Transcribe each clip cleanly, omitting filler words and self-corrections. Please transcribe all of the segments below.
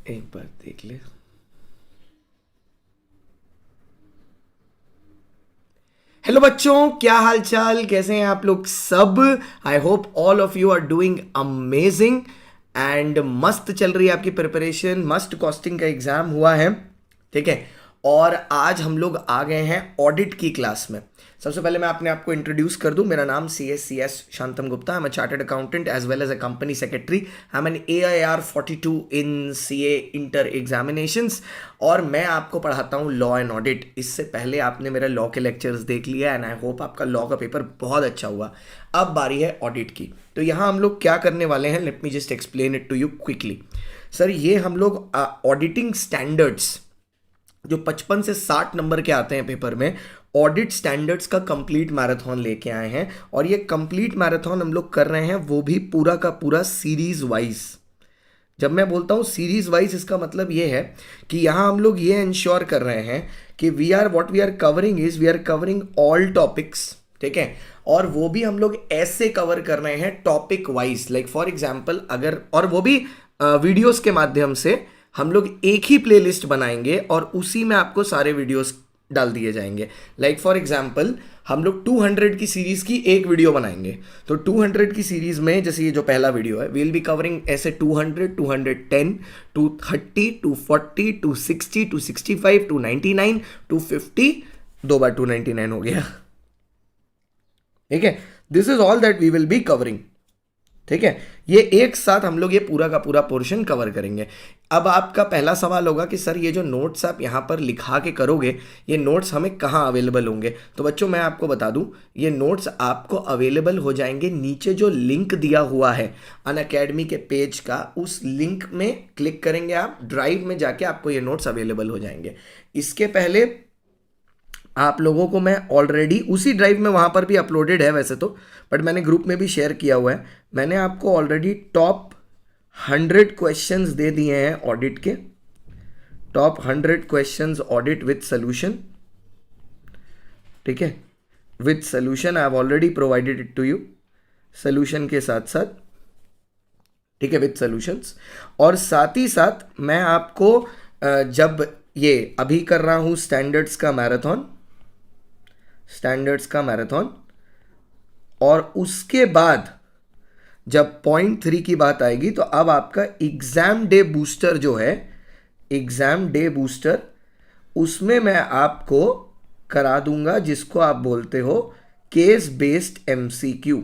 एक बार देख ले। हेलो बच्चों, क्या हाल चाल, कैसे हैं आप लोग सब। I hope all of you are doing amazing and मस्त चल रही है आपकी प्रिपरेशन। मस्त कॉस्टिंग का एग्जाम हुआ है, ठीक है। और आज हम लोग आ गए हैं ऑडिट की क्लास में। सबसे पहले मैं अपने आपको इंट्रोड्यूस कर दूं। मेरा नाम CS Shantam Gupta. I am a chartered accountant as well as a company secretary. I am an AIR 42 in CA inter examinations. और मैं आपको पढ़ाता हूँ लॉ एंड ऑडिट। इससे पहले आपने मेरा लॉ के लेक्चर्स देख लिया एंड आई होप आपका लॉ का पेपर बहुत अच्छा हुआ। अब बारी है ऑडिट की। तो यहाँ हम लोग क्या करने वाले हैं, let me just explain it to you quickly. Sir, ये हम लोग ऑडिटिंग स्टैंडर्ड्स जो 55 से 60 नंबर के आते हैं पेपर में, ऑडिट स्टैंडर्ड्स का कंप्लीट मैराथन लेके आए हैं। और ये कंप्लीट मैराथन हम लोग कर रहे हैं, वो भी पूरा का पूरा सीरीज वाइज। जब मैं बोलता हूँ सीरीज वाइज, इसका मतलब ये है कि यहाँ हम लोग ये इंश्योर कर रहे हैं कि we are covering is we are covering all topics, ठीक है। और वो भी हम लोग ऐसे कवर कर रहे हैं topic wise, like for example अगर, और वो भी वीडियोस के माध्यम से हम लोग एक ही प्लेलिस्ट बनाएंगे और उसी में आपको सारे वीडियोस डाल दिए जाएंगे। लाइक फॉर एग्जाम्पल हम लोग 200 की सीरीज की एक वीडियो बनाएंगे। तो 200 की सीरीज में जैसे ये जो पहला वीडियो है, वील बी कवरिंग ऐसे 200, 210, 230, 240, 260, 265, 299, 250, दो बार 299 हो गया, ठीक है। This is all that we will be covering, ठीक है। ये एक साथ हम लोग ये पूरा का पूरा पोर्शन कवर करेंगे। अब आपका पहला सवाल होगा कि सर ये जो नोट्स आप यहाँ पर लिखा के करोगे, ये नोट्स हमें कहाँ अवेलेबल होंगे। तो बच्चों मैं आपको बता दूं, ये नोट्स आपको अवेलेबल हो जाएंगे नीचे जो लिंक दिया हुआ है अनअकैडमी के पेज का। उस लिंक में क्लिक करेंगे आप, ड्राइव में जाके आपको ये नोट्स अवेलेबल हो जाएंगे। इसके पहले आप लोगों को मैं ऑलरेडी उसी ड्राइव में, वहाँ पर भी अपलोडेड है वैसे तो, बट मैंने ग्रुप में भी शेयर किया हुआ है। मैंने आपको ऑलरेडी टॉप 100 क्वेश्चंस दे दिए हैं ऑडिट के। Top 100 questions audit with solution, ठीक है। With solution I have already provided it to you, solution के साथ साथ, ठीक है, विथ सोल्यूशंस। और साथ ही साथ मैं आपको जब ये अभी कर रहा हूं स्टैंडर्ड्स का मैराथन, और उसके बाद जब .3 की बात आएगी तो अब आपका एग्जाम डे बूस्टर जो है, एग्जाम डे बूस्टर, उसमें मैं आपको करा दूंगा जिसको आप बोलते हो केस बेस्ड MCQ,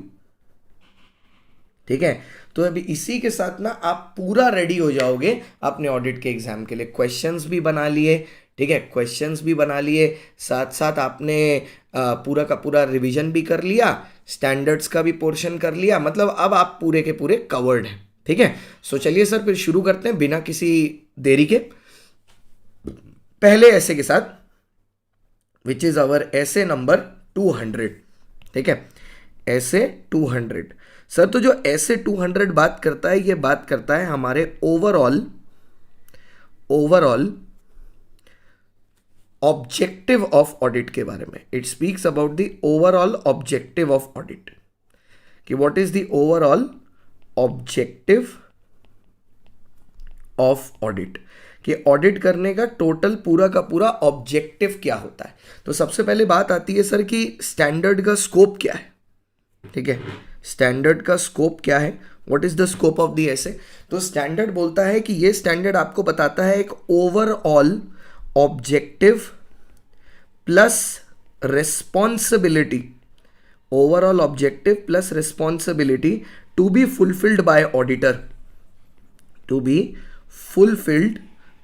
ठीक है। तो अभी इसी के साथ ना आप पूरा रेडी हो जाओगे अपने ऑडिट के एग्जाम के लिए। क्वेश्चंस भी बना लिए, ठीक है, क्वेश्चंस भी बना लिए, साथ साथ आपने पूरा का पूरा रिवीजन भी कर लिया, स्टैंडर्ड्स का भी पोर्शन कर लिया, मतलब अब आप पूरे के पूरे कवर्ड हैं, ठीक है। सो चलिए सर फिर शुरू करते हैं बिना किसी देरी के, पहले ऐसे के साथ, विच इज अवर ऐसे नंबर 200, ठीक है। ऐसे 200 सर, तो जो ऐसे 200 बात करता है, ये बात करता है हमारे ओवरऑल ऑब्जेक्टिव ऑफ ऑडिट के बारे में। It speaks about the overall objective of audit, कि what is the overall objective of audit, कि ऑडिट करने का टोटल पूरा का पूरा ऑब्जेक्टिव क्या होता है। तो सबसे पहले बात आती है सर कि स्टैंडर्ड का स्कोप क्या है, ठीक है। स्टैंडर्ड का स्कोप क्या है, what is the scope of the ऐसे। तो स्टैंडर्ड बोलता है कि ये स्टैंडर्ड आपको बताता है एक overall objective plus responsibility, overall objective plus responsibility to be fulfilled by auditor, to be fulfilled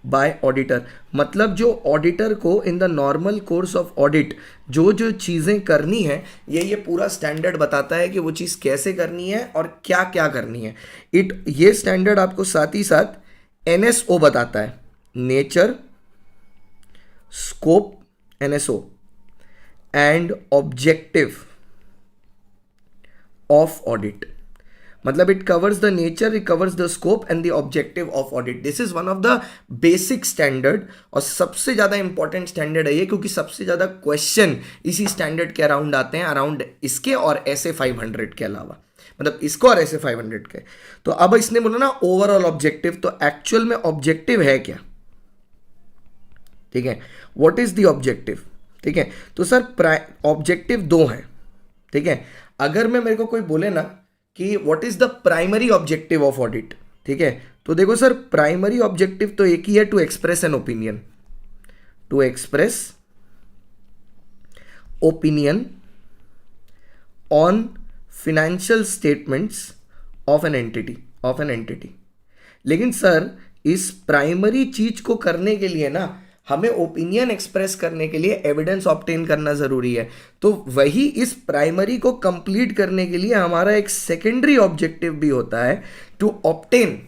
by auditor. मतलब जो ऑडिटर को in the normal course of audit जो जो चीज़ें करनी है, ये पूरा स्टैंडर्ड बताता है कि वो चीज़ कैसे करनी है और क्या क्या करनी है। ये स्टैंडर्ड आपको साथ ही साथ NSO बताता है, nature, scope, NSO, and objective of audit. मतलब it covers the nature, it covers the scope and the objective of audit. This is one of the basic standard, और सबसे ज्यादा इंपॉर्टेंट स्टैंडर्ड है ये, क्योंकि सबसे ज्यादा क्वेश्चन इसी स्टैंडर्ड के अराउंड आते हैं, अराउंड इसके और ऐसे 500 के अलावा। मतलब इसको और ऐसे 500 के। तो अब इसने बोला ना ओवरऑल ऑब्जेक्टिव, तो एक्चुअल में ऑब्जेक्टिव है क्या, ठीक है, व्हाट इज द ऑब्जेक्टिव, ठीक है। तो सर ऑब्जेक्टिव दो है, ठीक है। अगर मैं मेरे को कोई बोले ना कि what is the primary objective of audit, ठीक है, तो देखो सर प्राइमरी ऑब्जेक्टिव तो एक ही है, to express an opinion, to express opinion on financial statements of an entity. लेकिन सर इस प्राइमरी चीज को करने के लिए ना हमें ओपिनियन एक्सप्रेस करने के लिए एविडेंस ऑब्टेन करना जरूरी है। तो वही इस प्राइमरी को कंप्लीट करने के लिए हमारा एक सेकेंडरी ऑब्जेक्टिव भी होता है, टू ऑब्टेन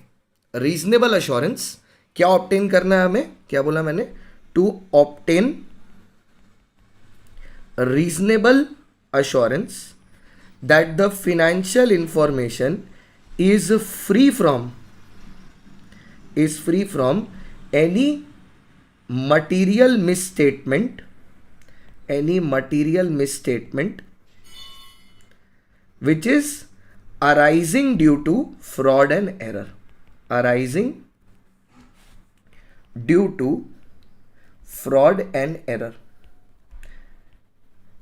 रीजनेबल अश्योरेंस। क्या ऑब्टेन करना है हमें, क्या बोला मैंने, to obtain reasonable assurance that the financial information is free from any material misstatement which is arising due to fraud and error, arising due to fraud and error।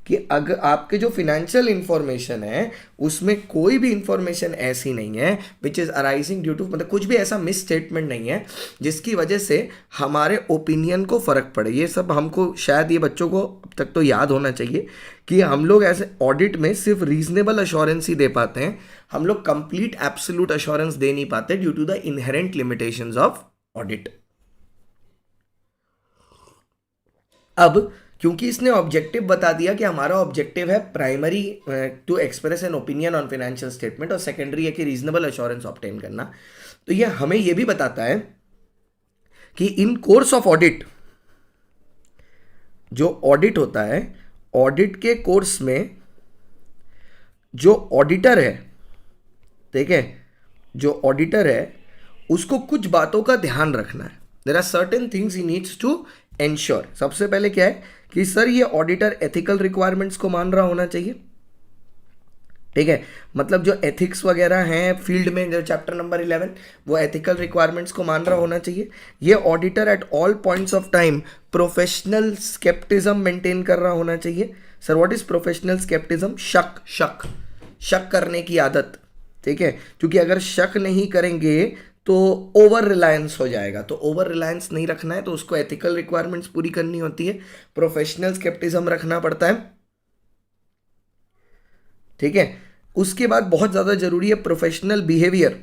कि अगर आपके जो फिनेंशियल इंफॉर्मेशन है उसमें कोई भी इंफॉर्मेशन ऐसी नहीं है which is arising due to, मतलब कुछ भी ऐसा मिस स्टेटमेंट नहीं है जिसकी वजह से हमारे ओपिनियन को फर्क पड़े। ये सब हमको शायद ये बच्चों को अब तक तो याद होना चाहिए कि हम लोग ऐसे ऑडिट में सिर्फ रीजनेबल अश्योरेंस ही दे पाते हैं, हम लोग कंप्लीट एब्सोल्यूट अश्योरेंस दे नहीं पाते due to the inherent limitations of audit. अब क्योंकि इसने ऑब्जेक्टिव बता दिया कि हमारा ऑब्जेक्टिव है primary to express an opinion on financial statement और सेकेंडरी है कि रीजनेबल अश्योरेंस ऑब्टेन करना, तो ये हमें ये भी बताता है कि इन कोर्स ऑफ ऑडिट, जो ऑडिट होता है, ऑडिट के कोर्स में जो ऑडिटर है, ठीक है, जो ऑडिटर है उसको कुछ बातों का ध्यान रखना है। There are certain things he needs to ensure. सबसे पहले क्या है कि सर ये ऑडिटर एथिकल रिक्वायरमेंट्स को मान रहा होना चाहिए, ठीक है, मतलब जो एथिक्स वगैरह हैं फील्ड में, जो चैप्टर नंबर 11 वो एथिकल रिक्वायरमेंट्स को मान रहा होना चाहिए। ये auditor at all points of time professional scepticism maintain कर रहा होना चाहिए। Sir what is professional scepticism, शक करने की आदत, ठीक है, क्योंकि अगर शक नहीं करेंगे तो ओवर रिलायंस हो जाएगा, तो ओवर रिलायंस नहीं रखना है, तो उसको एथिकल रिक्वायरमेंट्स पूरी करनी होती है, प्रोफेशनल स्केप्टिज्म रखना पड़ता है, ठीक है। उसके बाद बहुत ज़्यादा जरूरी है प्रोफेशनल बिहेवियर,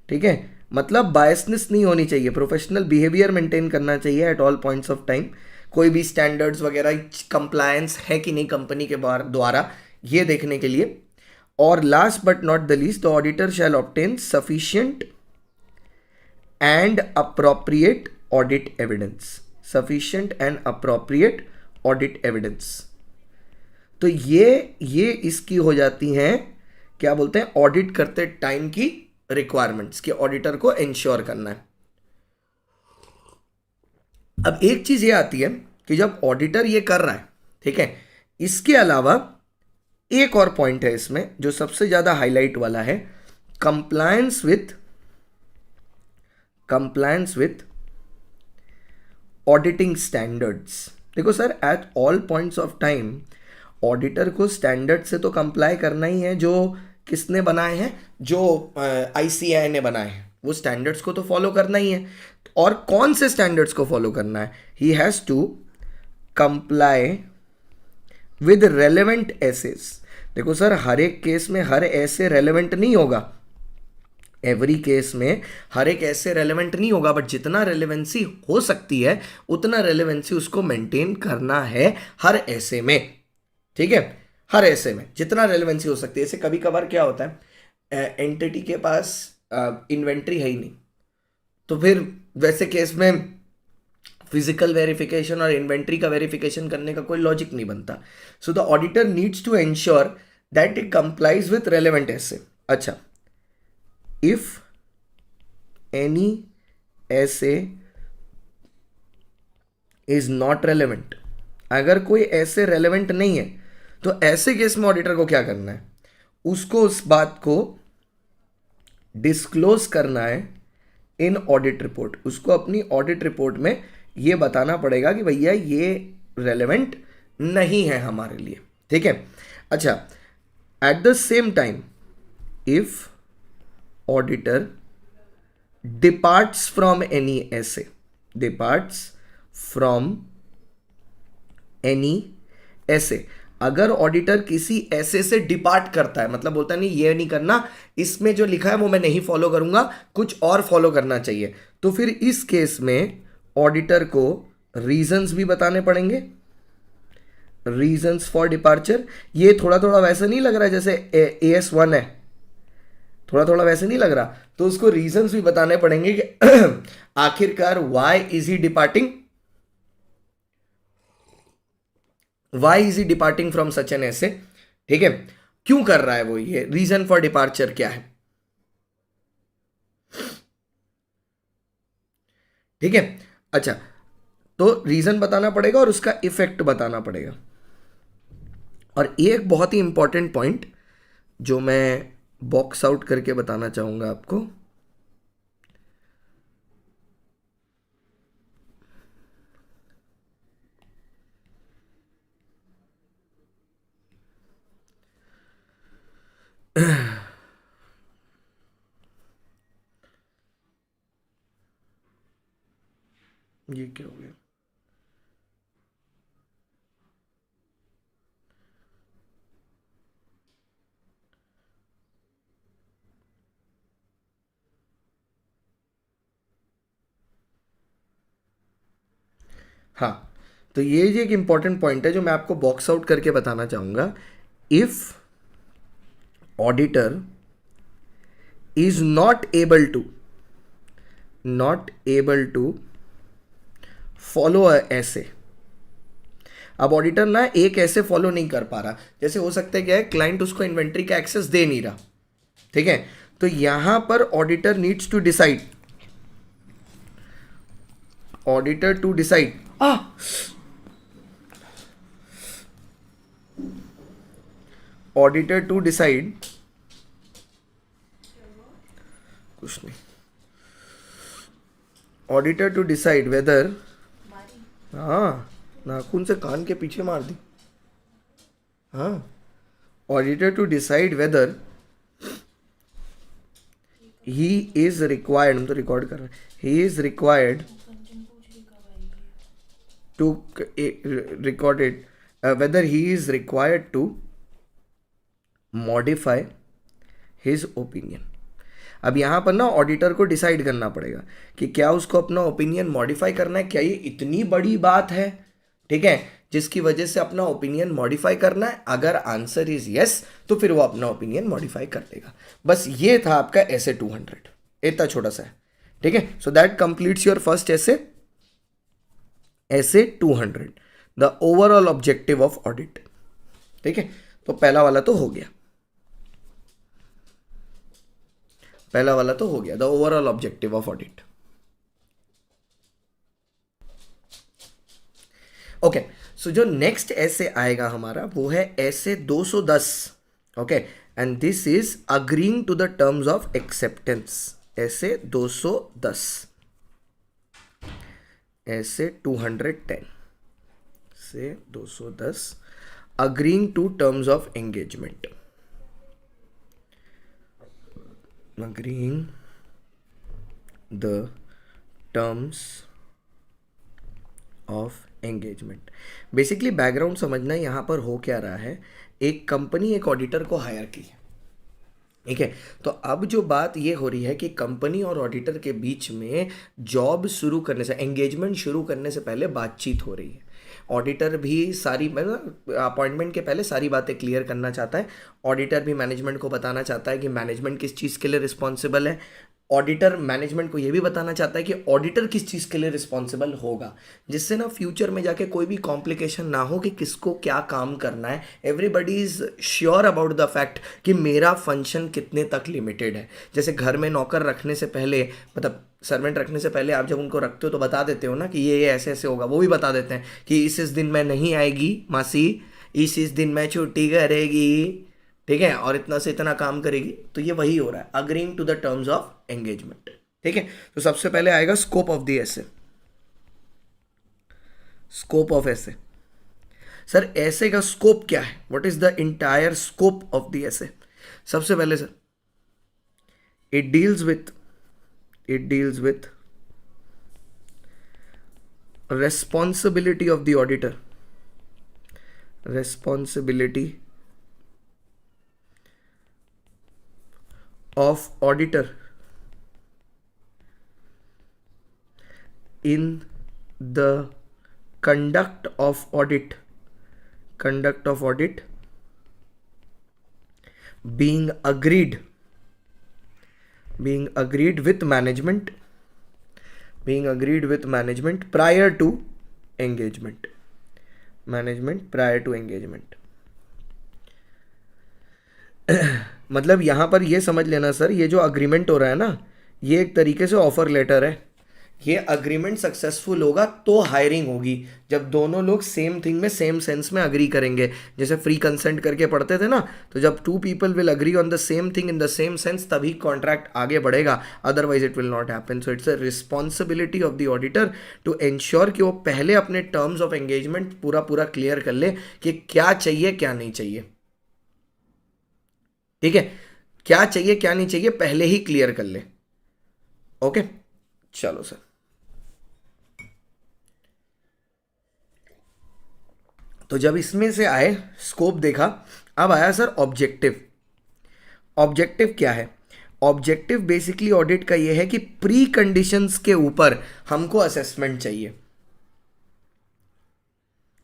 ठीक है, मतलब बायसनेस नहीं होनी चाहिए, प्रोफेशनल बिहेवियर मेंटेन करना चाहिए eight all points of time. कोई भी स्टैंडर्ड्स वगैरह कंप्लायंस है कि नहीं कंपनी के द्वारा, ये देखने के लिए। और last but not the least, the auditor shall obtain sufficient and appropriate audit evidence, sufficient and appropriate audit evidence। तो ये इसकी हो जाती हैं, क्या बोलते हैं, ऑडिट करते टाइम की रिक्वायरमेंट्स कि ऑडिटर को इंश्योर करना है। अब एक चीज ये आती है कि जब ऑडिटर ये कर रहा है, ठीक है, इसके अलावा एक और पॉइंट है इसमें जो सबसे ज्यादा हाईलाइट वाला है, कंप्लायंस विथ ऑडिटिंग स्टैंडर्ड्स। देखो sir eight all points of time auditor को स्टैंडर्ड से तो कंप्लाई करना ही है, जो किसने बनाए हैं, जो ICAI ने बनाए हैं, वो स्टैंडर्ड्स को तो फॉलो करना ही है। और कौन से स्टैंडर्ड्स को फॉलो करना है, he has to comply with relevant SAs. देखो सर हर एक केस में हर ऐसे रेलेवेंट नहीं होगा, एवरी केस में हर एक ऐसे रेलेवेंट नहीं होगा, बट जितना रेलेवेंसी हो सकती है उतना रेलेवेंसी उसको मेंटेन करना है हर ऐसे में, ठीक है, हर ऐसे में जितना रेलेवेंसी हो सकती है। ऐसे कभी कभार क्या होता है, एंटिटी के पास इन्वेंट्री है ही नहीं, तो फिर वैसे केस में फिजिकल वेरिफिकेशन और इन्वेंट्री का वेरिफिकेशन करने का कोई लॉजिक नहीं बनता। So the auditor needs to ensure that it complies with relevant SA. अच्छा, if any essay is not relevant, अगर कोई ऐसे रेलेवेंट नहीं है तो ऐसे केस में ऑडिटर को क्या करना है, उसको उस बात को डिस्क्लोज करना है इन ऑडिट रिपोर्ट। उसको अपनी ऑडिट रिपोर्ट में ये बताना पड़ेगा कि भैया ये रेलेवेंट नहीं है हमारे लिए, ठीक है। अच्छा, at the same time if auditor departs from any ऐसे, डिपार्ट्स फ्रॉम एनी ऐसे, अगर ऑडिटर किसी ऐसे से डिपार्ट करता है, मतलब बोलता नहीं ये नहीं करना, इसमें जो लिखा है वो मैं नहीं फॉलो करूंगा, कुछ और फॉलो करना चाहिए, तो फिर इस केस में ऑडिटर को रीजंस भी बताने पड़ेंगे, रीजंस फॉर डिपार्चर। ये थोड़ा थोड़ा वैसे नहीं लग रहा है जैसे AS1 है, थोड़ा थोड़ा वैसे नहीं लग रहा, तो उसको रीजंस भी बताने पड़ेंगे कि आखिरकार why is he departing, why is he departing from such an SA, ठीक है, क्यों कर रहा है वो, ये रीजन फॉर डिपार्चर क्या है, ठीक है। अच्छा, तो रीजन बताना पड़ेगा और उसका इफेक्ट बताना पड़ेगा। और एक बहुत ही इंपॉर्टेंट पॉइंट जो मैं बॉक्स आउट करके बताना चाहूंगा आपको, ये क्या हो गया, हाँ, तो ये एक इंपॉर्टेंट पॉइंट है जो मैं आपको बॉक्स आउट करके बताना चाहूंगा। If auditor is not able to follow a ऐसे, अब ऑडिटर ना एक ऐसे फॉलो नहीं कर पा रहा, जैसे हो सकता है क्या है, क्लाइंट उसको इन्वेंट्री का एक्सेस दे नहीं रहा, ठीक है, तो यहां पर auditor needs to decide, auditor to decide, auditor to decide, कुछ नहीं, ऑडिटर टू डिसाइड वेदर, हाँ नाखून से कान के पीछे मार दी, हाँ, auditor to decide whether he is required, हम तो रिकॉर्ड कर रहे हैं, he is required to record it, whether he is required to modify his opinion. अब यहां पर ना ऑडिटर को डिसाइड करना पड़ेगा कि क्या उसको अपना ओपिनियन मॉडिफाई करना है, क्या ये इतनी बड़ी बात है, ठीक है, जिसकी वजह से अपना ओपिनियन मॉडिफाई करना है। अगर आंसर इज यस तो फिर वो अपना ओपिनियन मॉडिफाई कर देगा। बस ये था आपका ऐसे 200, इतना छोटा सा है, ठीक है। सो दैट कंप्लीट्स योर फर्स्ट ऐसे 200, the overall objective of audit, ठीक है। तो पहला वाला तो हो गया, पहला वाला तो हो गया, the overall objective of audit. Okay, so जो नेक्स्ट ऐसे आएगा हमारा वो है SA 210, okay, and this is agreeing to the terms of acceptance, SA 210, SA 210 से 210, agreeing to terms of engagement, agreeing the terms of engagement। Basically background समझना, यहाँ पर हो क्या रहा है, एक कंपनी एक ऑडिटर को हायर की है, ठीक है। तो अब जो बात ये हो रही है कि कंपनी और ऑडिटर के बीच में जॉब शुरू करने से, एंगेजमेंट शुरू करने से पहले बातचीत हो रही है। ऑडिटर भी सारी, मतलब अपॉइंटमेंट के पहले सारी बातें क्लियर करना चाहता है, ऑडिटर भी मैनेजमेंट को बताना चाहता है कि मैनेजमेंट किस चीज़ के लिए रिस्पॉन्सिबल है, ऑडिटर मैनेजमेंट को ये भी बताना चाहता है कि ऑडिटर किस चीज़ के लिए रिस्पॉन्सिबल होगा, जिससे ना फ्यूचर में जाके कोई भी कॉम्प्लिकेशन ना हो कि किसको क्या काम करना है। Everybody is sure about the fact कि मेरा फंक्शन कितने तक लिमिटेड है। जैसे घर में नौकर रखने से पहले, मतलब सर्वेंट रखने से पहले आप जब उनको रखते हो तो बता देते हो ना कि ये ऐसे ऐसे होगा, वो भी बता देते हैं कि इस दिन मैं नहीं आएगी मासी, इस दिन मैं छुट्टी करेगी, ठीक है, और इतना से इतना काम करेगी, तो ये वही हो रहा है, agreeing to the terms of engagement. ठीक है, तो सबसे पहले आएगा scope of the SA. Scope of SA, sir SA का स्कोप क्या है, what is the entire scope of the SA? सबसे पहले sir, it deals with responsibility of the auditor, responsibility of auditor in the conduct of audit being agreed with management prior to engagement, मतलब यहां पर ये समझ लेना sir, ये जो अग्रीमेंट हो रहा है ना, ये एक तरीके से ऑफर लेटर है। ये अग्रीमेंट सक्सेसफुल होगा तो हायरिंग होगी, जब दोनों लोग सेम थिंग में सेम सेंस में अग्री करेंगे। जैसे फ्री कंसेंट करके पढ़ते थे ना, तो जब two people will agree on the same thing in the same sense, तभी कॉन्ट्रैक्ट आगे बढ़ेगा, otherwise it will not happen. So it's a responsibility of the auditor to ensure कि वो पहले अपने टर्म्स ऑफ एंगेजमेंट पूरा क्लियर कर ले कि क्या चाहिए क्या नहीं चाहिए। ठीक है, क्या चाहिए क्या नहीं चाहिए पहले ही क्लियर कर ले। ओके, चलो सर, तो जब इसमें से आए स्कोप देखा, अब आया सर ऑब्जेक्टिव। ऑब्जेक्टिव क्या है? ऑब्जेक्टिव बेसिकली ऑडिट का ये है कि प्री कंडीशंस के ऊपर हमको असेसमेंट चाहिए।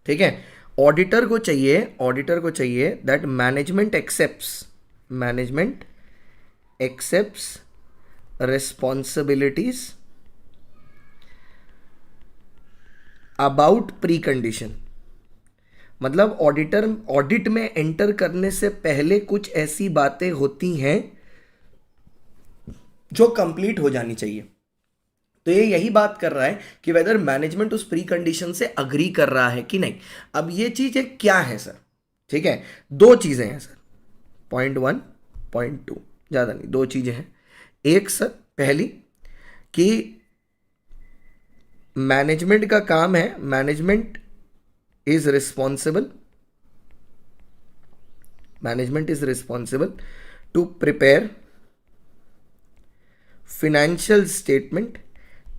ठीक है, ऑडिटर को चाहिए that management accepts responsibilities about pre condition. मतलब ऑडिट में एंटर करने से पहले कुछ ऐसी बातें होती हैं जो कंप्लीट हो जानी चाहिए। तो ये यही बात कर रहा है कि वेदर मैनेजमेंट उस प्री कंडीशन से अग्री कर रहा है कि नहीं। अब ये चीजें क्या है सर? ठीक है, दो चीजें हैं सर, पॉइंट 1 पॉइंट 2, ज्यादा नहीं, दो चीजें हैं। एक सर, पहली कि मैनेजमेंट का काम है, management is responsible to prepare financial statement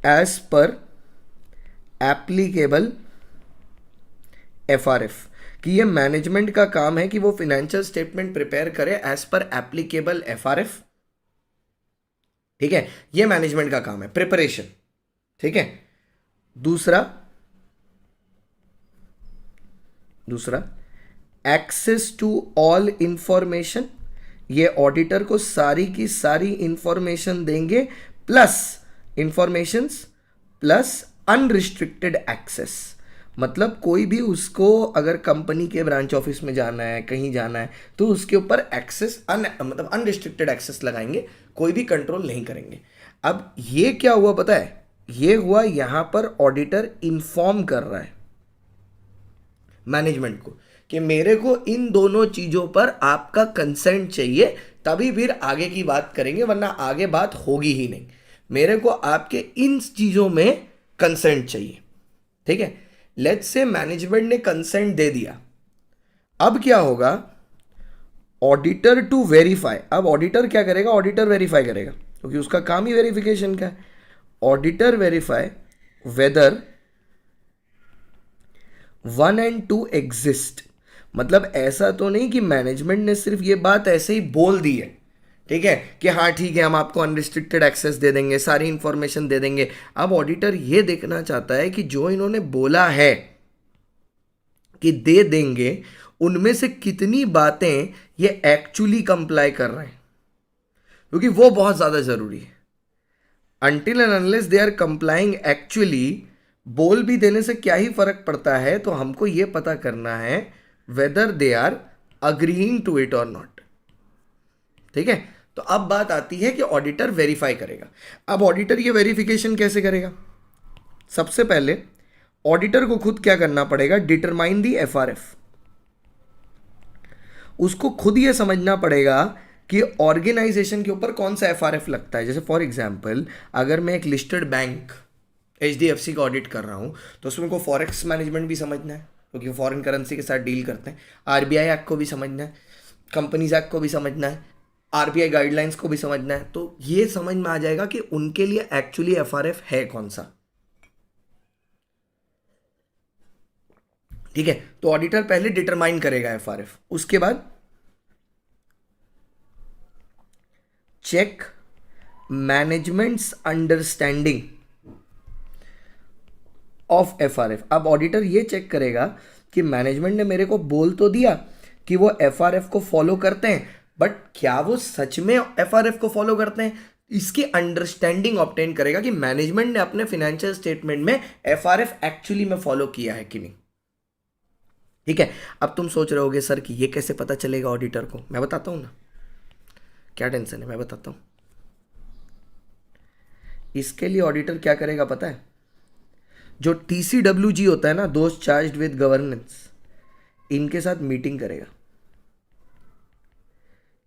as per applicable FRF। कि ये मैनेजमेंट का काम है कि वो फिनेंशियल स्टेटमेंट प्रिपेयर करे एज पर एप्लीकेबल FRF। ठीक है, ये मैनेजमेंट का काम है, प्रिपरेशन। ठीक है, दूसरा एक्सेस टू ऑल इंफॉर्मेशन। ये ऑडिटर को सारी की सारी इंफॉर्मेशन देंगे, प्लस अनरिस्ट्रिक्टेड एक्सेस। मतलब कोई भी उसको अगर कंपनी के ब्रांच ऑफिस में जाना है, कहीं जाना है, तो उसके ऊपर एक्सेस मतलब अनरिस्ट्रिक्टेड एक्सेस लगाएंगे, कोई भी कंट्रोल नहीं करेंगे। अब ये क्या हुआ पता है? ये हुआ यहां पर ऑडिटर इंफॉर्म कर रहा है मैनेजमेंट को कि मेरे को इन दोनों चीजों पर आपका कंसेंट चाहिए, तभी फिर आगे की बात करेंगे, वरना आगे बात होगी ही नहीं। मेरे को आपके इन चीजों में कंसेंट चाहिए। ठीक है, लेट्स से मैनेजमेंट ने कंसेंट दे दिया, अब क्या होगा? Auditor to verify. अब ऑडिटर क्या करेगा? ऑडिटर वेरीफाई करेगा, क्योंकि उसका काम ही वेरिफिकेशन का है। Auditor verify whether 1 and 2 exist. मतलब ऐसा तो नहीं कि मैनेजमेंट ने सिर्फ ये बात ऐसे ही बोल दी है, ठीक है, कि हाँ ठीक है हम आपको अनरिस्ट्रिक्टेड एक्सेस दे देंगे, सारी इंफॉर्मेशन दे देंगे। अब ऑडिटर ये देखना चाहता है कि जो इन्होंने बोला है कि दे देंगे, उनमें से कितनी बातें ये एक्चुअली कंप्लाई कर रहे हैं, क्योंकि वो बहुत ज़्यादा ज़रूरी है। Until and unless they are complying actually, बोल भी देने से क्या ही फर्क पड़ता है, तो हमको ये पता करना है whether they are agreeing to it और नॉट। ठीक है, तो अब बात आती है कि ऑडिटर वेरीफाई करेगा। अब ऑडिटर ये वेरिफिकेशन कैसे करेगा? सबसे पहले ऑडिटर को खुद क्या करना पड़ेगा? Determine the FRF। उसको खुद ये समझना पड़ेगा कि ऑर्गेनाइजेशन के ऊपर कौन सा एफआरएफ लगता है। जैसे फॉर एग्जांपल अगर मैं एक लिस्टेड बैंक एचडीएफसी का ऑडिट कर रहा हूँ तो उसमें को फॉरेक्स मैनेजमेंट भी समझना है क्योंकि फॉरेन करेंसी के साथ डील करते हैं, आरबीआई एक्ट को भी समझना है, कंपनीज एक्ट को भी समझना है, आरबीआई गाइडलाइंस को भी समझना है। तो ये समझ में आ जाएगा कि उनके लिए एक्चुअली एफआरएफ है कौन सा। ठीक है, तो ऑडिटर पहले डिटरमाइन करेगा एफआरएफ, उसके बाद check management's understanding of FRF. अब ऑडिटर ये चेक करेगा कि मैनेजमेंट ने मेरे को बोल तो दिया कि वो एफआरएफ को फॉलो करते हैं, बट क्या वो सच में एफआरएफ को फॉलो करते हैं, इसकी अंडरस्टैंडिंग ऑब्टेन करेगा कि मैनेजमेंट ने अपने फाइनेंशियल स्टेटमेंट में एफआरएफ एक्चुअली में फॉलो किया है कि नहीं। ठीक है, अब तुम सोच रहे होगे सर कि ये कैसे पता चलेगा ऑडिटर को। मैं बताता हूं ना, क्या टेंशन है, मैं बताता हूं। इसके लिए ऑडिटर क्या करेगा पता है, जो TCWG होता है ना, दोस्त चार्ज्ड विद गवर्नेंस, इनके साथ मीटिंग करेगा।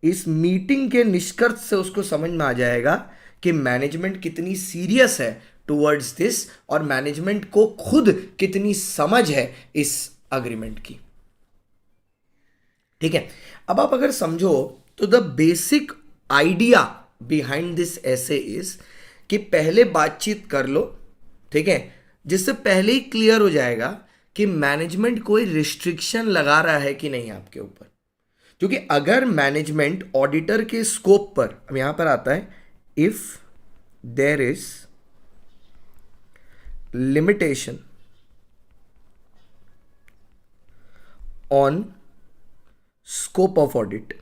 इस मीटिंग के निष्कर्ष से उसको समझ में आ जाएगा कि मैनेजमेंट कितनी सीरियस है टुवर्ड्स दिस और मैनेजमेंट को खुद कितनी समझ है इस अग्रीमेंट की। ठीक है, अब आप अगर समझो तो the basic idea behind this ऐसे इज कि पहले बातचीत कर लो, ठीक है, जिससे पहले ही क्लियर हो जाएगा कि मैनेजमेंट कोई रिस्ट्रिक्शन लगा रहा है कि नहीं आपके ऊपर। क्योंकि अगर मैनेजमेंट ऑडिटर के स्कोप पर, अब यहां पर आता है if there is limitation on scope of audit.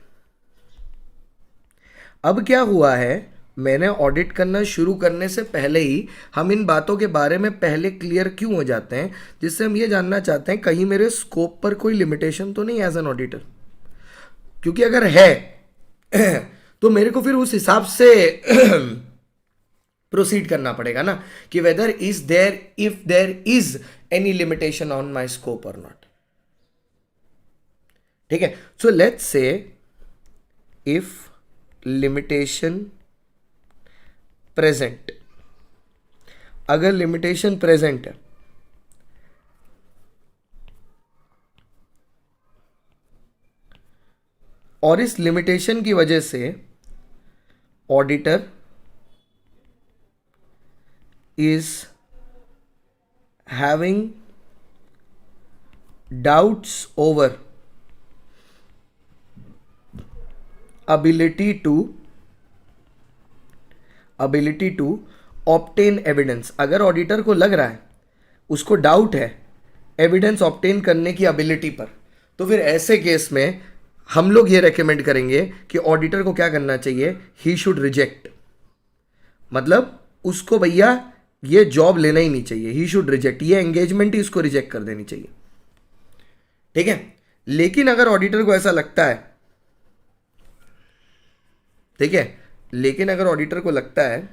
अब क्या हुआ है, मैंने ऑडिट करना शुरू करने से पहले ही हम इन बातों के बारे में पहले क्लियर क्यों हो जाते हैं, जिससे हम ये जानना चाहते हैं कहीं मेरे स्कोप पर कोई लिमिटेशन तो नहीं एज एन ऑडिटर। क्योंकि अगर है तो मेरे को फिर उस हिसाब से प्रोसीड करना पड़ेगा ना कि whether is there, if there is any limitation on my scope और नॉट। ठीक है, so let's say if limitation present, अगर लिमिटेशन प्रेजेंट है और इस लिमिटेशन की वजह से auditor is having doubts over ability to obtain evidence. अगर ऑडिटर को लग रहा है, उसको डाउट है एविडेंस ऑब्टेन करने की एबिलिटी पर, तो फिर ऐसे केस में हम लोग ये रेकमेंड करेंगे कि ऑडिटर को क्या करना चाहिए, ही शुड रिजेक्ट। मतलब उसको भैया ये जॉब लेना ही नहीं चाहिए, ही शुड रिजेक्ट, ये एंगेजमेंट ही उसको रिजेक्ट कर देनी चाहिए। ठीक है, लेकिन अगर ऑडिटर को ऐसा लगता है, ठीक है, लेकिन अगर ऑडिटर को लगता है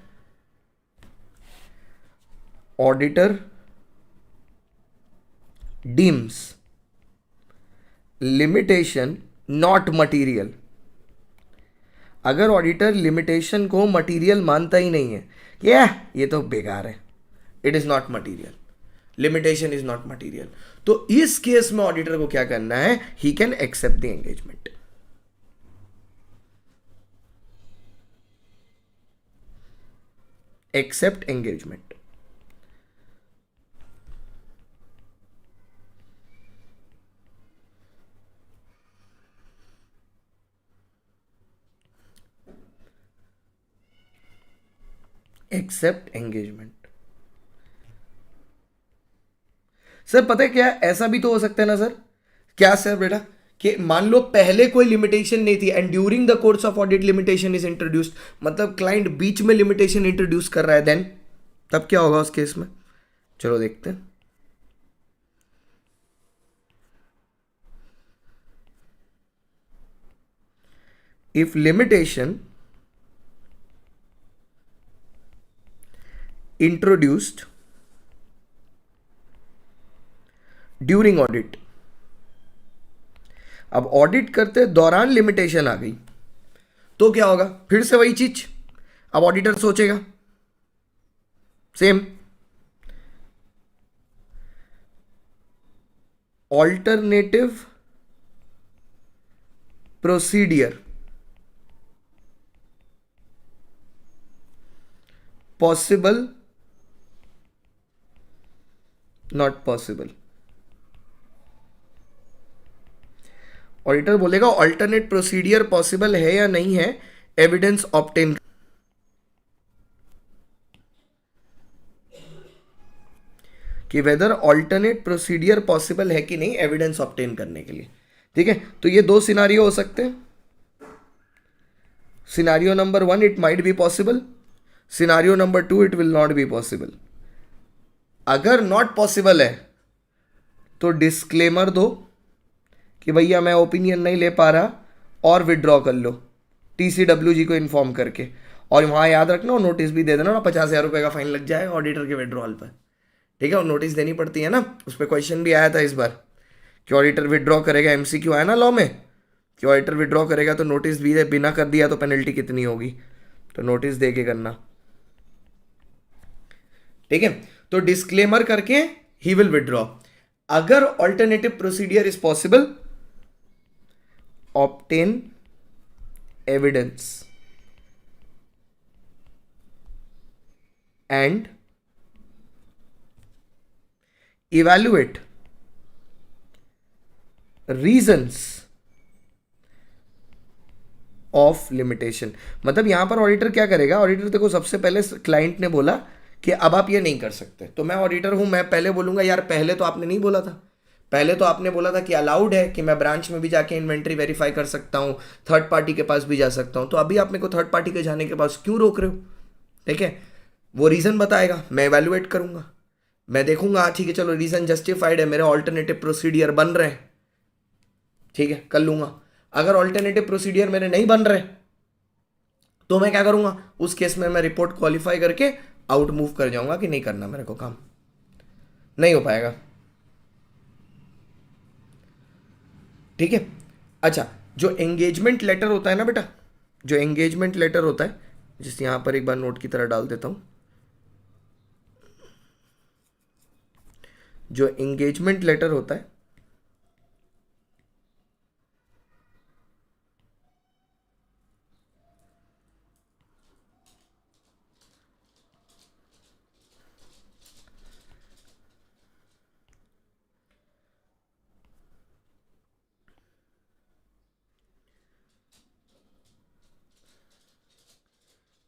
auditor deems limitation not material, अगर ऑडिटर लिमिटेशन को मटीरियल मानता ही नहीं है, ये तो बेकार है, it is not material, limitation is not material, तो इस केस में ऑडिटर को क्या करना है, he can accept the engagement. Accept engagement. Accept engagement. Sir पता है क्या, ऐसा भी तो हो सकता है ना सर, क्या सर बेटा, कि मान लो पहले कोई लिमिटेशन नहीं थी and during the course of audit limitation is introduced, मतलब क्लाइंट बीच में लिमिटेशन इंट्रोड्यूस कर रहा है, देन तब क्या होगा उस केस में, चलो देखते हैं। If limitation introduced during audit, अब ऑडिट करते दौरान लिमिटेशन आ गई तो क्या होगा, फिर से वही चीज, अब ऑडिटर सोचेगा same, alternative procedure possible not possible. Auditor बोलेगा ऑल्टरनेट प्रोसीडियर पॉसिबल है या नहीं है, एविडेंस ऑब्टेन, कि वेदर ऑल्टरनेट प्रोसीडियर पॉसिबल है कि नहीं एविडेंस ऑब्टेन करने के लिए। ठीक है, तो ये दो सिनारियो हो सकते हैं। Scenario number 1 it might be possible, scenario number 2 it will not be possible. अगर नॉट पॉसिबल है तो डिस्क्लेमर दो कि भैया मैं ओपिनियन नहीं ले पा रहा और विड्रॉ कर लो TCWG को इन्फॉर्म करके, और वहाँ याद रखना और नोटिस भी दे देना ना, 50,000 रुपये का फाइन लग जाएगा ऑडिटर के विड्रॉल पर। ठीक है, और नोटिस देनी पड़ती है ना, उस पर क्वेश्चन भी आया था इस बार कि ऑडिटर विड्रॉ करेगा, MCQ आया ना लॉ में कि ऑडिटर विड्रॉ करेगा तो नोटिस भी बिना कर दिया तो पेनल्टी कितनी होगी, तो नोटिस दे के करना। ठीक है, तो डिस्क्लेमर करके ही विल विड्रॉ। अगर alternative procedure is possible, obtain evidence and evaluate reasons of limitation. मतलब यहां पर ऑडिटर क्या करेगा, ऑडिटर देखो सबसे पहले क्लाइंट ने बोला कि अब आप ये नहीं कर सकते, तो मैं ऑडिटर हूं, मैं पहले बोलूंगा यार पहले तो आपने नहीं बोला था, पहले तो आपने बोला था कि अलाउड है कि मैं ब्रांच में भी जाके इन्वेंट्री वेरीफाई कर सकता हूं, थर्ड पार्टी के पास भी जा सकता हूं, तो अभी आप मेरे को थर्ड पार्टी के जाने के पास क्यों रोक रहे हो। ठीक है, वो रीजन बताएगा, मैं इवैल्यूएट करूंगा, मैं देखूंगा ठीक है चलो रीजन जस्टिफाइड है, मेरे ऑल्टरनेटिव प्रोसीडियर बन रहे हैं, ठीक है कर लूंगा। अगर ऑल्टरनेटिव प्रोसीडियर मेरे नहीं बन रहे तो मैं क्या करूंगा, उस केस में मैं रिपोर्ट क्वालिफाई करके आउट मूव कर जाऊंगा कि नहीं करना मेरे को काम, नहीं हो पाएगा। ठीक है, अच्छा जो एंगेजमेंट लेटर होता है ना बेटा, जो एंगेजमेंट लेटर होता है, जिस यहां पर एक बार नोट की तरह डाल देता हूं, जो एंगेजमेंट लेटर होता है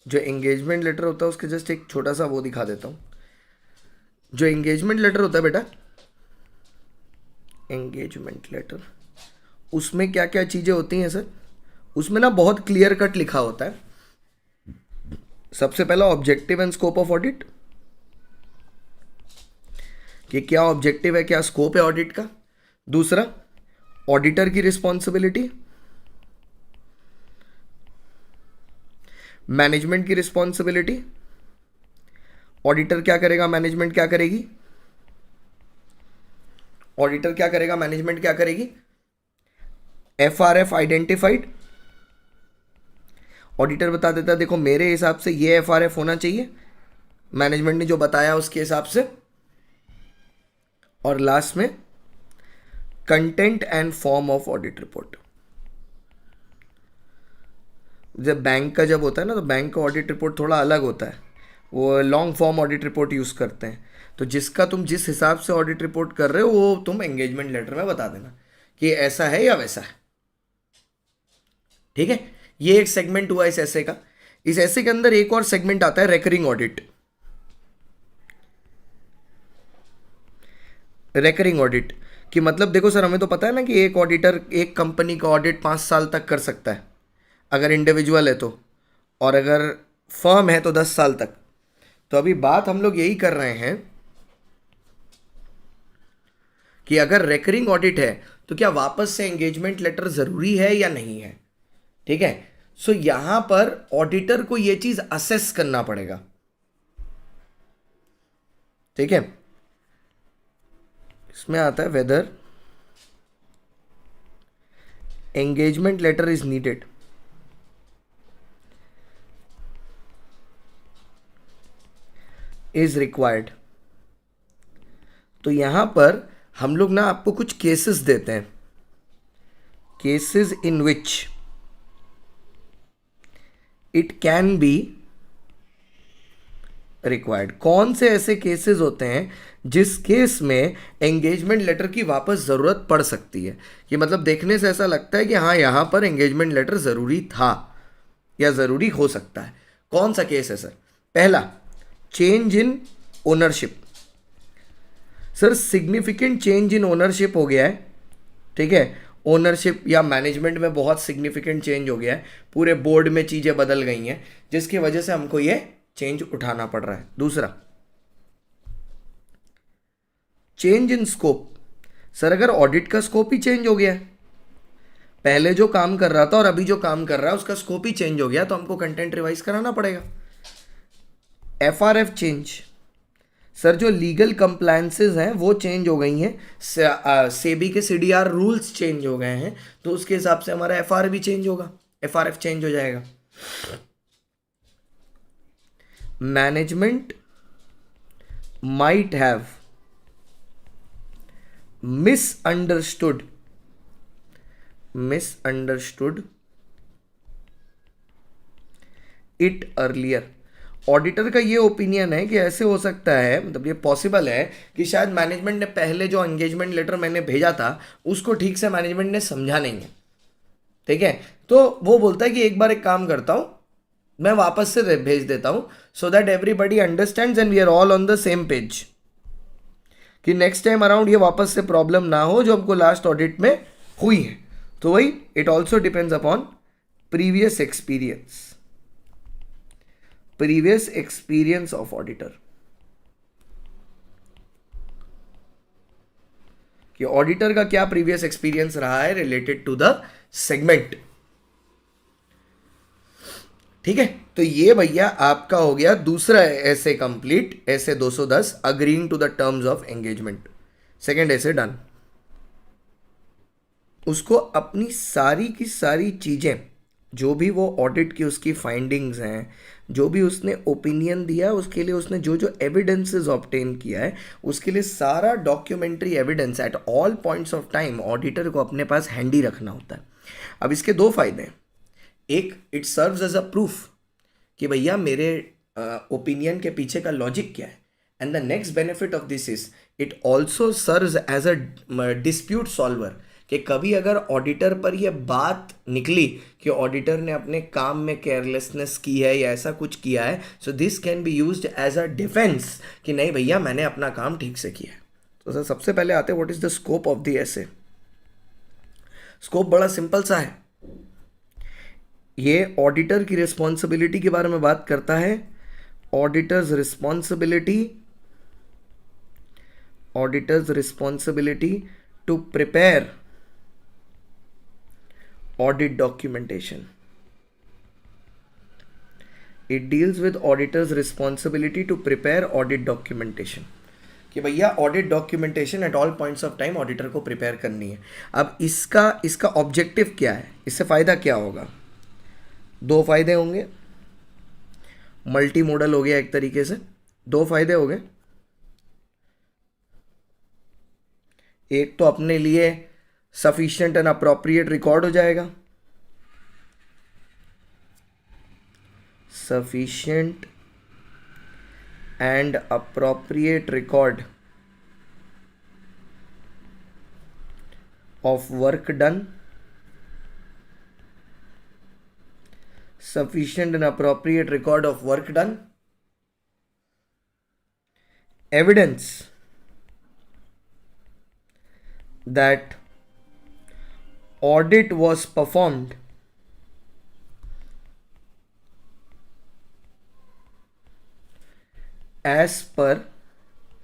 जो एंगेजमेंट लेटर होता है उसके जस्ट एक छोटा सा वो दिखा देता हूं। जो एंगेजमेंट लेटर होता है बेटा, एंगेजमेंट लेटर, उसमें क्या क्या चीजें होती हैं सर, उसमें ना बहुत क्लियर कट लिखा होता है। सबसे पहला objective and scope of audit, कि क्या ऑब्जेक्टिव है क्या स्कोप है ऑडिट का। दूसरा ऑडिटर की रिस्पॉन्सिबिलिटी, मैनेजमेंट की रिस्पॉन्सिबिलिटी, ऑडिटर क्या करेगा मैनेजमेंट क्या करेगी, ऑडिटर क्या करेगा मैनेजमेंट क्या करेगी। FRF आइडेंटिफाइड, ऑडिटर बता देता है देखो मेरे हिसाब से ये FRF होना चाहिए, मैनेजमेंट ने जो बताया उसके हिसाब से। और लास्ट में content and form of audit report. जब बैंक का जब होता है ना, तो बैंक का ऑडिट रिपोर्ट थोड़ा अलग होता है, वो long form audit report use करते हैं, तो जिसका तुम जिस हिसाब से ऑडिट रिपोर्ट कर रहे हो वो तुम एंगेजमेंट लेटर में बता देना कि ऐसा है या वैसा है। ठीक है, ये एक सेगमेंट हुआ इस ऐसे का। इस ऐसे के अंदर एक और सेगमेंट आता है रेकरिंग ऑडिट। रेकरिंग ऑडिट कि मतलब देखो सर हमें तो पता है ना कि एक ऑडिटर एक कंपनी का ऑडिट 5 साल तक कर सकता है अगर इंडिविजुअल है तो, और अगर फर्म है तो 10 साल तक। तो अभी बात हम लोग यही कर रहे हैं कि अगर रेकरिंग ऑडिट है तो क्या वापस से एंगेजमेंट लेटर जरूरी है या नहीं है। ठीक है, सो यहां पर ऑडिटर को यह चीज असेस करना पड़ेगा। ठीक है, इसमें आता है weather engagement letter is needed, is required. तो यहां पर हम लोग ना आपको कुछ केसेस देते हैं, cases in which it can be required. कौन से ऐसे केसेस होते हैं जिस केस में एंगेजमेंट लेटर की वापस ज़रूरत पड़ सकती है, कि मतलब देखने से ऐसा लगता है कि हाँ यहाँ पर एंगेजमेंट लेटर ज़रूरी था या ज़रूरी हो सकता है. कौन सा केस है सर? पहला, change in ownership. Sir significant change in ownership हो गया है, ठीक है, ओनरशिप या मैनेजमेंट में बहुत सिग्निफिकेंट चेंज हो गया है, पूरे बोर्ड में चीज़ें बदल गई हैं जिसकी वजह से हमको ये चेंज उठाना पड़ रहा है. दूसरा, चेंज इन स्कोप. सर अगर ऑडिट का स्कोप ही चेंज हो गया है, पहले जो काम कर रहा था और अभी जो काम कर रहा है उसका स्कोप ही चेंज हो गया, तो हमको कंटेंट रिवाइज कराना पड़ेगा. FRF change. सर जो लीगल कंप्लायंसेस हैं वो चेंज हो गई हैं, सेबी के सीडीआर रूल्स चेंज हो गए हैं, तो उसके हिसाब से हमारा एफआर भी चेंज होगा, एफआरएफ चेंज हो जाएगा. Management might have misunderstood it earlier. Auditor का ये ओपिनियन है कि ऐसे हो सकता है, मतलब ये पॉसिबल है कि शायद मैनेजमेंट ने पहले जो एंगेजमेंट लेटर मैंने भेजा था उसको ठीक से मैनेजमेंट ने समझा नहीं है, ठीक है, तो वो बोलता है कि एक बार एक काम करता हूँ, मैं वापस से भेज देता हूँ, so that everybody understands and we are all on the same page, कि नेक्स्ट टाइम अराउंड ये वापस से प्रॉब्लम ना हो जो हमको लास्ट ऑडिट में हुई है. तो वही, it also depends upon previous experience of auditor, कि ऑडिटर का क्या प्रीवियस एक्सपीरियंस रहा है रिलेटेड टू द सेगमेंट. ठीक है, तो ये भैया आपका हो गया दूसरा ऐसे complete, SA 210 agreeing to the terms of engagement. Second SA done. उसको अपनी सारी की सारी चीज़ें, जो भी वो ऑडिट की उसकी फाइंडिंग्स हैं, जो भी उसने ओपिनियन दिया, उसके लिए उसने जो जो एविडेंसेस ऑब्टेन किया है, उसके लिए सारा documentary evidence eight all points of time auditor को अपने पास हैंडी रखना होता है. अब इसके दो फायदे हैं. एक, it serves as a proof कि भैया मेरे ओपिनियन के पीछे का लॉजिक क्या है. And the next benefit of this is it also serves as a dispute solver, कि कभी अगर ऑडिटर पर यह बात निकली कि ऑडिटर ने अपने काम में केयरलेसनेस की है या ऐसा कुछ किया है, so this can be used as a defence कि नहीं भैया मैंने अपना काम ठीक से किया है. तो सर सबसे पहले आते हैं what is the scope of the SA. Scope बड़ा सिंपल सा है, ये ऑडिटर की रिस्पॉन्सिबिलिटी के बारे में बात करता है. Auditor's responsibility to prepare audit documentation. It deals with auditor's responsibility to prepare audit documentation, कि भैया audit documentation eight all points of time auditor को प्रिपेयर करनी है. अब इसका ऑब्जेक्टिव क्या है, इससे फ़ायदा क्या होगा? दो फायदे होंगे. मल्टी मॉडल हो गया एक तरीके से, दो फायदे हो गए. एक तो अपने लिए सफिशिएंट एंड अप्रोप्रिएट रिकॉर्ड हो जाएगा, sufficient and appropriate record of work done, sufficient and appropriate record of work done, evidence that audit was performed as per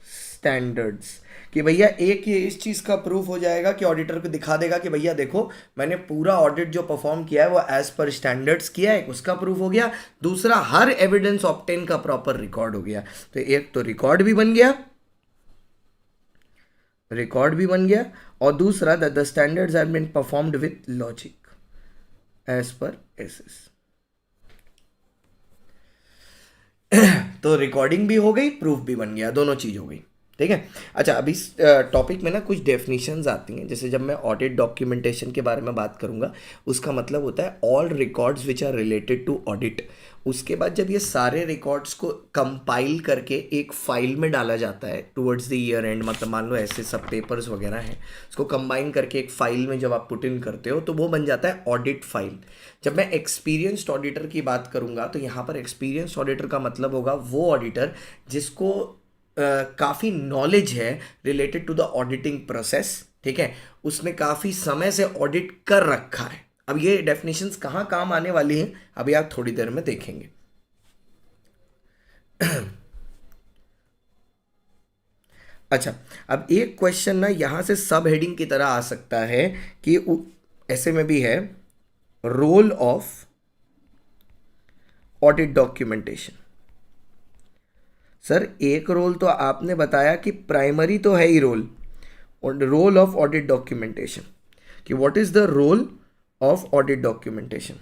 standards, कि भैया एक ये इस चीज़ का प्रूफ हो जाएगा कि ऑडिटर को दिखा देगा कि भैया देखो मैंने पूरा ऑडिट जो परफॉर्म किया है वो एज पर स्टैंडर्ड्स किया है, उसका प्रूफ हो गया. दूसरा, हर एविडेंस ऑब्टेन का प्रॉपर रिकॉर्ड हो गया. तो एक तो रिकॉर्ड भी बन गया, और दूसरा that the standards have been performed with logic. As per SAs. तो रिकॉर्डिंग भी हो गई, प्रूफ भी बन गया, दोनों चीज हो गई। ठीक है। अच्छा, अभी इस टॉपिक में ना कुछ डेफिनेशंस आती हैं। जैसे जब मैं ऑडिट डॉक्यूमेंटेशन के बारे में बात करूंगा, उसका मतलब होता है all records which are related to audit. उसके बाद जब ये सारे रिकॉर्ड्स को कंपाइल करके एक फाइल में डाला जाता है टुवर्ड्स द ईयर एंड, मतलब मान लो ऐसे सब पेपर्स वगैरह हैं, उसको कंबाइन करके एक फाइल में जब आप पुट इन करते हो तो वो बन जाता है ऑडिट फाइल। जब मैं एक्सपीरियंस्ड ऑडिटर की बात करूंगा तो यहाँ पर एक्सपीरियंस्ड ऑडिटर का मतलब होगा वो ऑडिटर जिसको काफ़ी नॉलेज है related to the auditing process. ठीक है, उसने काफ़ी समय से ऑडिट कर रखा है। अब ये डेफिनेशंस कहाँ काम आने वाली हैं अभी आप थोड़ी देर में देखेंगे। अच्छा, अब एक क्वेश्चन ना यहां से सब हेडिंग की तरह आ सकता है कि ऐसे में भी है, role of audit documentation. Sir एक रोल तो आपने बताया कि प्राइमरी तो है ही रोल, और रोल ऑफ ऑडिट डॉक्यूमेंटेशन, कि what is the role of audit documentation.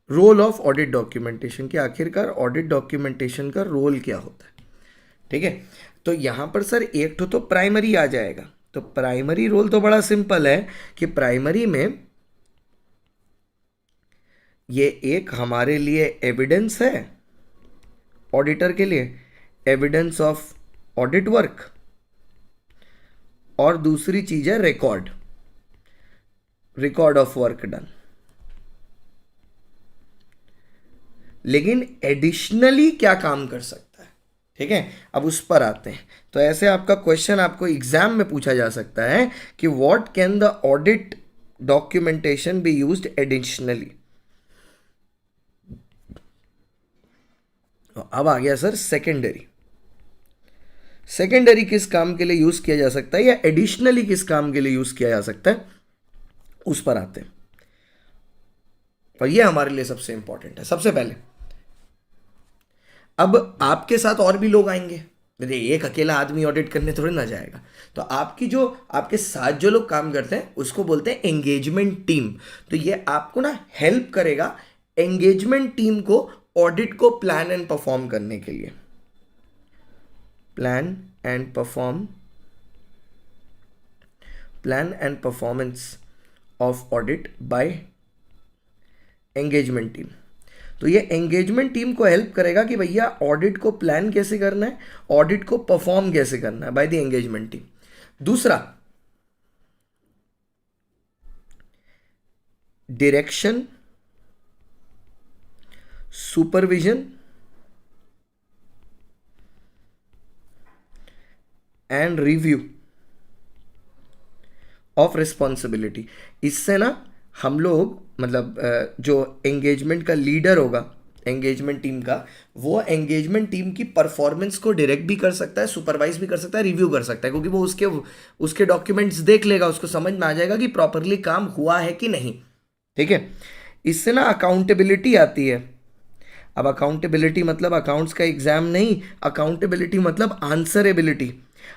Role of audit documentation कि आखिरकार ऑडिट डॉक्यूमेंटेशन का रोल क्या होता है। ठीक है, तो यहां पर सर एक तो प्राइमरी आ जाएगा। तो प्राइमरी रोल तो बड़ा सिंपल है कि प्राइमरी में ये एक हमारे लिए एविडेंस है, ऑडिटर के लिए एविडेंस ऑफ ऑडिट वर्क, और दूसरी चीज है record, record of work done. लेकिन एडिशनली क्या काम कर सकता है, ठीक है, अब उस पर आते हैं। तो ऐसे आपका क्वेश्चन आपको एग्जाम में पूछा जा सकता है कि what can the audit documentation be used additionally. अब आ गया सर सेकेंडरी। सेकेंडरी किस काम के लिए यूज किया जा सकता है या एडिशनली किस काम के लिए यूज किया जा सकता है, उस पर आते हैं। और ये हमारे लिए सबसे इंपॉर्टेंट है। सबसे पहले अब आपके साथ और भी लोग आएंगे, देखिए एक अकेला आदमी ऑडिट करने थोड़ी ना जाएगा। तो आपकी जो आपके साथ जो लोग काम करते हैं उसको बोलते हैं एंगेजमेंट टीम। तो ये आपको ना हेल्प करेगा एंगेजमेंट टीम को ऑडिट को प्लान एंड परफॉर्म करने के लिए। Plan and performance of audit bye engagement team. तो ये एंगेजमेंट टीम को हेल्प करेगा कि भैया ऑडिट को प्लान कैसे करना है, ऑडिट को परफॉर्म कैसे करना है बाय द एंगेजमेंट टीम। दूसरा, direction, supervision and review of responsibility. इससे ना हम लोग मतलब जो एंगेजमेंट का लीडर होगा एंगेजमेंट टीम का, वो एंगेजमेंट टीम की परफॉर्मेंस को डायरेक्ट भी कर सकता है, सुपरवाइज भी कर सकता है, रिव्यू कर सकता है, क्योंकि वो उसके डॉक्यूमेंट्स देख लेगा, उसको समझ में आ जाएगा कि प्रॉपरली काम हुआ है कि नहीं। ठीक है, इससे ना अकाउंटेबिलिटी आती है। अब अकाउंटेबिलिटी मतलब अकाउंट्स का एग्जाम नहीं, अकाउंटेबिलिटी मतलब आंसरेबिलिटी।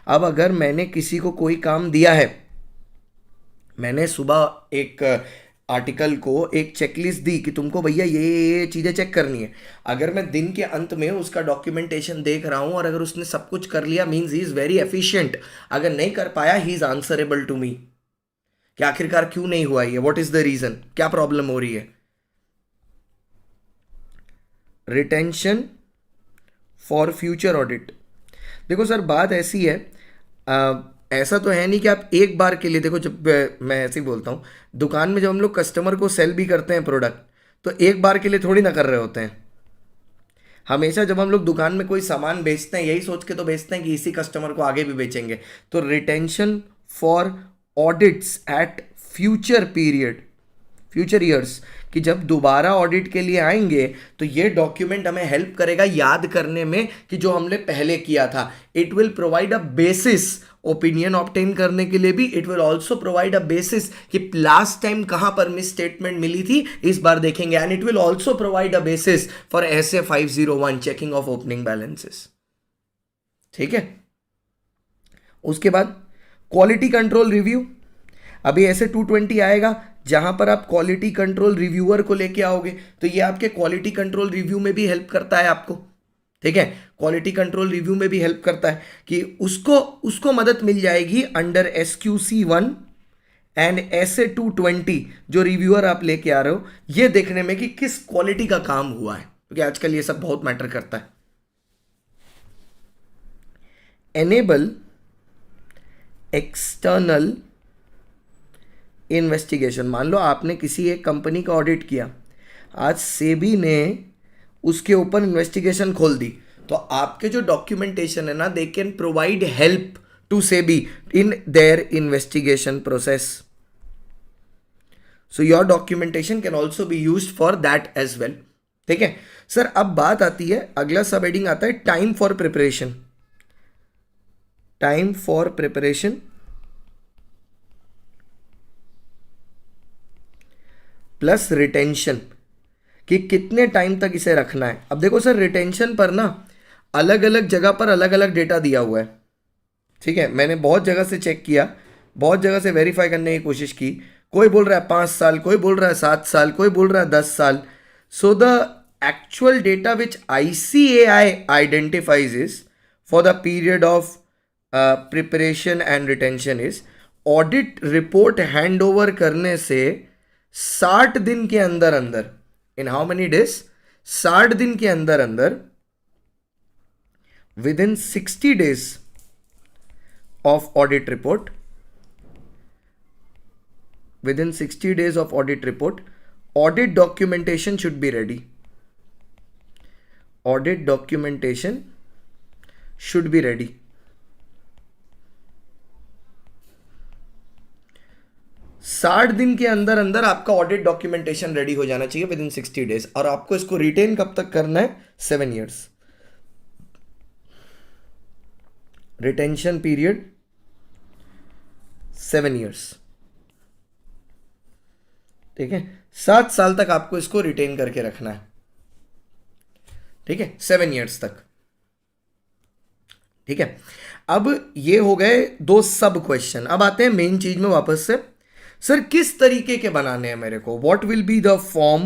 अब अगर मैंने किसी को कोई काम दिया है, मैंने सुबह एक आर्टिकल को एक चेकलिस्ट दी कि तुमको भैया ये चीज़ें चेक करनी है, अगर मैं दिन के अंत में उसका डॉक्यूमेंटेशन देख रहा हूँ और अगर उसने सब कुछ कर लिया means he is very efficient, अगर नहीं कर पाया he is answerable to me कि आखिरकार क्यों नहीं हुआ ये, व्हाट इज़ द रीज़न, क्या प्रॉब्लम हो रही है। Retention for future audit. देखो सर बात ऐसी है, ऐसा तो है नहीं कि आप एक बार के लिए, देखो जब मैं ऐसे ही बोलता हूँ, दुकान में जब हम लोग कस्टमर को सेल भी करते हैं प्रोडक्ट, तो एक बार के लिए थोड़ी ना कर रहे होते हैं। हमेशा जब हम लोग दुकान में कोई सामान बेचते हैं यही सोच के तो बेचते हैं कि इसी कस्टमर को आगे भी बेचेंगे। तो retention for audits eight future period, future years, कि जब दोबारा ऑडिट के लिए आएंगे तो ये डॉक्यूमेंट हमें हेल्प करेगा याद करने में कि जो हमने पहले किया था। It will provide a basis opinion obtain करने के लिए भी। It will also provide a basis कि लास्ट टाइम कहां पर मिस स्टेटमेंट मिली थी इस बार देखेंगे। And it will also provide a basis for SA 501 checking of opening balances. ठीक है, उसके बाद क्वालिटी कंट्रोल रिव्यू। अभी ऐसे 220 आएगा जहां पर आप क्वालिटी कंट्रोल रिव्यूअर को लेके आओगे, तो ये आपके क्वालिटी कंट्रोल रिव्यू में भी हेल्प करता है आपको। ठीक है, क्वालिटी कंट्रोल रिव्यू में भी हेल्प करता है कि उसको मदद मिल जाएगी अंडर SQC1 एंड SA 220 जो रिव्यूअर आप लेके आ रहे हो, ये देखने में कि किस क्वालिटी का काम हुआ है, क्योंकि आजकल ये सब बहुत मैटर करता है। Enable external investigation. मान लो आपने किसी एक कंपनी का ऑडिट किया, आज सेबी ने उसके ऊपर इन्वेस्टिगेशन खोल दी, तो आपके जो डॉक्यूमेंटेशन है ना, they can provide help to SEBI in their investigation process. So your documentation can also be used for that as well. ठीक है सर, अब बात आती है, अगला सब हेडिंग आता है time for preparation. Time for preparation plus retention, कि कितने टाइम तक इसे रखना है। अब देखो सर, रिटेंशन पर ना अलग अलग जगह पर अलग अलग डेटा दिया हुआ है। ठीक है, मैंने बहुत जगह से चेक किया, बहुत जगह से वेरीफाई करने की कोशिश की। कोई बोल रहा है 5 साल, कोई बोल रहा है 7 साल, कोई बोल रहा है 10 साल। So the actual data which ICAI identifies is for the period of preparation and retention is audit report hand over करने से 60 दिन के अंदर अंदर, इन हाउ मेनी डेज, 60 दिन के अंदर अंदर, with in 60 days of audit report, with in 60 days of audit report, audit documentation should be ready. Audit documentation should be ready. 60 दिन के अंदर अंदर आपका ऑडिट डॉक्यूमेंटेशन रेडी हो जाना चाहिए विद इन 60 डेज। और आपको इसको रिटेन कब तक करना है? 7 ईयर्स। Retention period 7 years. ठीक है, 7 साल तक आपको इसको रिटेन करके रखना है। ठीक है, 7 ईयर्स तक। ठीक है, अब ये हो गए 2 सब क्वेश्चन। अब आते हैं मेन चीज में वापस से। सर किस तरीके के बनाने हैं मेरे को? What will be the form,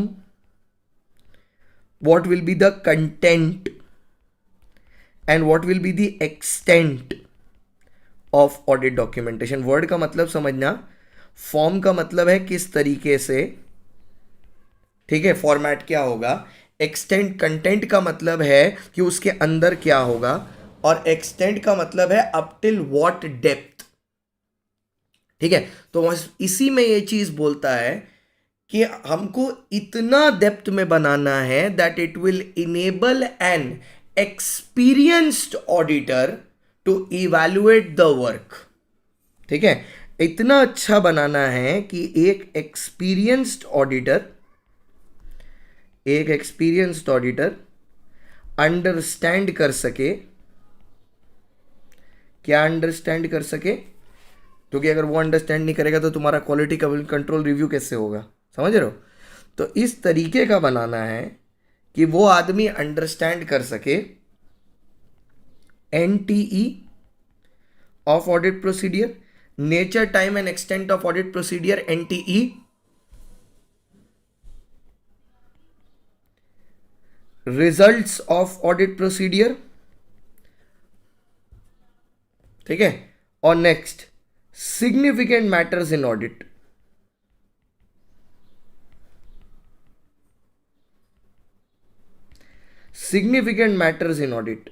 what will be the content and what will be the extent of audit documentation. Word का मतलब समझना, फॉर्म का मतलब है किस तरीके से, ठीक है, फॉर्मेट क्या होगा। एक्सटेंट, कंटेंट का मतलब है कि उसके अंदर क्या होगा, और एक्सटेंट का मतलब है अप टिल व्हाट डेप्थ। ठीक है, तो इसी में ये चीज बोलता है कि हमको इतना डेप्थ में बनाना है that it will enable an experienced auditor to evaluate the work. ठीक है, इतना अच्छा बनाना है कि एक एक्सपीरियंस्ड ऑडिटर अंडरस्टैंड कर सके। क्या अंडरस्टैंड कर सके? क्योंकि अगर वो अंडरस्टैंड नहीं करेगा तो तुम्हारा क्वालिटी कंट्रोल रिव्यू कैसे होगा, समझ रहे हो? तो इस तरीके का बनाना है कि वो आदमी अंडरस्टैंड कर सके NTE of audit procedure, nature, time and extent of audit procedure NTE, results of audit procedure. ठीक है, और next significant matters in audit। significant matters in audit।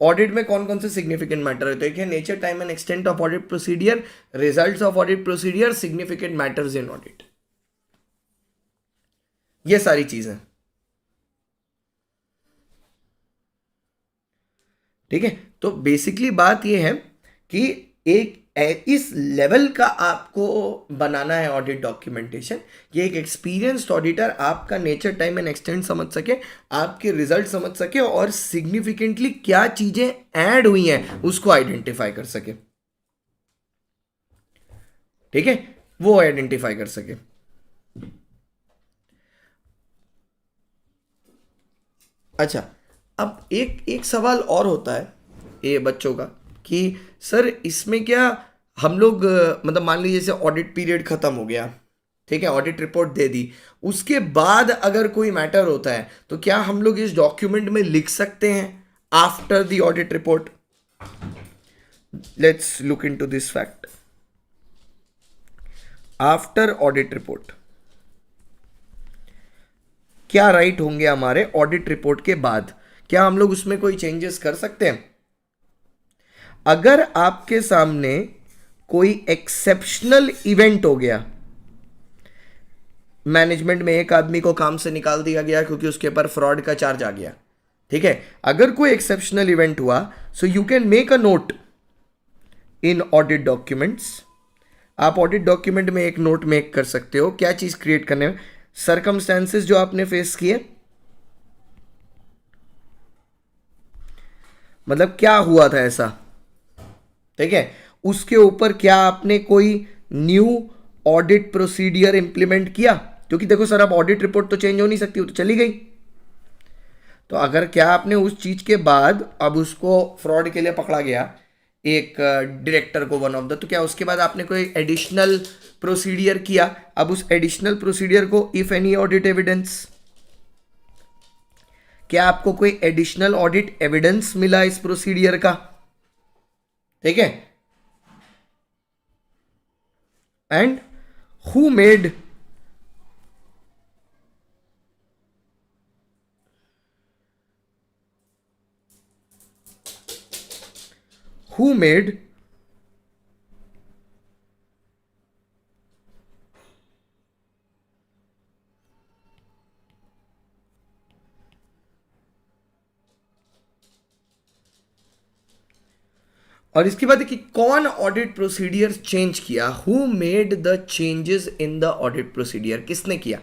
Audit में कौन कौन से सिग्निफिकेंट मैटर है? देखिए, nature, time and extent of audit procedure, results of audit procedure, significant matters in audit, ये सारी चीजें। ठीक है, तो बेसिकली बात ये है कि एक इस लेवल का आपको बनाना है ऑडिट डॉक्यूमेंटेशन कि एक एक्सपीरियंस्ड ऑडिटर आपका नेचर टाइम एंड एक्सटेंड समझ सके, आपके रिजल्ट समझ सके और सिग्निफिकेंटली क्या चीजें ऐड हुई हैं उसको आइडेंटिफाई कर सके। ठीक है, वो आइडेंटिफाई कर सके। अच्छा, अब एक एक सवाल और होता है ये बच्चों का कि सर इसमें क्या हम लोग मतलब मान लीजिए जैसे ऑडिट पीरियड खत्म हो गया, ठीक है, ऑडिट रिपोर्ट दे दी, उसके बाद अगर कोई मैटर होता है तो क्या हम लोग इस डॉक्यूमेंट में लिख सकते हैं after the audit report? Let's look into this fact. After audit report क्या राइट होंगे हमारे ऑडिट रिपोर्ट के बाद? क्या हम लोग उसमें कोई चेंजेस कर सकते हैं? अगर आपके सामने कोई एक्सेप्शनल इवेंट हो गया, मैनेजमेंट में एक आदमी को काम से निकाल दिया गया क्योंकि उसके ऊपर फ्रॉड का चार्ज आ गया, ठीक है, अगर कोई एक्सेप्शनल इवेंट हुआ, so you can make a note in audit documents. आप ऑडिट डॉक्यूमेंट में एक नोट मेक कर सकते हो। क्या चीज क्रिएट करने में? सर्कमस्टेंसेस जो आपने फेस किए, मतलब क्या हुआ था ऐसा, ठीक है, उसके ऊपर क्या आपने कोई न्यू ऑडिट प्रोसीडियर इंप्लीमेंट किया? क्योंकि देखो सर अब ऑडिट रिपोर्ट तो चेंज हो नहीं सकती, वो तो चली गई। तो अगर क्या आपने उस चीज के बाद अब उसको फ्रॉड के लिए पकड़ा गया एक डायरेक्टर को, वन ऑफ द, तो क्या उसके बाद आपने कोई एडिशनल प्रोसीडियर किया? अब उस एडिशनल प्रोसीडियर को इफ एनी ऑडिट एविडेंस, क्या आपको कोई एडिशनल ऑडिट एविडेंस मिला इस प्रोसीडियर का? ठीक है, and who made who made और इसकी बात है कि कौन ऑडिट प्रोसीडियर चेंज किया? Who made the changes in the audit procedure? किसने किया?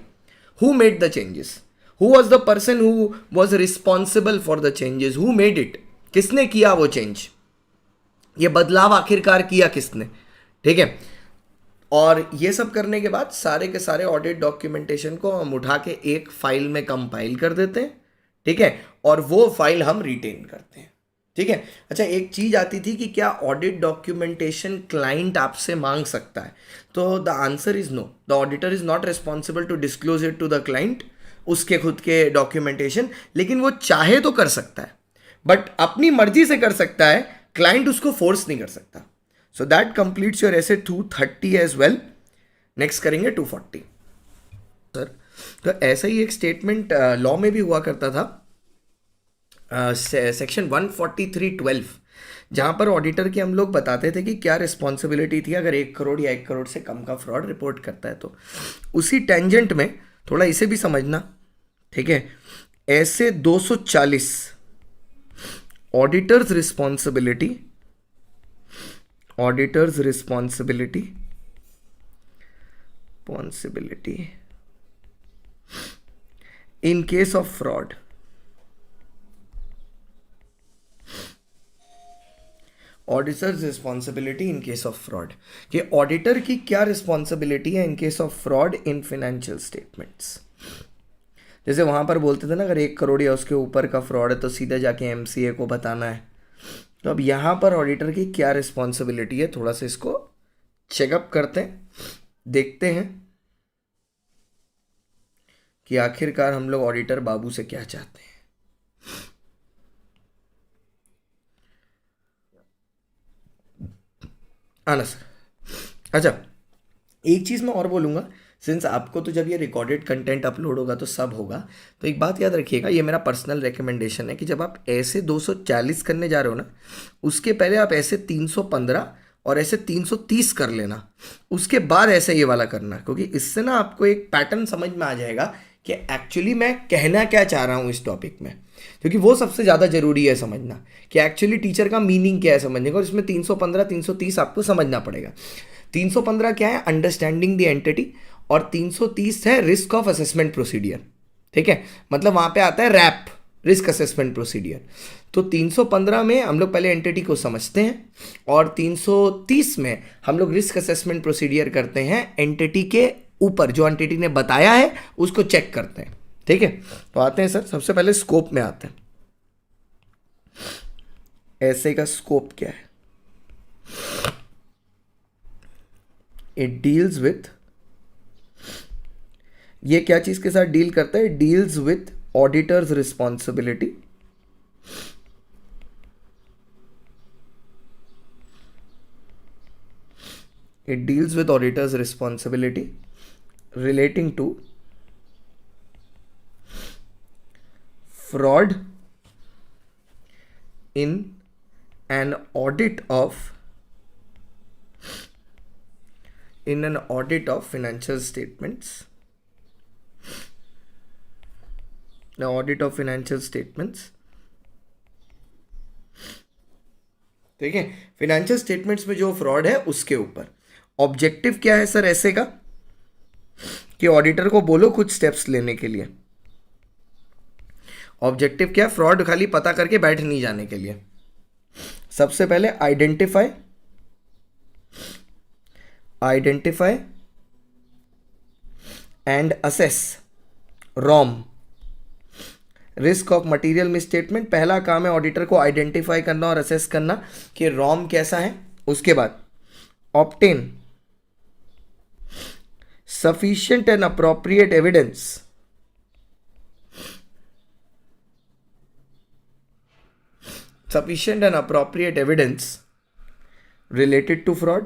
Who made the changes? Who was the person who was responsible for the changes? Who made it? किसने किया वो चेंज? ये बदलाव आखिरकार किया किसने? ठीक है, और ये सब करने के बाद सारे के सारे ऑडिट डॉक्यूमेंटेशन को हम उठा के एक फाइल में कंपाइल कर देते हैं, ठीक है, और वो फाइल हम रिटेन करते हैं। ठीक है, अच्छा एक चीज आती थी कि क्या ऑडिट डॉक्यूमेंटेशन क्लाइंट आपसे मांग सकता है? तो the answer is no, the auditor is not responsible to disclose it to the client, उसके खुद के डॉक्यूमेंटेशन, लेकिन वो चाहे तो कर सकता है, बट अपनी मर्जी से कर सकता है, क्लाइंट उसको फोर्स नहीं कर सकता। So that completes your SA 230 as well. Next करेंगे 240। सर तो ऐसा ही एक स्टेटमेंट लॉ में भी हुआ करता था, सेक्शन 143(12), जहां पर ऑडिटर की हम लोग बताते थे कि क्या रिस्पॉन्सिबिलिटी थी अगर 1 करोड़ या 1 करोड़ से कम का फ्रॉड रिपोर्ट करता है। तो उसी टेंजेंट में थोड़ा इसे भी समझना, ठीक है, ऐसे 240 auditors responsibility in case of fraud. Auditors responsibility in case of fraud, कि ऑडिटर की क्या रिस्पॉन्सिबिलिटी है in case of fraud in financial statements. जैसे वहां पर बोलते थे ना, अगर 1 करोड़ या उसके ऊपर का फ्रॉड है तो सीधे जाके एमसीए को बताना है। तो अब यहां पर ऑडिटर की क्या रिस्पॉन्सिबिलिटी है, थोड़ा सा इसको चेकअप करते हैं, देखते हैं कि आखिरकार हम लोग ऑडिटर बाबू से क्या चाहते हैं। आना सर। अच्छा एक चीज़ मैं और बोलूँगा, सिंस आपको तो जब ये रिकॉर्डेड कंटेंट अपलोड होगा तो सब होगा, तो एक बात याद रखिएगा, ये मेरा पर्सनल रिकमेंडेशन है कि जब आप ऐसे 240 करने जा रहे हो ना, उसके पहले आप ऐसे 315 और ऐसे 330 कर लेना, उसके बाद ऐसे ये वाला करना, क्योंकि इससे ना आपको एक पैटर्न समझ में आ जाएगा कि एक्चुअली मैं कहना क्या चाह रहा हूँ इस टॉपिक में, क्योंकि वो सबसे ज़्यादा ज़रूरी है समझना कि एक्चुअली टीचर का मीनिंग क्या है समझने का। और इसमें 315 330 आपको समझना पड़ेगा। 315 क्या है, अंडरस्टैंडिंग द एंटिटी, और 330 है रिस्क ऑफ असेसमेंट प्रोसीडियर। ठीक है, मतलब वहाँ पे आता है रैप, रिस्क असेसमेंट प्रोसीडियर। तो 315 में हम लोग पहले एंटिटी को समझते हैं, और 330 में हम लोग रिस्क असेसमेंट प्रोसीडियर करते हैं, एंटिटी के ऊपर जो एंटिटी ने बताया है उसको चेक करते हैं। ठीक है, तो आते हैं सर, सबसे पहले स्कोप में आते हैं। ऐसे का स्कोप क्या है? इट डील्स विथ, ये क्या चीज के साथ डील करता है? Deals with auditors responsibility, it deals with auditor's responsibility relating to fraud in an audit of financial statements, the audit of financial statements। ठीक है, फिनेंशियल स्टेटमेंट्स में जो फ्रॉड है उसके ऊपर। ऑब्जेक्टिव क्या है सर ऐसे का, कि ऑडिटर को बोलो कुछ स्टेप्स लेने के लिए। ऑब्जेक्टिव क्या है? फ्रॉड खाली पता करके बैठ नहीं जाने के लिए। सबसे पहले identify and assess ROM, risk of material misstatement. पहला काम है ऑडिटर को आइडेंटिफाई करना और असेस करना कि रॉम कैसा है। उसके बाद obtain sufficient and appropriate evidence related to fraud,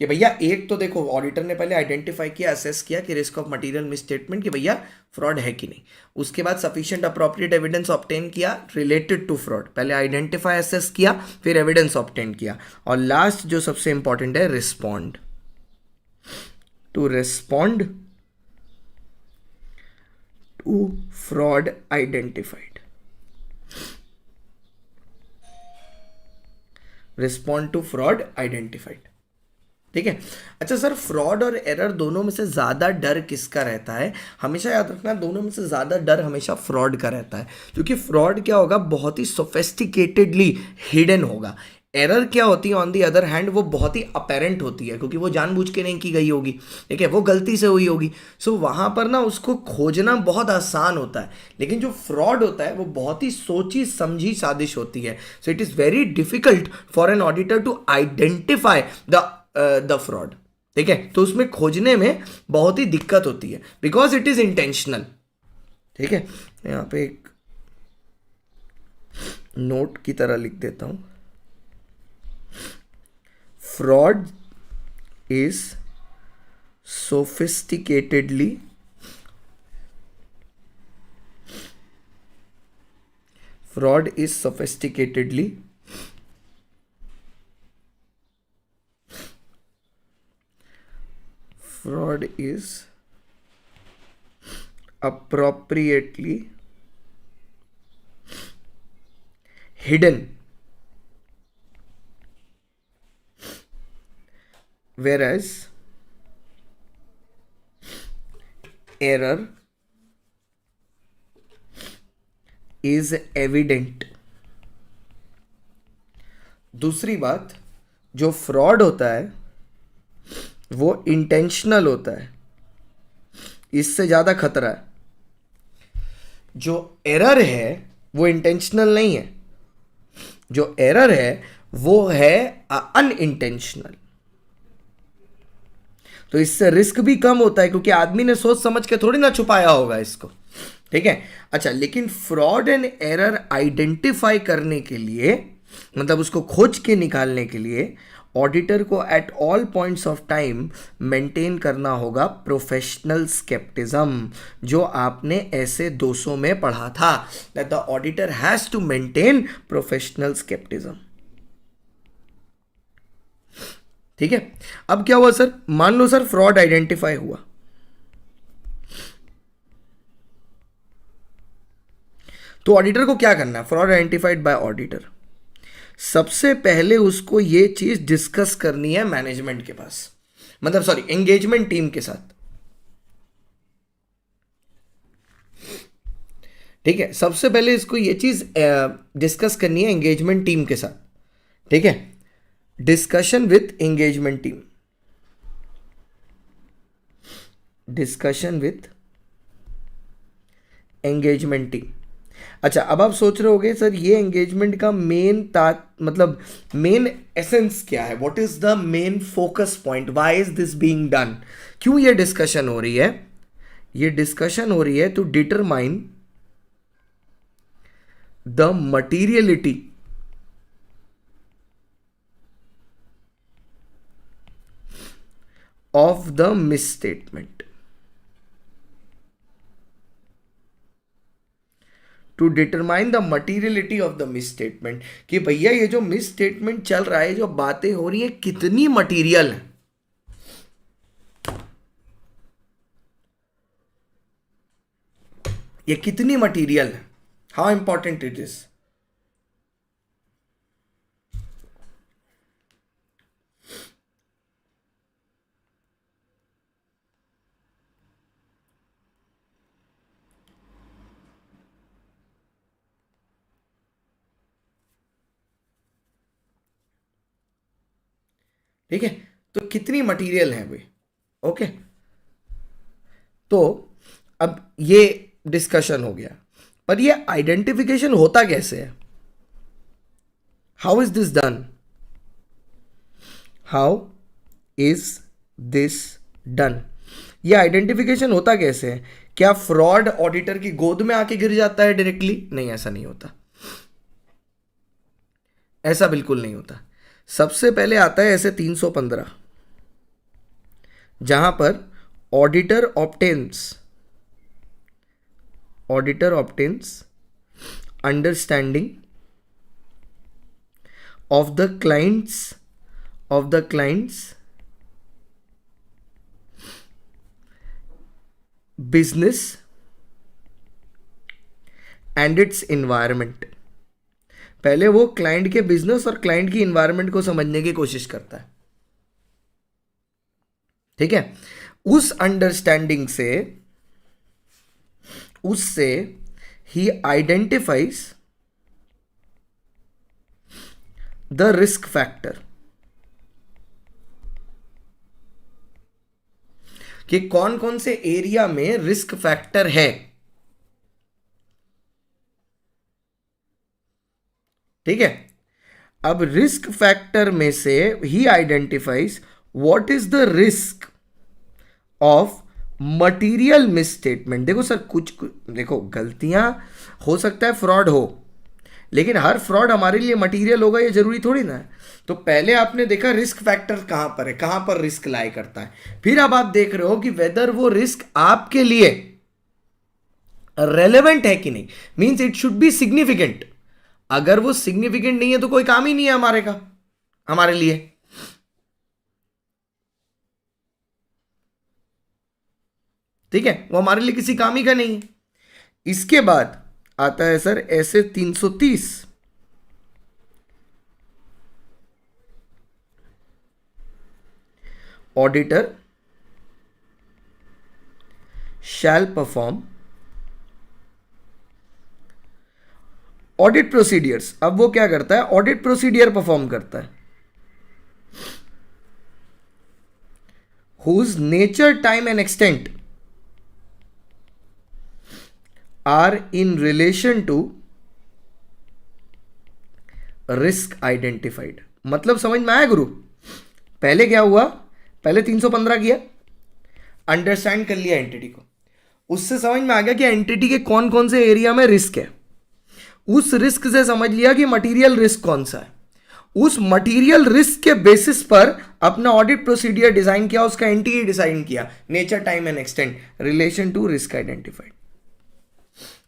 कि भैया एक तो देखो ऑडिटर ने पहले आइडेंटिफाई किया, असेस किया कि रिस्क ऑफ मटेरियल मिसस्टेटमेंट, कि भैया फ्रॉड है कि नहीं। उसके बाद सफिशिएंट अप्रोप्रिएट एविडेंस ऑब्टेन किया रिलेटेड टू फ्रॉड। पहले आइडेंटिफाई, असेस किया, फिर एविडेंस ऑब्टेन किया, और लास्ट जो सबसे इंपॉर्टेंट है, रिस्पॉन्ड टू फ्रॉड आइडेंटिफाइड। ठीक है। अच्छा सर, फ्रॉड और एरर दोनों में से ज़्यादा डर किसका रहता है? हमेशा याद रखना, दोनों में से ज़्यादा डर हमेशा फ्रॉड का रहता है, क्योंकि फ्रॉड क्या होगा, बहुत ही सोफेस्टिकेटेडली हिडन होगा। एरर क्या होती है ऑन दी अदर हैंड, वो बहुत ही अपेरेंट होती है, क्योंकि वो जानबूझ के नहीं की गई होगी, ठीक है, वो गलती से हुई होगी। सो वहाँ पर ना उसको खोजना बहुत आसान होता है। लेकिन जो फ्रॉड होता है वो बहुत ही सोची समझी साजिश होती है। So it is very difficult for an auditor to identify the fraud. ठीक है, तो उसमें खोजने में बहुत ही दिक्कत होती है, बिकॉज इट इज इंटेंशनल। ठीक है, यहाँ पे एक नोट की तरह लिख देता हूं, fraud is सोफिस्टिकेटेडली fraud is appropriately hidden, whereas error is evident। दूसरी बात, जो फ्रॉड होता है वो इंटेंशनल होता है, इससे ज्यादा खतरा है। जो एरर है वो इंटेंशनल नहीं है, जो एरर है वो है अनइंटेंशनल। तो इससे रिस्क भी कम होता है, क्योंकि आदमी ने सोच समझ के थोड़ी ना छुपाया होगा इसको। ठीक है। अच्छा, लेकिन फ्रॉड एंड एरर आइडेंटिफाई करने के लिए, मतलब उसको खोज के निकालने के लिए, ऑडिटर को eight all points of time maintain करना होगा प्रोफेशनल स्केप्टिज्म, जो आपने ऐसे 200 में पढ़ा था, that the auditor has to maintain professional scepticism. ठीक है, अब क्या हुआ सर, मान लो सर फ्रॉड आइडेंटिफाई हुआ, तो ऑडिटर को क्या करना है, फ्रॉड आइडेंटिफाइड बाय ऑडिटर, सबसे पहले उसको ये चीज डिस्कस करनी है मैनेजमेंट के पास, मतलब सॉरी एंगेजमेंट टीम के साथ। ठीक है, सबसे पहले इसको ये चीज डिस्कस करनी है एंगेजमेंट टीम के साथ। ठीक है, discussion with engagement team, discussion with engagement team. अच्छा, अब आप सोच रहे होगे सर ये एंगेजमेंट का मतलब मेन एसेंस क्या है, what is the main focus point, why is this being done, क्यों ये डिस्कशन हो रही है, ये डिस्कशन हो रही है to determine the materiality of the misstatement, to determine the materiality of the misstatement, कि भैया ये जो मिसस्टेटमेंट चल रहा है, जो बातें हो रही है, कितनी मटीरियल है, ये कितनी मटीरियल है, हाउ इंपॉर्टेंट इट इज। ठीक है, तो कितनी मटेरियल है वे, ओके। तो अब ये डिस्कशन हो गया, पर ये आइडेंटिफिकेशन होता कैसे है, how is this done, how is this done, ये आइडेंटिफिकेशन होता कैसे है, क्या फ्रॉड ऑडिटर की गोद में आके गिर जाता है डायरेक्टली, नहीं ऐसा नहीं होता, ऐसा बिल्कुल नहीं होता। सबसे पहले आता है ऐसे 315, जहां पर auditor obtains understanding of the clients business and it's environment. पहले वो क्लाइंट के बिजनेस और क्लाइंट की इन्वायरमेंट को समझने की कोशिश करता है। ठीक है, उस अंडरस्टैंडिंग से, उससे ही आइडेंटिफाइज द रिस्क फैक्टर, कि कौन कौन से एरिया में रिस्क फैक्टर है। ठीक है, अब रिस्क फैक्टर में से ही identifies what is the risk of material misstatement. देखो सर, देखो गलतियां हो सकता है, फ्रॉड हो, लेकिन हर फ्रॉड हमारे लिए मटीरियल होगा ये जरूरी थोड़ी ना है। तो पहले आपने देखा रिस्क फैक्टर कहां पर है, कहां पर रिस्क लाई करता है, फिर अब आप देख रहे हो कि वेदर वो रिस्क आपके लिए रेलेवेंट है कि नहीं, means it should be significant. अगर वो सिग्निफिकेंट नहीं है तो कोई काम ही नहीं है हमारे लिए। ठीक है, वो हमारे लिए किसी काम ही का नहीं है। इसके बाद आता है सर ऐसे 330, auditor shall perform audit procedures. अब वो क्या करता है, ऑडिट प्रोसीडियर परफॉर्म करता है, whose nature, time and extent are in relation to risk identified। मतलब समझ में आया गुरु, पहले क्या हुआ, पहले 315 किया, अंडरस्टैंड कर लिया एंटिटी को, उससे समझ में आ गया कि एंटिटी के कौन कौन से एरिया में रिस्क है, उस रिस्क से समझ लिया कि मटेरियल रिस्क कौन सा है, उस मटेरियल रिस्क के बेसिस पर अपना ऑडिट प्रोसीडियर डिजाइन किया, उसका एंटिटी डिजाइन किया, nature, time and extent, relation to risk identified.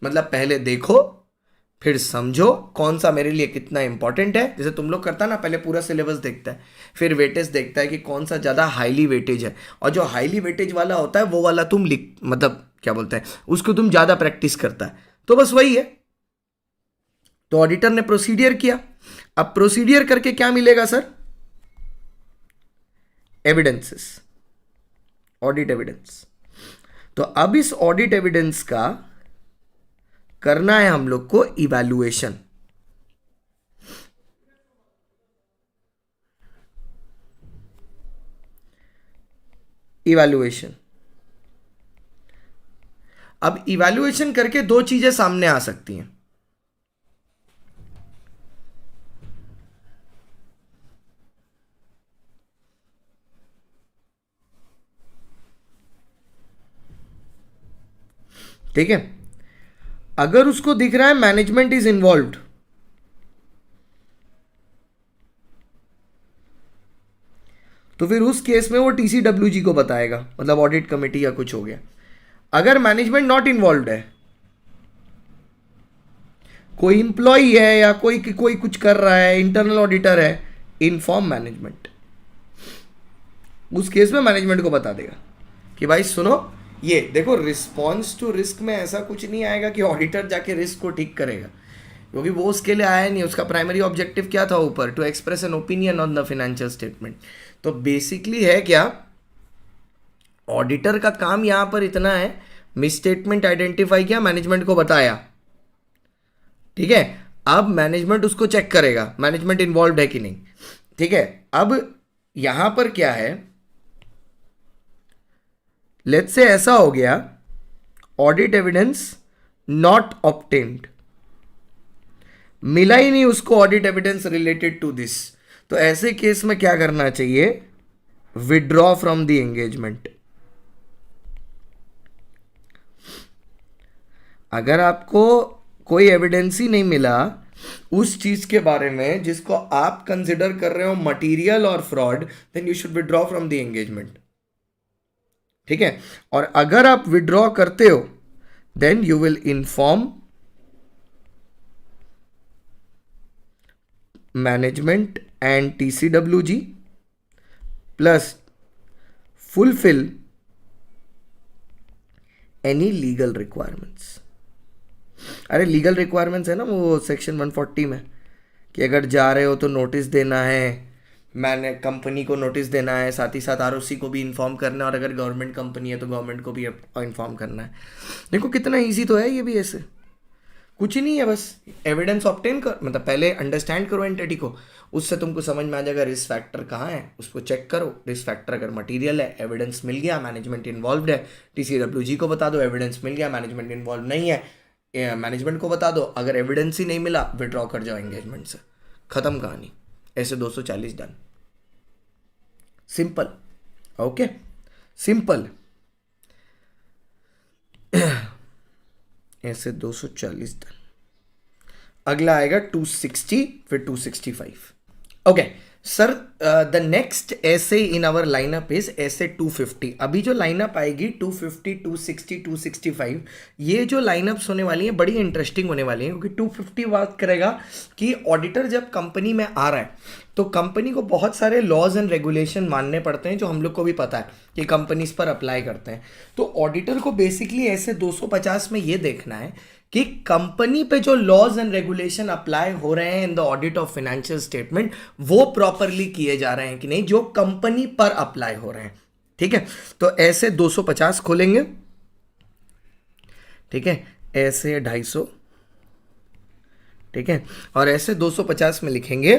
मतलब पहले देखो फिर समझो कौन सा मेरे लिए कितना इंपॉर्टेंट है। जैसे तुम लोग करता ना, पहले पूरा सिलेबस देखता है, फिर वेटेज देखता है कि कौन सा ज़्यादा हाईली वेटेज है, और जो हाईली वेटेज वाला होता है वो वाला तुम लिख, मतलब क्या बोलते हैं उसको, तुम ज़्यादा प्रैक्टिस करता है। तो बस वही है। तो ऑडिटर ने प्रोसीडियर किया। अब प्रोसीडियर करके क्या मिलेगा सर? Evidences, audit evidence. तो अब इस ऑडिट एविडेंस का करना है हम लोग को इवैल्यूएशन। इवैल्यूएशन, अब इवैल्यूएशन करके दो चीजें सामने आ सकती हैं। ठीक है, अगर उसको दिख रहा है मैनेजमेंट इज इन्वॉल्व्ड, तो फिर उस केस में वो टीसीडब्ल्यूजी को बताएगा, मतलब ऑडिट कमेटी या कुछ हो गया। अगर मैनेजमेंट नॉट इन्वॉल्व्ड है, कोई इंप्लॉई है या कोई कोई कुछ कर रहा है, इंटरनल ऑडिटर है, इन्फॉर्म मैनेजमेंट। उस केस में मैनेजमेंट को बता देगा कि भाई सुनो, ये देखो रिस्पॉन्स टू रिस्क में ऐसा कुछ नहीं आएगा कि ऑडिटर जाके रिस्क को ठीक करेगा, क्योंकि वो उसके लिए आया नहीं। उसका प्राइमरी ऑब्जेक्टिव क्या था ऊपर? To express an opinion on the financial statement. तो बेसिकली है क्या, ऑडिटर का काम यहां पर इतना है, मिस स्टेटमेंट आइडेंटिफाई किया, मैनेजमेंट को बताया, ठीक है। अब मैनेजमेंट उसको चेक करेगा मैनेजमेंट इन्वॉल्व है कि नहीं, ठीक है। अब यहां पर क्या है, लेट्स से ऐसा हो गया, ऑडिट एविडेंस नॉट ऑब्टेन्ड, मिला ही नहीं उसको audit evidence related to this. तो ऐसे केस में क्या करना चाहिए? Withdraw from the engagement. अगर आपको कोई एविडेंस ही नहीं मिला उस चीज के बारे में जिसको आप कंसिडर कर रहे हो मटेरियल और fraud, then you should withdraw from the engagement, ठीक है। और अगर आप विड्रॉ करते हो, then you will inform management and TCWG plus fulfil any legal requirements. अरे लीगल रिक्वायरमेंट्स है ना वो सेक्शन 140 में, कि अगर जा रहे हो तो नोटिस देना है, मैंने कंपनी को नोटिस देना है, साथ ही साथ आरओसी को भी इन्फॉर्म करना है, और अगर गवर्नमेंट कंपनी है तो गवर्नमेंट को भी इन्फॉर्म करना है। देखो कितना इजी तो है ये भी, ऐसे कुछ ही नहीं है, बस एविडेंस ऑब्टेन कर, मतलब पहले अंडरस्टैंड करो एंटिटी को, उससे तुमको समझ में आ जाएगा रिस्क फैक्टर कहाँ है, उसको चेक करो। रिस्क फैक्टर अगर मटेरियल है, एविडेंस मिल गया, मैनेजमेंट इन्वॉल्व है, टीसीडब्ल्यूजी को बता दो, एविडेंस मिल गया, मैनेजमेंट इन्वॉल्व नहीं है, मैनेजमेंट को बता दो। अगर एविडेंस ही नहीं मिला, विड्रॉ कर जाओ एंगेजमेंट से, खत्म कहानी। ऐसे 240 डन, सिंपल, ओके, सिंपल। ऐसे 240 डन। अगला आएगा 260, फिर 265। ओके सर, द नेक्स्ट ऐसे इन आवर लाइनअप इज ऐसे 250। अभी जो लाइनअप आएगी 250, 260, 265, ये जो लाइनअप्स होने वाली हैं बड़ी इंटरेस्टिंग होने वाली हैं, क्योंकि 250 बात करेगा कि ऑडिटर जब कंपनी में आ रहा है तो कंपनी को बहुत सारे लॉज एंड रेगुलेशन मानने पड़ते हैं, जो हम लोग को भी पता है कि कंपनीज पर अप्लाई करते हैं। तो ऑडिटर को बेसिकली ऐसे 250 में ये देखना है कि कंपनी पे जो लॉज एंड रेगुलेशन अप्लाई हो रहे हैं in the audit of financial statement, वो प्रॉपरली किए जा रहे हैं कि नहीं, जो कंपनी पर अप्लाई हो रहे हैं, ठीक है। तो ऐसे 250 खोलेंगे, ठीक है, ऐसे 250, ठीक है, और ऐसे 250 में लिखेंगे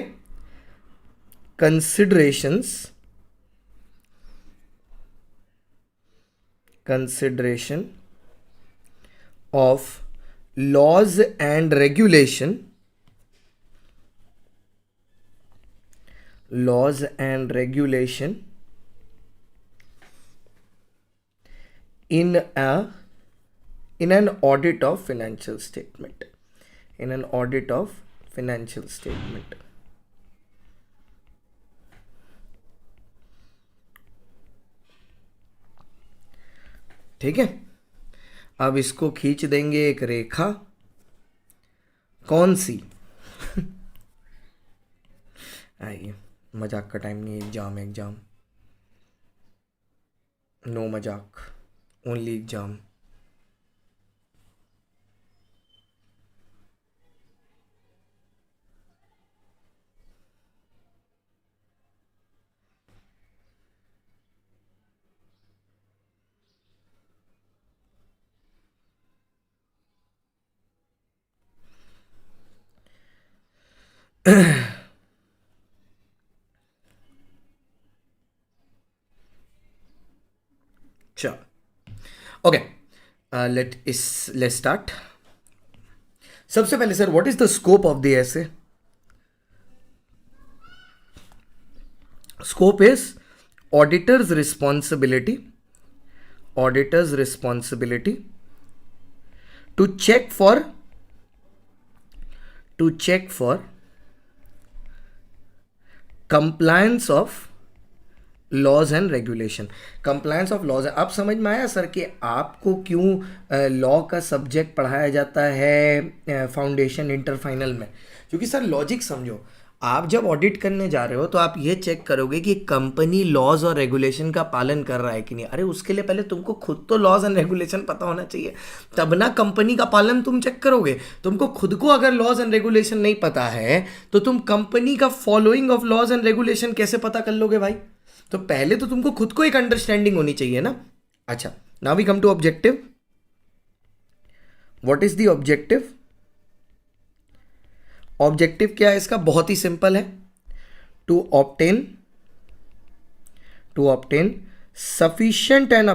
consideration of laws and regulation in an audit of financial statement, ठीक है। अब इसको खींच देंगे एक रेखा, कौन सी? आइए, मजाक का टाइम नहीं, एग्जाम एग्जाम, नो मजाक, only exam. Sure. Okay. Let's start. सबसे पहले सर, what is the scope of the SA? Scope is auditor's responsibility, auditor's responsibility to check for compliance of laws and regulation. Compliance of laws, अब समझ में आया sir कि आपको क्यों लॉ का सब्जेक्ट पढ़ाया जाता है फाउंडेशन इंटर फाइनल में? क्योंकि सर लॉजिक समझो, आप जब ऑडिट करने जा रहे हो तो आप ये चेक करोगे कि कंपनी लॉज और रेगुलेशन का पालन कर रहा है कि नहीं। अरे उसके लिए पहले तुमको खुद तो लॉज एंड रेगुलेशन पता होना चाहिए, तब ना कंपनी का पालन तुम चेक करोगे। तुमको खुद को अगर लॉज एंड रेगुलेशन नहीं पता है तो तुम कंपनी का following of laws and regulation कैसे पता कर लोगे भाई? तो पहले तो तुमको खुद को एक अंडरस्टैंडिंग होनी चाहिए ना। अच्छा, now we come to objective. What is the objective? Objective क्या है इसका? बहुत ही सिंपल है, to obtain sufficient and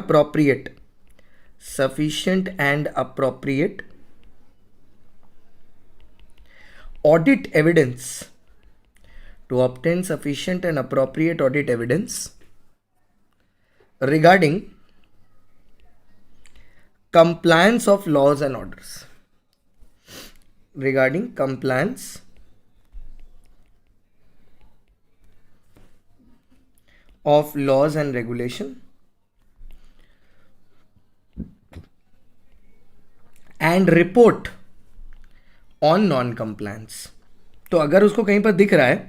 appropriate audit evidence, to obtain sufficient and appropriate audit evidence regarding compliance of laws and orders, regarding compliance of laws and regulation and report on non-compliance। तो अगर उसको कहीं पर दिख रहा है,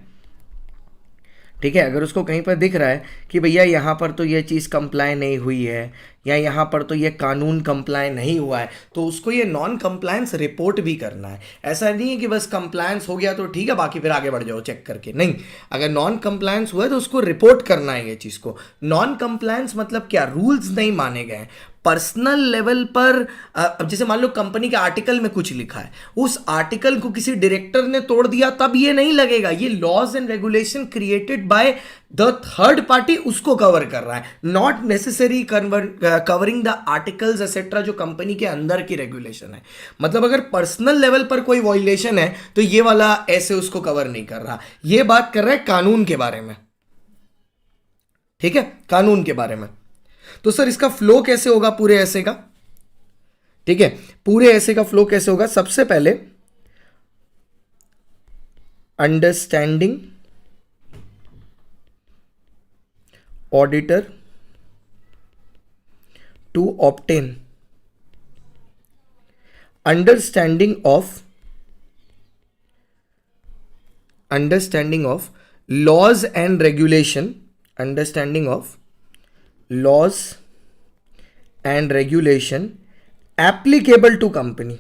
ठीक है, अगर उसको कहीं पर दिख रहा है कि भैया यहाँ पर तो ये चीज़ कंप्लाई नहीं हुई है या यहाँ पर तो ये कानून कंप्लाई नहीं हुआ है, तो उसको ये नॉन कंप्लायंस रिपोर्ट भी करना है। ऐसा नहीं है कि बस कंप्लायंस हो गया तो ठीक है बाकी फिर आगे बढ़ जाओ चेक करके, नहीं। अगर नॉन कंप्लायंस हुआ है तो उसको रिपोर्ट करना है ये चीज़ को। नॉन कंप्लायंस मतलब क्या? रूल्स नहीं माने गए, पर्सनल लेवल पर। अब जैसे मान लो कंपनी के आर्टिकल में कुछ लिखा है, उस आर्टिकल को किसी डायरेक्टर ने तोड़ दिया, तब ये नहीं लगेगा। ये laws and regulation created by the third party उसको कवर कर रहा है, not necessary covering the articles etcetera जो कंपनी के अंदर की रेगुलेशन है। मतलब अगर पर्सनल लेवल पर कोई वायलेशन है तो ये वाला ऐसे उसको कवर नहीं कर रहा। ये बात कर रहा है कानून के बारे में, ठीक है, कानून के बारे में। तो सर इसका फ्लो कैसे होगा पूरे ऐसे का? ठीक है, पूरे ऐसे का फ्लो कैसे होगा? सबसे पहले understanding auditor to obtain understanding of laws and regulation, understanding of laws and regulation applicable to company,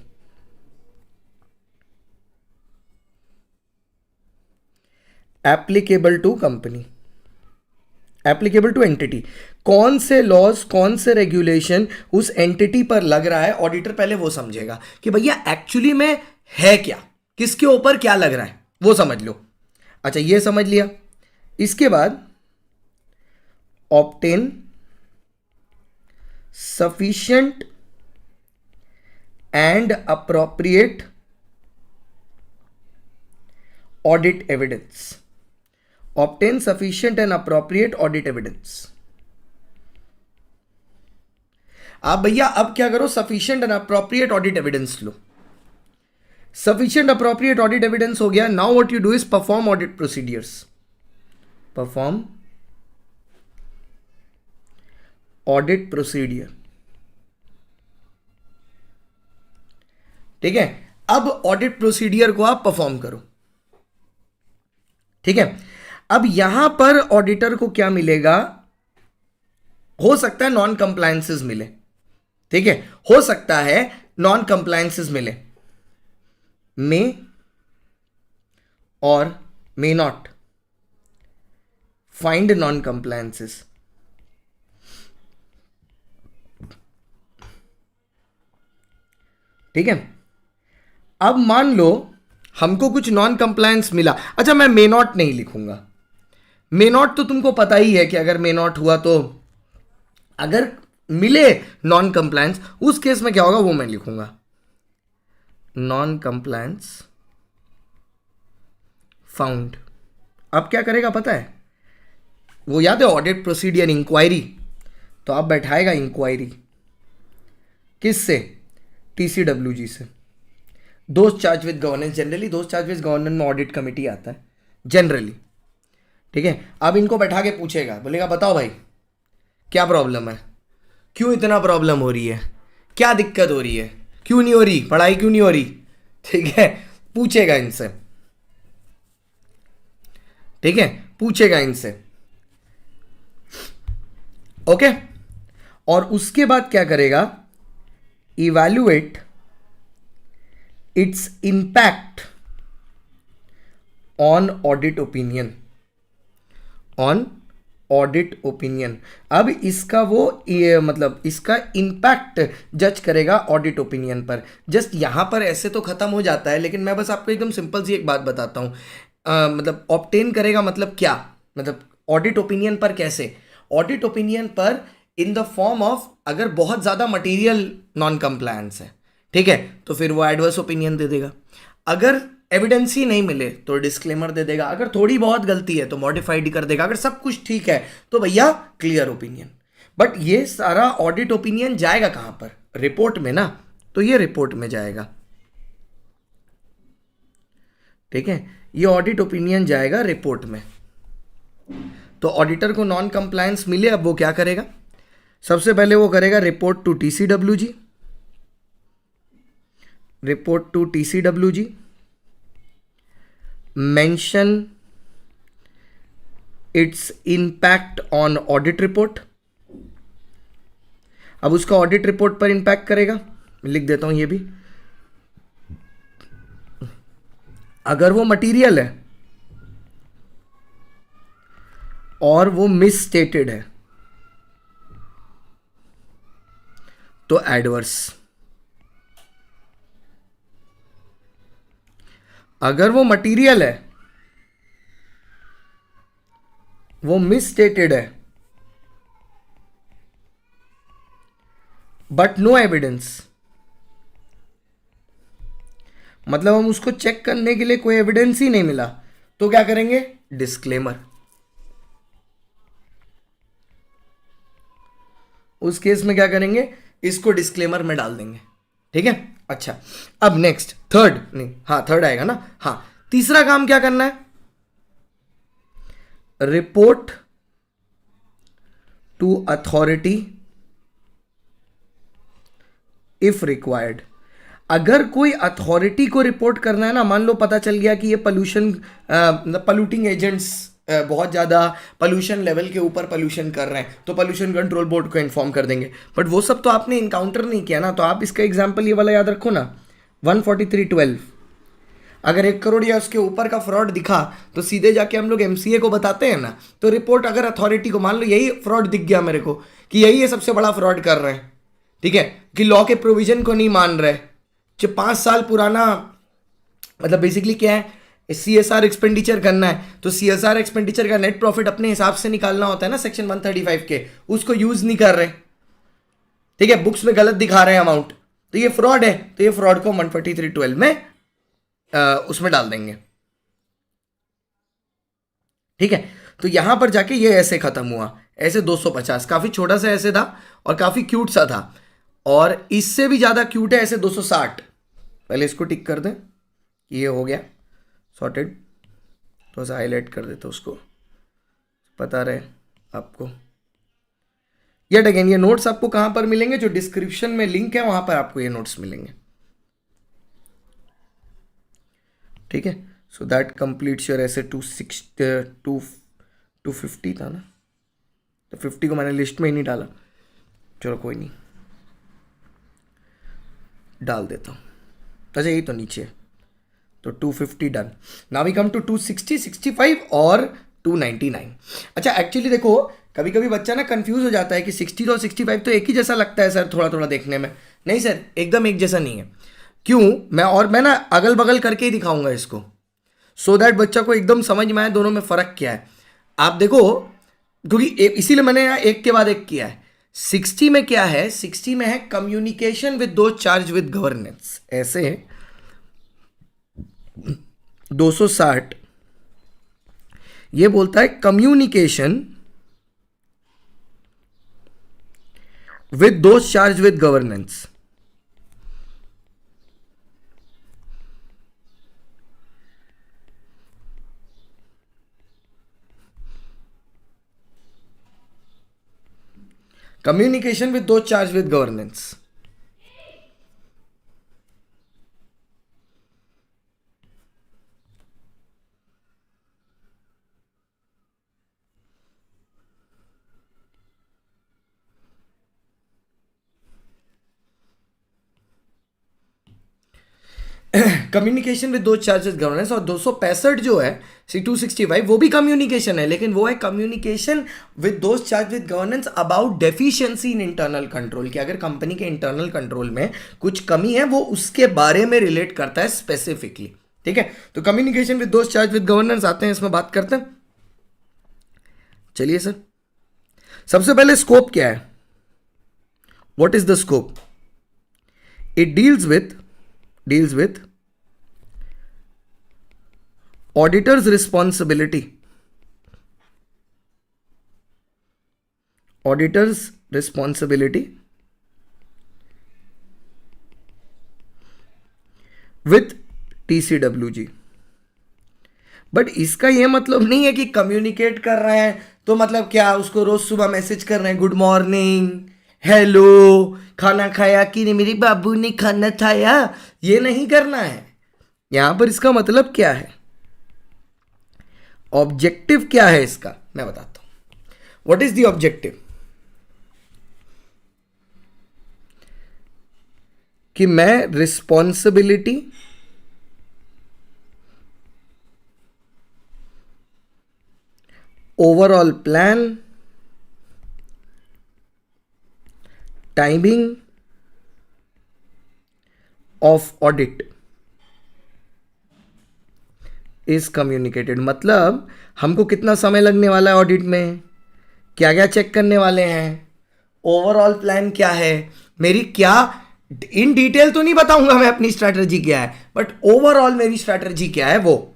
applicable to entity। कौन से लॉज कौन से रेगुलेशन उस एंटिटी पर लग रहा है, ऑडिटर पहले वो समझेगा कि भैया एक्चुअली में है क्या, किसके ऊपर क्या लग रहा है, वो समझ लो। अच्छा, ये समझ लिया। इसके बाद obtain sufficient and appropriate audit evidence, obtain sufficient and appropriate audit evidence। आप भैया अब क्या करो, sufficient and appropriate audit evidence low. sufficient appropriate audit evidence हो गया। now what you do is perform audit procedures, perform audit procedure, ठीक है। अब ऑडिट प्रोसीडियर को आप परफॉर्म करो। ठीक है, अब यहां पर ऑडिटर को क्या मिलेगा, हो सकता है नॉन कंप्लायंसेस मिले। ठीक है, हो सकता है नॉन कंप्लायंसेस मिले, मे और may not find non compliances. ठीक है, अब मान लो हमको कुछ नॉन कंप्लायंस मिला। अच्छा, मैं मे नॉट नहीं लिखूंगा। मे नॉट तो तुमको पता ही है कि अगर मे नॉट हुआ तो अगर मिले नॉन कंप्लायंस, उस केस में क्या होगा वो मैं लिखूंगा, नॉन कंप्लायंस फाउंड। अब क्या करेगा पता है, वो याद है ऑडिट प्रोसीडियर इंक्वायरी, तो अब बैठाएगा इंक्वायरी किससे, टीसीडब्ल्यूजी से। दोस्त चार्ज विद गवर्नेंस, जनरली दोस्त चार्ज विद गवर्नेंस में ऑडिट कमेटी आता है जनरली। ठीक है, अब इनको बैठा के पूछेगा, बोलेगा बताओ भाई क्या प्रॉब्लम है, क्यों इतना प्रॉब्लम हो रही है, क्या दिक्कत हो रही है, क्यों नहीं हो रही पढ़ाई, क्यों नहीं हो रही। ठीक है, पूछेगा इनसे। ठीक है, पूछेगा इनसे। ओके, और उसके बाद क्या करेगा, evaluate it's impact on audit opinion, on audit opinion. अब इसका वो मतलब इसका इंपैक्ट जज करेगा ऑडिट ओपिनियन पर। जस्ट यहां पर ऐसे तो खत्म हो जाता है, लेकिन मैं बस आपको एकदम सिंपल सी एक बात बताता हूं। मतलब ऑब्टेन करेगा मतलब क्या, मतलब ऑडिट ओपिनियन पर कैसे, ऑडिट ओपिनियन पर इन द फॉर्म ऑफ अगर बहुत ज्यादा मटेरियल नॉन कंप्लायंस है, ठीक है, तो फिर वो एडवर्स ओपिनियन दे देगा। अगर एविडेंस ही नहीं मिले तो डिस्क्लेमर दे देगा। अगर थोड़ी बहुत गलती है तो मॉडिफाइड कर देगा। अगर सब कुछ ठीक है तो भैया क्लियर ओपिनियन। बट ये सारा ऑडिट ओपिनियन जाएगा कहां पर, रिपोर्ट में ना, तो ये रिपोर्ट में जाएगा। ठीक है, ये ऑडिट ओपिनियन जाएगा रिपोर्ट में। तो ऑडिटर को नॉन कंप्लायंस मिले, अब वो क्या करेगा, सबसे पहले वो करेगा report to TCWG, report to TCWG, mention its impact on audit report। अब उसका ऑडिट रिपोर्ट पर इंपैक्ट करेगा, लिख देता हूं ये भी। अगर वो मटेरियल है और वो मिस स्टेटेड है तो एडवर्स। अगर वो मटेरियल है, वो मिस स्टेटेड है बट नो एविडेंस, मतलब हम उसको चेक करने के लिए कोई एविडेंस ही नहीं मिला, तो क्या करेंगे, डिस्क्लेमर। उस केस में क्या करेंगे, इसको डिस्क्लेमर में डाल देंगे। ठीक है, अच्छा अब नेक्स्ट थर्ड, नहीं हाँ थर्ड आएगा ना, हाँ तीसरा काम क्या करना है, report to authority if required. अगर कोई अथॉरिटी को रिपोर्ट करना है ना, मान लो पता चल गया कि ये पॉल्यूशन पॉल्यूटिंग एजेंट्स बहुत ज़्यादा पॉल्यूशन लेवल के ऊपर पॉल्यूशन कर रहे हैं, तो पॉल्यूशन कंट्रोल बोर्ड को इन्फॉर्म कर देंगे। बट वो सब तो आपने इनकाउंटर नहीं किया ना, तो आप इसका एग्जांपल ये वाला याद रखो ना, 143(12). अगर 1 करोड़ या उसके ऊपर का फ्रॉड दिखा तो सीधे जाके हम लोग एमसीए को बताते हैं ना। तो रिपोर्ट अगर अथॉरिटी को, मान लो यही फ्रॉड दिख गया मेरे को कि यही ये सबसे बड़ा फ्रॉड कर रहे हैं, ठीक है, कि लॉ के प्रोविजन को नहीं मान रहे, जो 5 साल पुराना, मतलब बेसिकली क्या है, सीएसआर एक्सपेंडिचर करना है, तो सीएसआर एक्सपेंडिचर का नेट प्रॉफिट अपने हिसाब से निकालना होता है ना सेक्शन 135 के, उसको यूज नहीं कर रहे, ठीक है, बुक्स में गलत दिखा रहे हैं अमाउंट, तो ये फ्रॉड है। तो ये फ्रॉड को 143(12) में उसमें डाल देंगे। ठीक है, तो यहां पर जाके ये ऐसे खत्म हुआ, ऐसे 250, काफी छोटा सा ऐसे था और काफी क्यूट सा था, और इससे भी ज्यादा क्यूट है ऐसे 260। पहले इसको टिक कर दें, ये हो गया सॉर्टेड, तो ऐसा हाईलाइट कर देते उसको, पता रहे आपको। येट अगेन ये नोट्स आपको कहां पर मिलेंगे, जो डिस्क्रिप्शन में लिंक है वहां पर आपको ये नोट्स मिलेंगे। ठीक है, सो दैट कंप्लीट्स योर ऐसे 250 था ना, तो 50 को मैंने लिस्ट में ही नहीं डाला, चलो कोई नहीं, डाल देता हूँ। अच्छा यही तो नीचे है, तो 250 done. Now we come to 260, 65 और 299। अच्छा एक्चुअली देखो, कभी कभी बच्चा ना कंफ्यूज हो जाता है कि 60 और 65 तो एक ही जैसा लगता है सर, थोड़ा थोड़ा देखने में। नहीं सर, एकदम एक जैसा नहीं है। क्यों? मैं ना अगल बगल करके ही दिखाऊंगा इसको, सो दैट बच्चा को एकदम समझ में आए दोनों में फ़र्क क्या है। आप देखो, क्योंकि इसीलिए मैंने यहाँ एक के बाद एक किया है। 60 में क्या है? 60 में है कम्युनिकेशन विद दो चार्ज विद गवर्नेंस, ऐसे है। 260 ये बोलता है communication with those charge with governance. Communication with those charged with governance. Communication with दो चार्जेस गवर्नेंस। और 265 जो है C265 वो भी कम्युनिकेशन है, लेकिन वो है कम्युनिकेशन विद दो charge with governance about deficiency in internal control, कि अगर कंपनी के इंटरनल कंट्रोल में कुछ कमी है वो उसके बारे में रिलेट करता है स्पेसिफिकली। ठीक है, तो कम्युनिकेशन विद दो चार्ज विद गवर्नेंस आते हैं, इसमें बात करते हैं। चलिए सर, सबसे पहले स्कोप क्या है? What is the scope? It deals with auditor's responsibility with TCWG। But इसका यह मतलब नहीं है कि कम्युनिकेट कर रहे हैं तो मतलब क्या उसको रोज सुबह मैसेज कर रहे हैं, गुड मॉर्निंग, हेलो, खाना खाया कि नहीं, मेरी बाबू ने खाना खाया, ये नहीं करना है। यहां पर इसका मतलब क्या है, ऑब्जेक्टिव क्या है इसका, मैं बताता हूं। What is the objective? कि मैं responsibility overall plan, timing of audit is communicated. मतलब हमको कितना समय लगने वाला है ऑडिट में, क्या क्या चेक करने वाले हैं, ओवरऑल प्लान क्या है, मेरी क्या, इन डिटेल तो नहीं बताऊंगा मैं अपनी स्ट्रैटेजी क्या है, बट ओवरऑल मेरी स्ट्रैटेजी क्या है वो।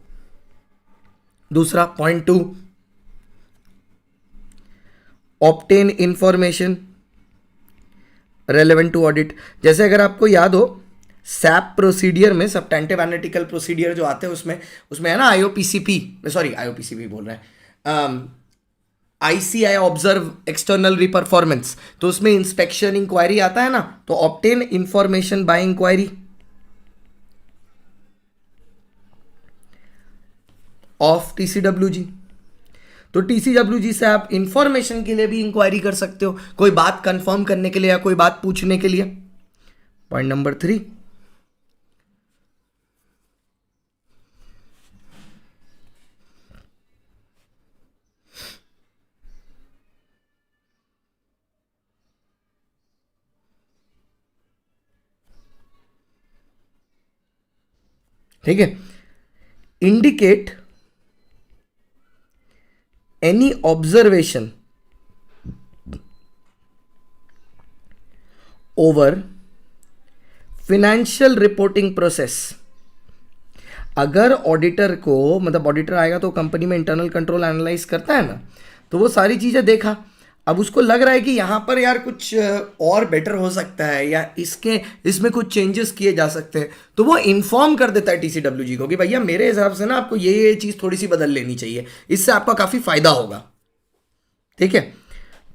दूसरा point 2, obtain information relevant to audit. जैसे अगर आपको याद हो सैप प्रोसीडियर में, सब्टेंटिव एनालिटिकल प्रोसीडियर जो आते हैं उसमें है ना आईओपीसीपी, सॉरी आईओपीसीपी बोल रहे हैं, आईसीआई ऑब्जर्व एक्सटर्नल रीपरफॉर्मेंस, तो उसमें इंस्पेक्शन इंक्वायरी आता है ना, तो obtain information by inquiry of TCWG. तो टीसीडब्ल्यूजी से आप इंफॉर्मेशन के लिए भी इंक्वायरी कर सकते हो, कोई बात कंफर्म करने के लिए या कोई बात पूछने के लिए। पॉइंट नंबर 3, ठीक है, indicate any observation over financial reporting process. अगर ऑडिटर को, मतलब ऑडिटर आएगा तो कंपनी में इंटरनल कंट्रोल एनालाइज करता है ना, तो वो सारी चीजें देखा, अब उसको लग रहा है कि यहाँ पर यार कुछ और बेटर हो सकता है या इसमें कुछ चेंजेस किए जा सकते हैं, तो वो इन्फॉर्म कर देता है टीसीडब्ल्यूजी को कि भैया मेरे हिसाब से ना आपको ये चीज़ थोड़ी सी बदल लेनी चाहिए, इससे आपका काफ़ी फायदा होगा। ठीक है,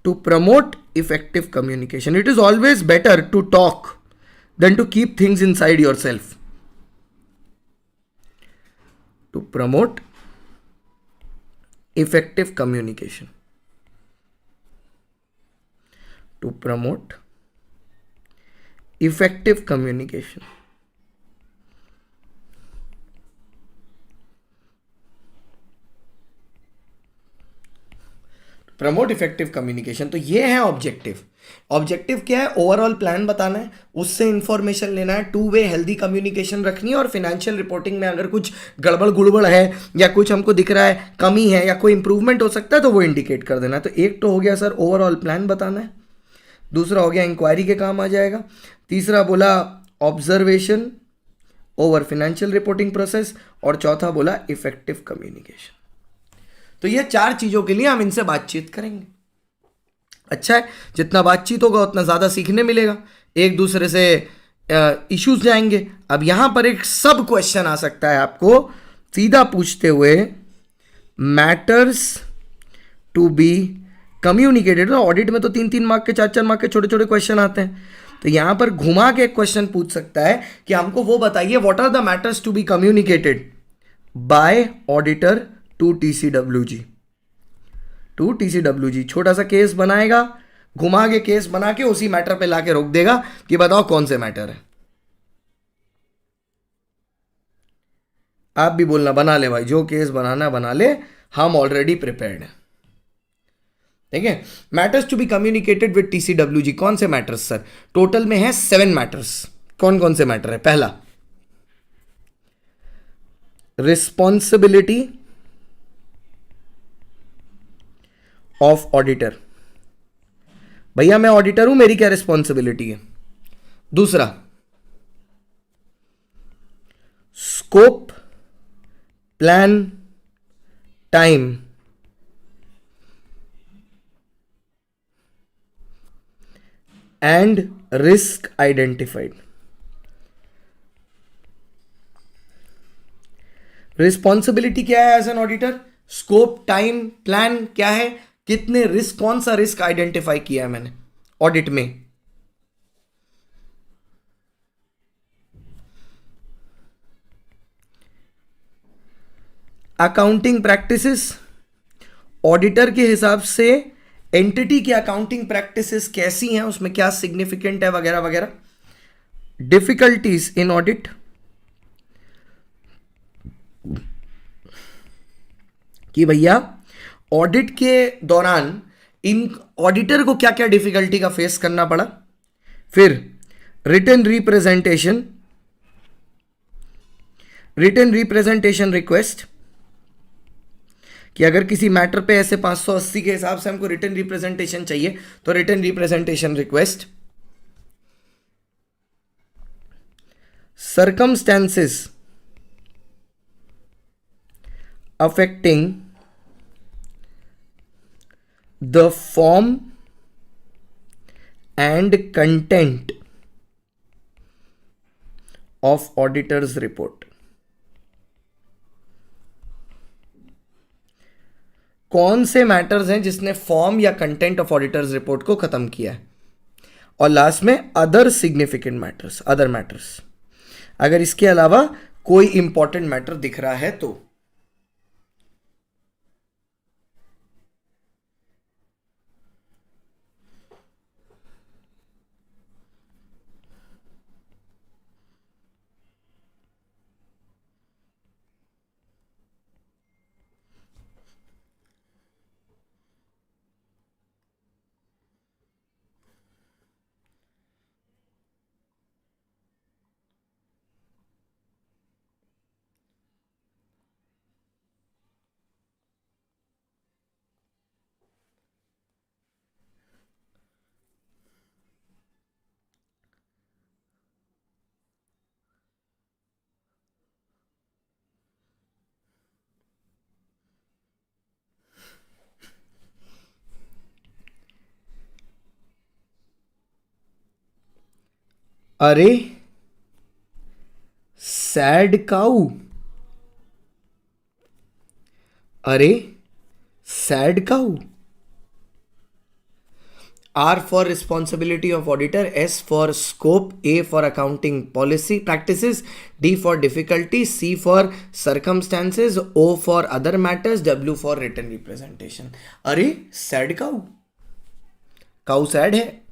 to promote effective communication it is always better to talk than to keep things inside yourself. to promote effective communication. To promote effective communication. Promote effective communication. तो ये है ऑब्जेक्टिव. ऑब्जेक्टिव क्या है? ओवरऑल प्लान बताना है, उससे information लेना है, टू वे हेल्दी कम्युनिकेशन रखनी है, और फिनेंशियल रिपोर्टिंग में अगर कुछ गड़बड़ गुड़बड़ है या कुछ हमको दिख रहा है कमी है या कोई इंप्रूवमेंट हो सकता है तो वो इंडिकेट कर देना है. तो एक तो हो गया सर ओवरऑल प्लान बताना है, दूसरा हो गया इंक्वायरी के काम आ जाएगा, तीसरा बोला observation over financial reporting process, और चौथा बोला इफेक्टिव कम्युनिकेशन. तो ये चार चीजों के लिए हम इनसे बातचीत करेंगे. अच्छा है, जितना बातचीत होगा उतना ज्यादा सीखने मिलेगा, एक दूसरे से इश्यूज जाएंगे. अब यहां पर एक सब क्वेश्चन आ सकता है आपको सीधा पूछते हुए, matters to be communicated. Audit में तो 3-3 मार्क के 4-4 मार्क के छोटे छोटे क्वेश्चन आते हैं, तो यहां पर घुमा के एक क्वेश्चन पूछ सकता है कि हमको वो बताइए, what are the matters to be communicated by auditor to TCWG. To TCWG छोटा सा केस बनाएगा, घुमा के केस बना के उसी मैटर पे लाके रोक देगा कि बताओ कौन से मैटर है. आप भी बोलना बना ले भाई, जो केस बनाना बना ले, हम ऑलरेडी प्रिपेयर्ड हैं. ठीक है. Matters to be communicated with TCWG. कौन से मैटर्स सर? टोटल में है 7 मैटर्स. कौन कौन से मैटर है? पहला, रिस्पॉन्सिबिलिटी ऑफ ऑडिटर. भैया मैं ऑडिटर हूं, मेरी क्या रिस्पॉन्सिबिलिटी है. दूसरा, scope, plan, time and risk identified. Responsibility क्या है as an auditor? Scope, time, plan क्या है? कितने रिस्क, कौन सा रिस्क आइडेंटिफाई किया है मैंने ऑडिट में. अकाउंटिंग प्रैक्टिसेस, ऑडिटर के हिसाब से एंटिटी की अकाउंटिंग प्रैक्टिसेस कैसी हैं, उसमें क्या सिग्निफिकेंट है वगैरह वगैरह. डिफिकल्टीज इन ऑडिट, कि भैया ऑडिट के दौरान इन ऑडिटर को क्या क्या डिफिकल्टी का फेस करना पड़ा. फिर written representation, written representation request, कि अगर किसी मैटर पे ऐसे 580 के हिसाब से हमको रिटन रिप्रेजेंटेशन चाहिए तो written representation request. Circumstances affecting the form and content of auditor's report. कौन से मैटर्स हैं जिसने फॉर्म या कंटेंट ऑफ ऑडिटर्स रिपोर्ट को खत्म किया है. और लास्ट में other significant matters, other matters, अगर इसके अलावा कोई इंपॉर्टेंट मैटर दिख रहा है तो. अरे सैड काऊ, अरे sad cow. R for responsibility of auditor, S for scope, A for accounting policy practices, D for difficulty, C for circumstances, O for other matters, W for written representation. अरे sad काऊ, काऊ sad है.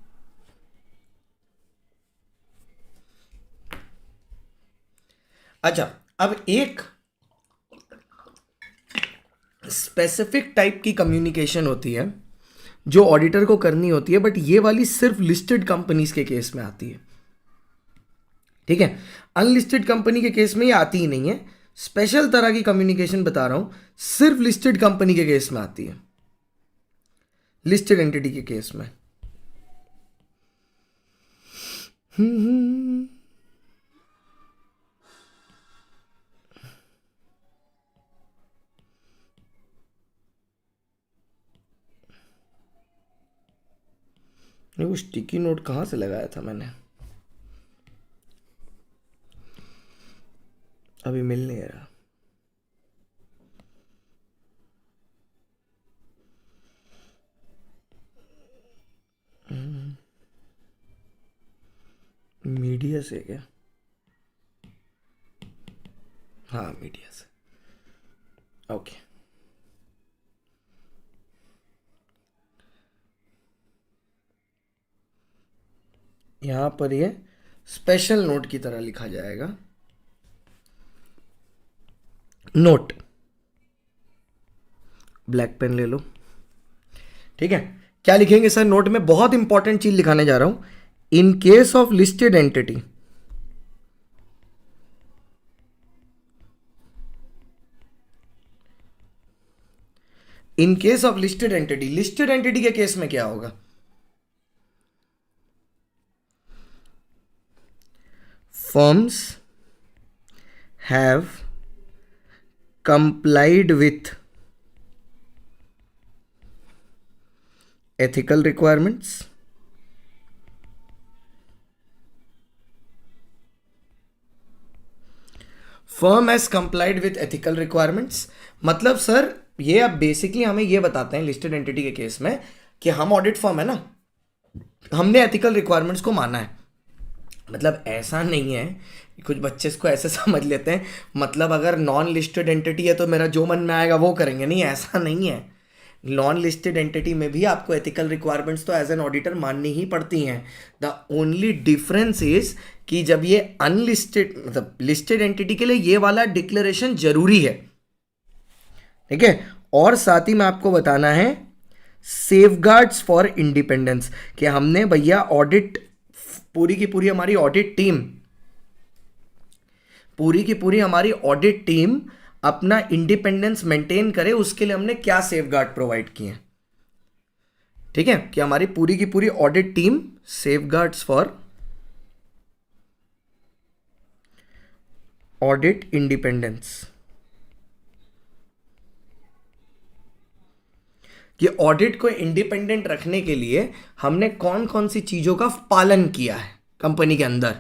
अच्छा, अब एक specific type की communication होती है जो auditor को करनी होती है, बट ये वाली सिर्फ लिस्टेड कंपनीज के केस में आती है. ठीक है, अनलिस्टेड कंपनी के केस में ये आती ही नहीं है. स्पेशल तरह की कम्युनिकेशन बता रहा हूं, सिर्फ लिस्टेड कंपनी के केस में आती है, लिस्टेड एंटिटी के केस में. वो स्टिकी नोट कहाँ से लगाया था मैंने, अभी मिल नहीं रहा. मीडिया से क्या, हाँ मीडिया से. ओके, यहां पर ये स्पेशल नोट की तरह लिखा जाएगा. नोट, ब्लैक पेन ले लो. ठीक है, क्या लिखेंगे सर नोट में? बहुत इंपॉर्टेंट चीज लिखाने जा रहा हूं. In case of listed entity, in case of listed entity, listed entity के केस में क्या होगा? Firms have complied with ethical requirements, firm has complied with ethical requirements. मतलब सर ये अब बेसिकली हमें ये बताते हैं लिस्टेड एंटिटी के केस में कि हम ऑडिट फर्म है ना, हमने एथिकल रिक्वायरमेंट्स को माना है. मतलब ऐसा नहीं है, कुछ बच्चे इसको ऐसे समझ लेते हैं मतलब अगर नॉन लिस्टेड एंटिटी है तो मेरा जो मन में आएगा वो करेंगे. नहीं, ऐसा नहीं है. नॉन लिस्टेड एंटिटी में भी आपको एथिकल रिक्वायरमेंट्स तो एज एन ऑडिटर माननी ही पड़ती हैं. द ओनली डिफरेंस इज कि जब ये अनलिस्टेड मतलब लिस्टेड एंटिटी के लिए ये वाला डिक्लेरेशन जरूरी है. ठीक है, और साथ ही में आपको बताना है सेफगार्ड्स फॉर इंडिपेंडेंस कि हमने भैया ऑडिट पूरी की पूरी हमारी ऑडिट टीम, पूरी की पूरी हमारी ऑडिट टीम अपना इंडिपेंडेंस मेंटेन करे, उसके लिए हमने क्या सेफगार्ड प्रोवाइड किए हैं. ठीक है, कि हमारी पूरी की पूरी audit team safeguards for audit independence, कि ऑडिट को इंडिपेंडेंट रखने के लिए हमने कौन कौन सी चीजों का पालन किया है कंपनी के अंदर.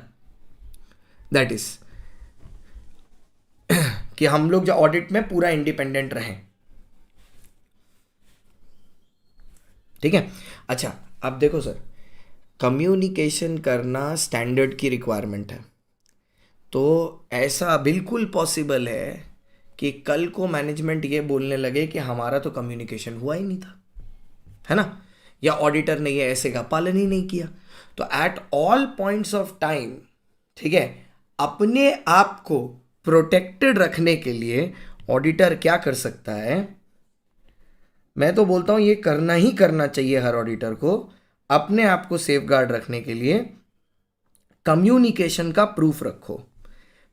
दैट इज कि हम लोग जो ऑडिट में पूरा इंडिपेंडेंट रहें. ठीक है, अच्छा अब देखो सर, कम्युनिकेशन करना स्टैंडर्ड की रिक्वायरमेंट है, तो ऐसा बिल्कुल पॉसिबल है कि कल को मैनेजमेंट ये बोलने लगे कि हमारा तो कम्युनिकेशन हुआ ही नहीं था, है ना, या ऑडिटर ने ये ऐसे का पालन ही नहीं किया. तो eight all points of time, ठीक है, अपने आप को प्रोटेक्टेड रखने के लिए ऑडिटर क्या कर सकता है? मैं तो बोलता हूं ये करना ही करना चाहिए हर ऑडिटर को, अपने आप को सेफगार्ड रखने के लिए कम्युनिकेशन का प्रूफ रखो.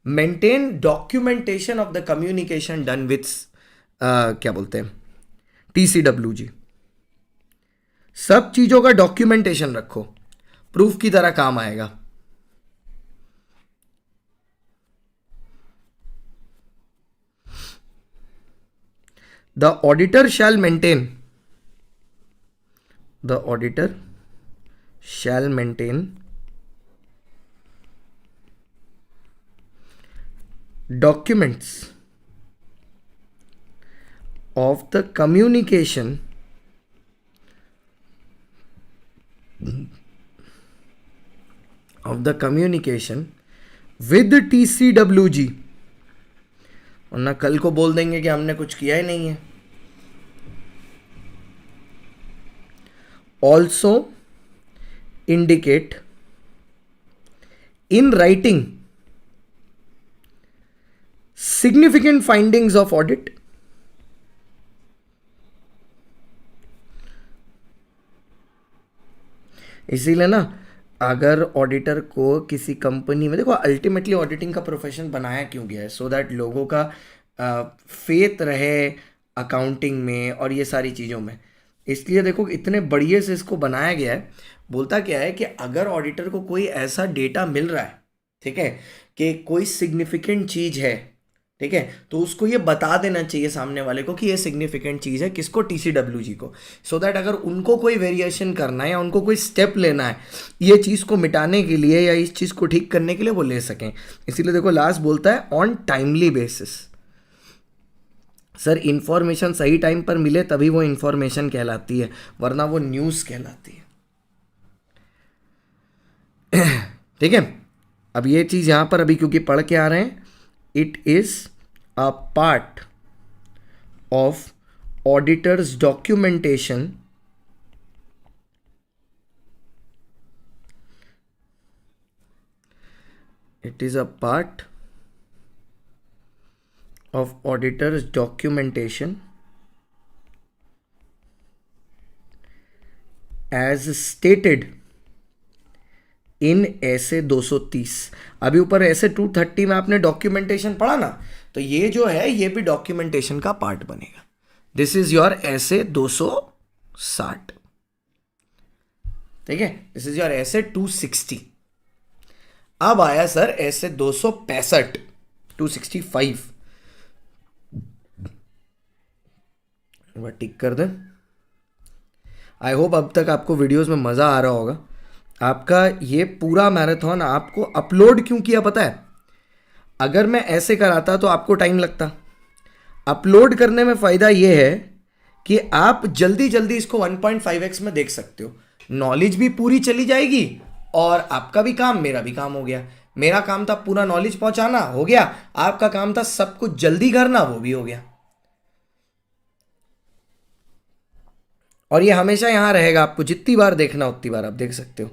Maintain documentation of the communication done with क्या बोलते हैं TCWG. सब चीजों का डॉक्यूमेंटेशन रखो, प्रूफ की तरह काम आएगा. The auditor shall maintain documents of the communication of the communication with TCWG, वरना कल को बोल देंगे कि हमने कुछ किया ही नहीं है. Also indicate in writing significant findings of audit, इसीलिए ना अगर ऑडिटर को किसी कंपनी में, देखो अल्टीमेटली ऑडिटिंग का प्रोफेशन बनाया क्यों गया है, सो दैट लोगों का फेथ रहे अकाउंटिंग में और ये सारी चीज़ों में. इसलिए देखो इतने बढ़िया से इसको बनाया गया है. बोलता क्या है कि अगर ऑडिटर को कोई ऐसा डेटा मिल रहा है, ठीक है, कि कोई सिग्निफिकेंट चीज़ है, ठीक है, तो उसको ये बता देना चाहिए सामने वाले को कि ये सिग्निफिकेंट चीज़ है. किसको? TCWG को. सो दैट अगर उनको कोई वेरिएशन करना है या उनको कोई स्टेप लेना है ये चीज़ को मिटाने के लिए या इस चीज़ को ठीक करने के लिए, वो ले सकें. इसीलिए देखो लास्ट बोलता है on timely basis. Sir information सही टाइम पर मिले तभी वो इंफॉर्मेशन कहलाती है, वरना वो न्यूज़ कहलाती है. ठीक है. अब ये चीज़ यहाँ पर अभी क्योंकि पढ़ के आ रहे हैं, it is a part of auditors documentation it is a part of auditor's documentation as stated इन ऐसे 230. अभी ऊपर ऐसे 230 में आपने डॉक्यूमेंटेशन पढ़ा ना, तो ये जो है ये भी डॉक्यूमेंटेशन का पार्ट बनेगा. दिस इज योर ऐसे 260. ठीक है, दिस इज योर ऐसे 260. अब आया सर ऐसे 265, 265. वह टिक कर दें. आई होप अब तक आपको वीडियोस में मज़ा आ रहा होगा. आपका ये पूरा मैराथन आपको अपलोड क्यों किया पता है? अगर मैं ऐसे कराता तो आपको टाइम लगता. अपलोड करने में फ़ायदा ये है कि आप जल्दी जल्दी इसको 1.5x में देख सकते हो. नॉलेज भी पूरी चली जाएगी और आपका भी काम, मेरा भी काम हो गया. मेरा काम था पूरा नॉलेज पहुंचाना, हो गया. आपका काम था सब कुछ जल्दी करना, वो भी हो गया. और ये हमेशा यहां रहेगा, आपको जितनी बार देखना उतनी बार आप देख सकते हो.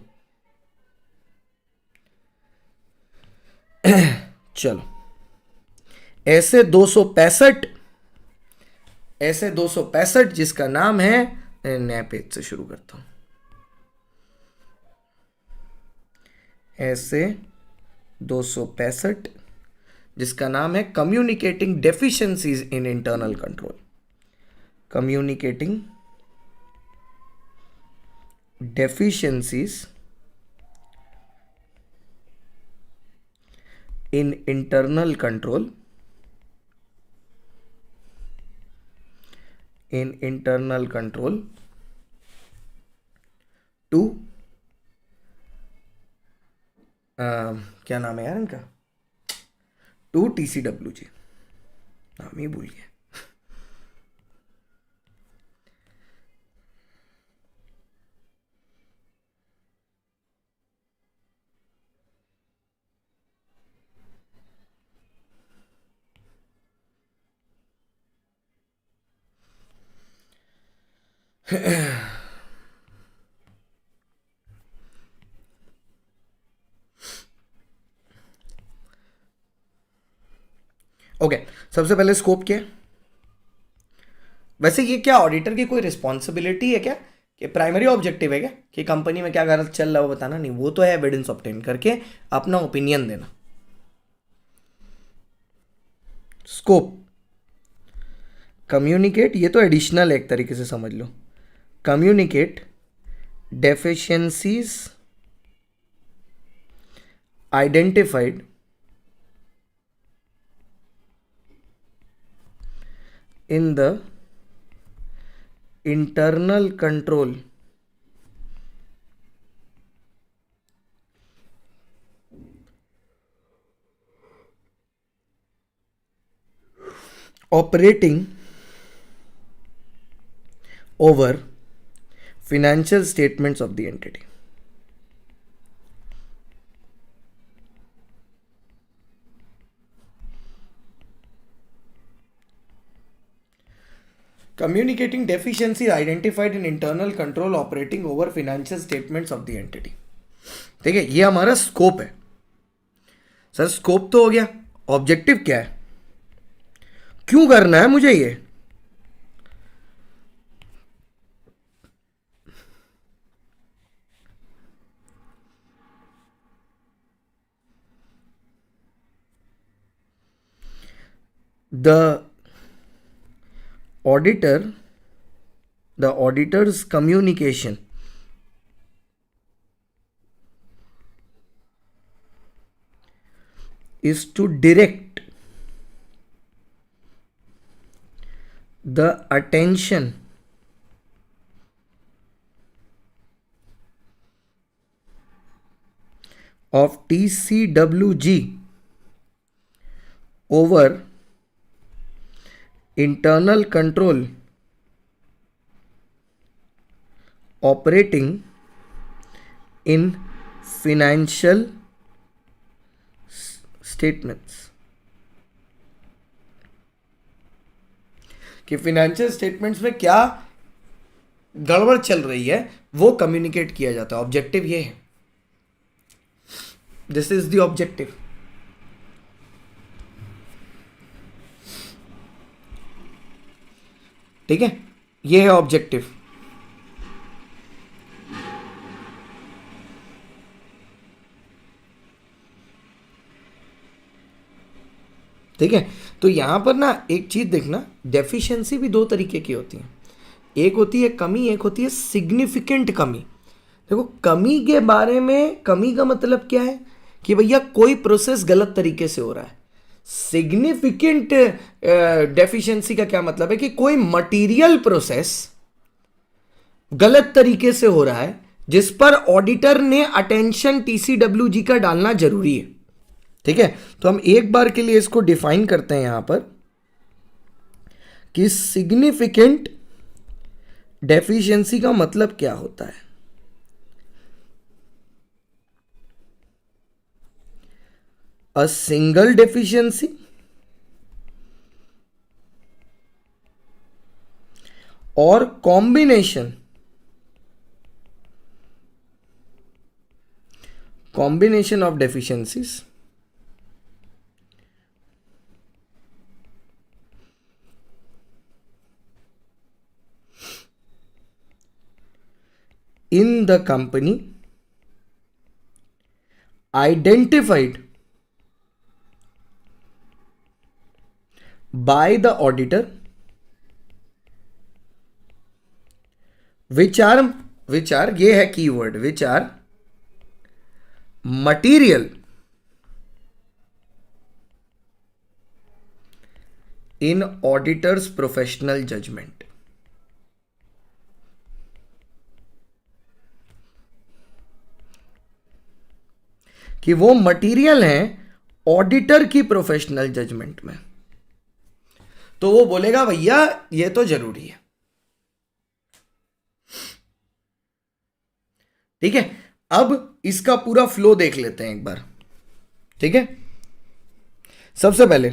चलो, ऐसे 265, ऐसे 265 जिसका नाम है, नया पेज से शुरू करता हूं. ऐसे 265 जिसका नाम है communicating deficiencies in internal control. Communicating deficiencies in internal control, in internal control to क्या नाम है यार इनका, टू TCWG. नाम ही भूल गया. ओके, सबसे पहले स्कोप क्या है? वैसे ये क्या ऑडिटर की कोई रिस्पॉन्सिबिलिटी है क्या, कि प्राइमरी ऑब्जेक्टिव है क्या कि कंपनी में क्या गलत चल रहा है वो बताना? नहीं, वो तो है एविडेंस ऑब्टेन करके अपना ओपिनियन देना. स्कोप, कम्युनिकेट, ये तो एडिशनल है एक तरीके से समझ लो. Communicate deficiencies identified in the internal control operating over financial statements of the entity. communicating deficiency identified in internal control operating over financial statements of the entity. ठीक है, ये हमारा स्कोप है सर. स्कोप तो हो गया. ऑब्जेक्टिव क्या है, क्यों करना है मुझे ये? The auditor's communication is to direct the attention of TCWG over internal control operating in financial statements. कि फाइनेंशियल स्टेटमेंट्स में क्या गड़बड़ चल रही है वो कम्युनिकेट किया जाता है. ऑब्जेक्टिव ये है. This is the objective. ठीक है, ये है ऑब्जेक्टिव. ठीक है, तो यहां पर ना एक चीज देखना, डेफिशिएंसी भी दो तरीके की होती है. एक होती है कमी, एक होती है सिग्निफिकेंट कमी. देखो, कमी के बारे में, कमी का मतलब क्या है कि भैया कोई प्रोसेस गलत तरीके से हो रहा है. सिग्निफिकेंट डेफिशिएंसी का क्या मतलब है कि कोई मटेरियल प्रोसेस गलत तरीके से हो रहा है जिस पर ऑडिटर ने अटेंशन टीसीडब्ल्यूजी का डालना जरूरी है. ठीक है, तो हम एक बार के लिए इसको डिफाइन करते हैं यहां पर कि सिग्निफिकेंट डेफिशिएंसी का मतलब क्या होता है. A single deficiency or combination of deficiencies in the company identified by the auditor which are ये है keyword, which are material in auditor's professional judgment. कि वो मटेरियल हैं ऑडिटर की प्रोफेशनल जजमेंट में. तो वो बोलेगा भैया ये तो जरूरी है. ठीक है, अब इसका पूरा फ्लो देख लेते हैं एक बार. ठीक है, सबसे पहले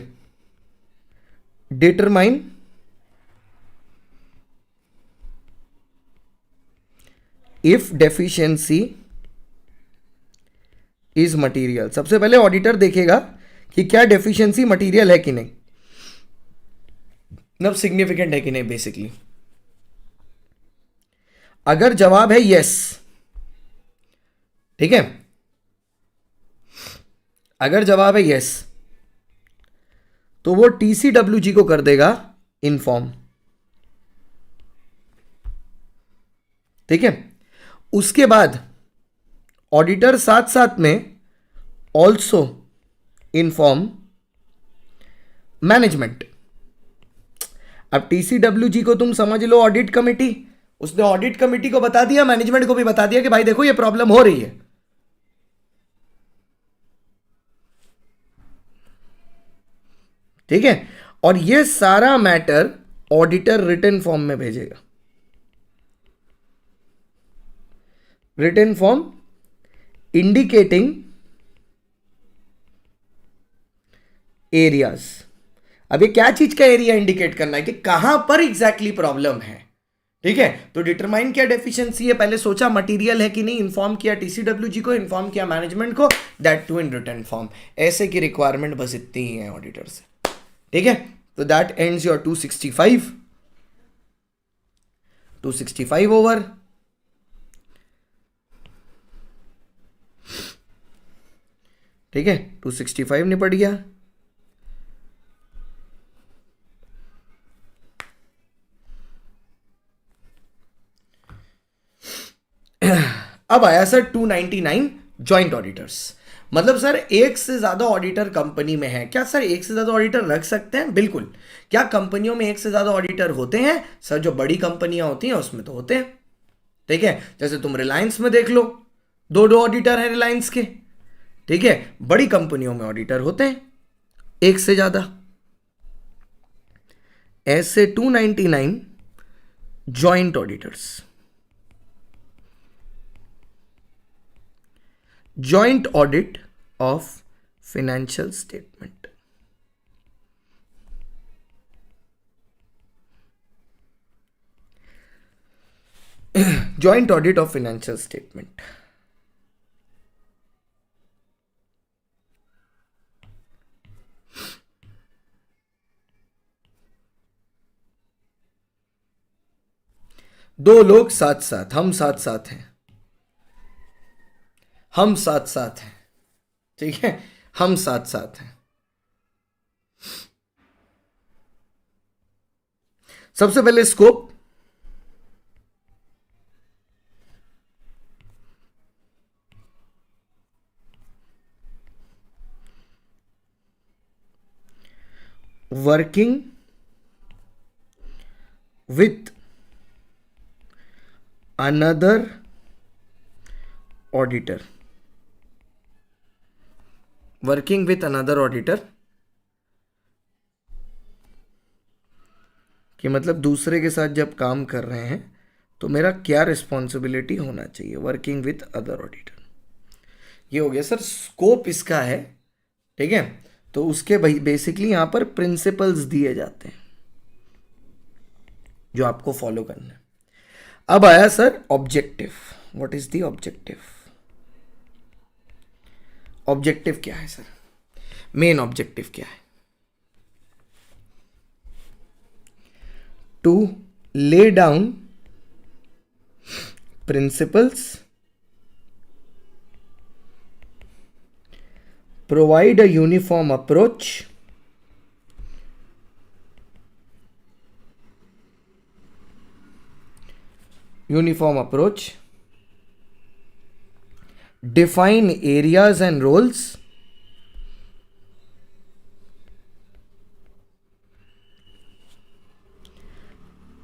determine if deficiency is material. सबसे पहले ऑडिटर देखेगा कि क्या डेफिशिएंसी मटीरियल है कि नहीं, मतलब सिग्निफिकेंट है कि नहीं बेसिकली. अगर जवाब है यस, ठीक है, अगर जवाब है यस तो वो टीसीडब्ल्यूजी को कर देगा इन्फॉर्म. ठीक है, उसके बाद ऑडिटर साथ साथ में ऑल्सो इन्फॉर्म मैनेजमेंट. अब टीसीडब्ल्यूजी को तुम समझ लो ऑडिट कमेटी, उसने ऑडिट कमेटी को बता दिया, मैनेजमेंट को भी बता दिया कि भाई देखो ये प्रॉब्लम हो रही है. ठीक है, और ये सारा मैटर ऑडिटर रिटन फॉर्म में भेजेगा. Written form indicating areas. अब ये क्या चीज का एरिया इंडिकेट करना है कि कहां पर एग्जैक्टली प्रॉब्लम है। ठीक है, तो डिटरमाइन क्या डेफिशिएंसी है, पहले सोचा मटेरियल है कि नहीं, इन्फॉर्म किया टीसीडब्ल्यू जी को, इन्फॉर्म किया मैनेजमेंट को, that to in written form. ऐसे की रिक्वायरमेंट बस इतनी ही है ऑडिटर से। ठीक है, तो दैट एंड्स योर 265 ओवर। ठीक है, 265 निपट गया। अब आया सर 299 जॉइंट ऑडिटर्स। मतलब सर एक से ज्यादा ऑडिटर कंपनी में है क्या? सर एक से ज्यादा ऑडिटर रख सकते हैं, बिल्कुल। क्या कंपनियों में एक से ज्यादा ऑडिटर होते हैं? सर जो बड़ी कंपनियां होती हैं उसमें तो होते हैं। ठीक है, जैसे तुम रिलायंस में देख लो, दो दो ऑडिटर हैं रिलायंस के। ठीक है, बड़ी कंपनियों में ऑडिटर होते हैं एक से ज्यादा। ऐसे 299 joint auditors, joint audit of financial statement। joint audit of financial statement। दो लोग साथ साथ, हम साथ साथ हैं, हम साथ साथ हैं। ठीक है, हम साथ साथ हैं। सबसे पहले scope, working with another auditor. Working with another auditor कि मतलब दूसरे के साथ जब काम कर रहे हैं तो मेरा क्या रिस्पॉन्सिबिलिटी होना चाहिए, वर्किंग विथ अदर ऑडिटर। ये हो गया सर स्कोप इसका है। ठीक है, तो उसके बेसिकली यहां पर प्रिंसिपल्स दिए जाते हैं जो आपको फॉलो करना है। अब आया sir objective. What is the objective? Objective क्या है सर? मेन ऑब्जेक्टिव क्या है? To lay down principles, provide a uniform approach, define areas and roles,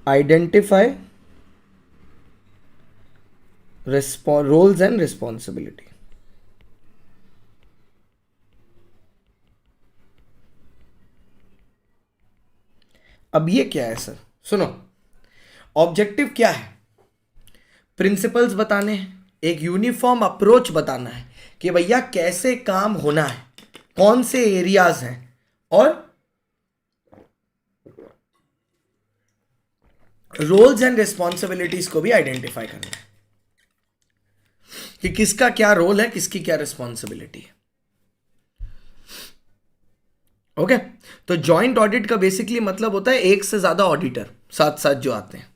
identify roles and responsibility। अब ये क्या है सर? सुनो, ऑब्जेक्टिव क्या है? प्रिंसिपल्स बताने हैं, एक यूनिफॉर्म अप्रोच बताना है कि भैया कैसे काम होना है, कौन से एरियाज हैं, और रोल्स एंड रिस्पॉन्सिबिलिटीज को भी आइडेंटिफाई करना है कि किसका क्या रोल है, किसकी क्या रिस्पॉन्सिबिलिटी है। ओके, तो जॉइंट ऑडिट का बेसिकली मतलब होता है एक से ज्यादा ऑडिटर साथ साथ जो आते हैं।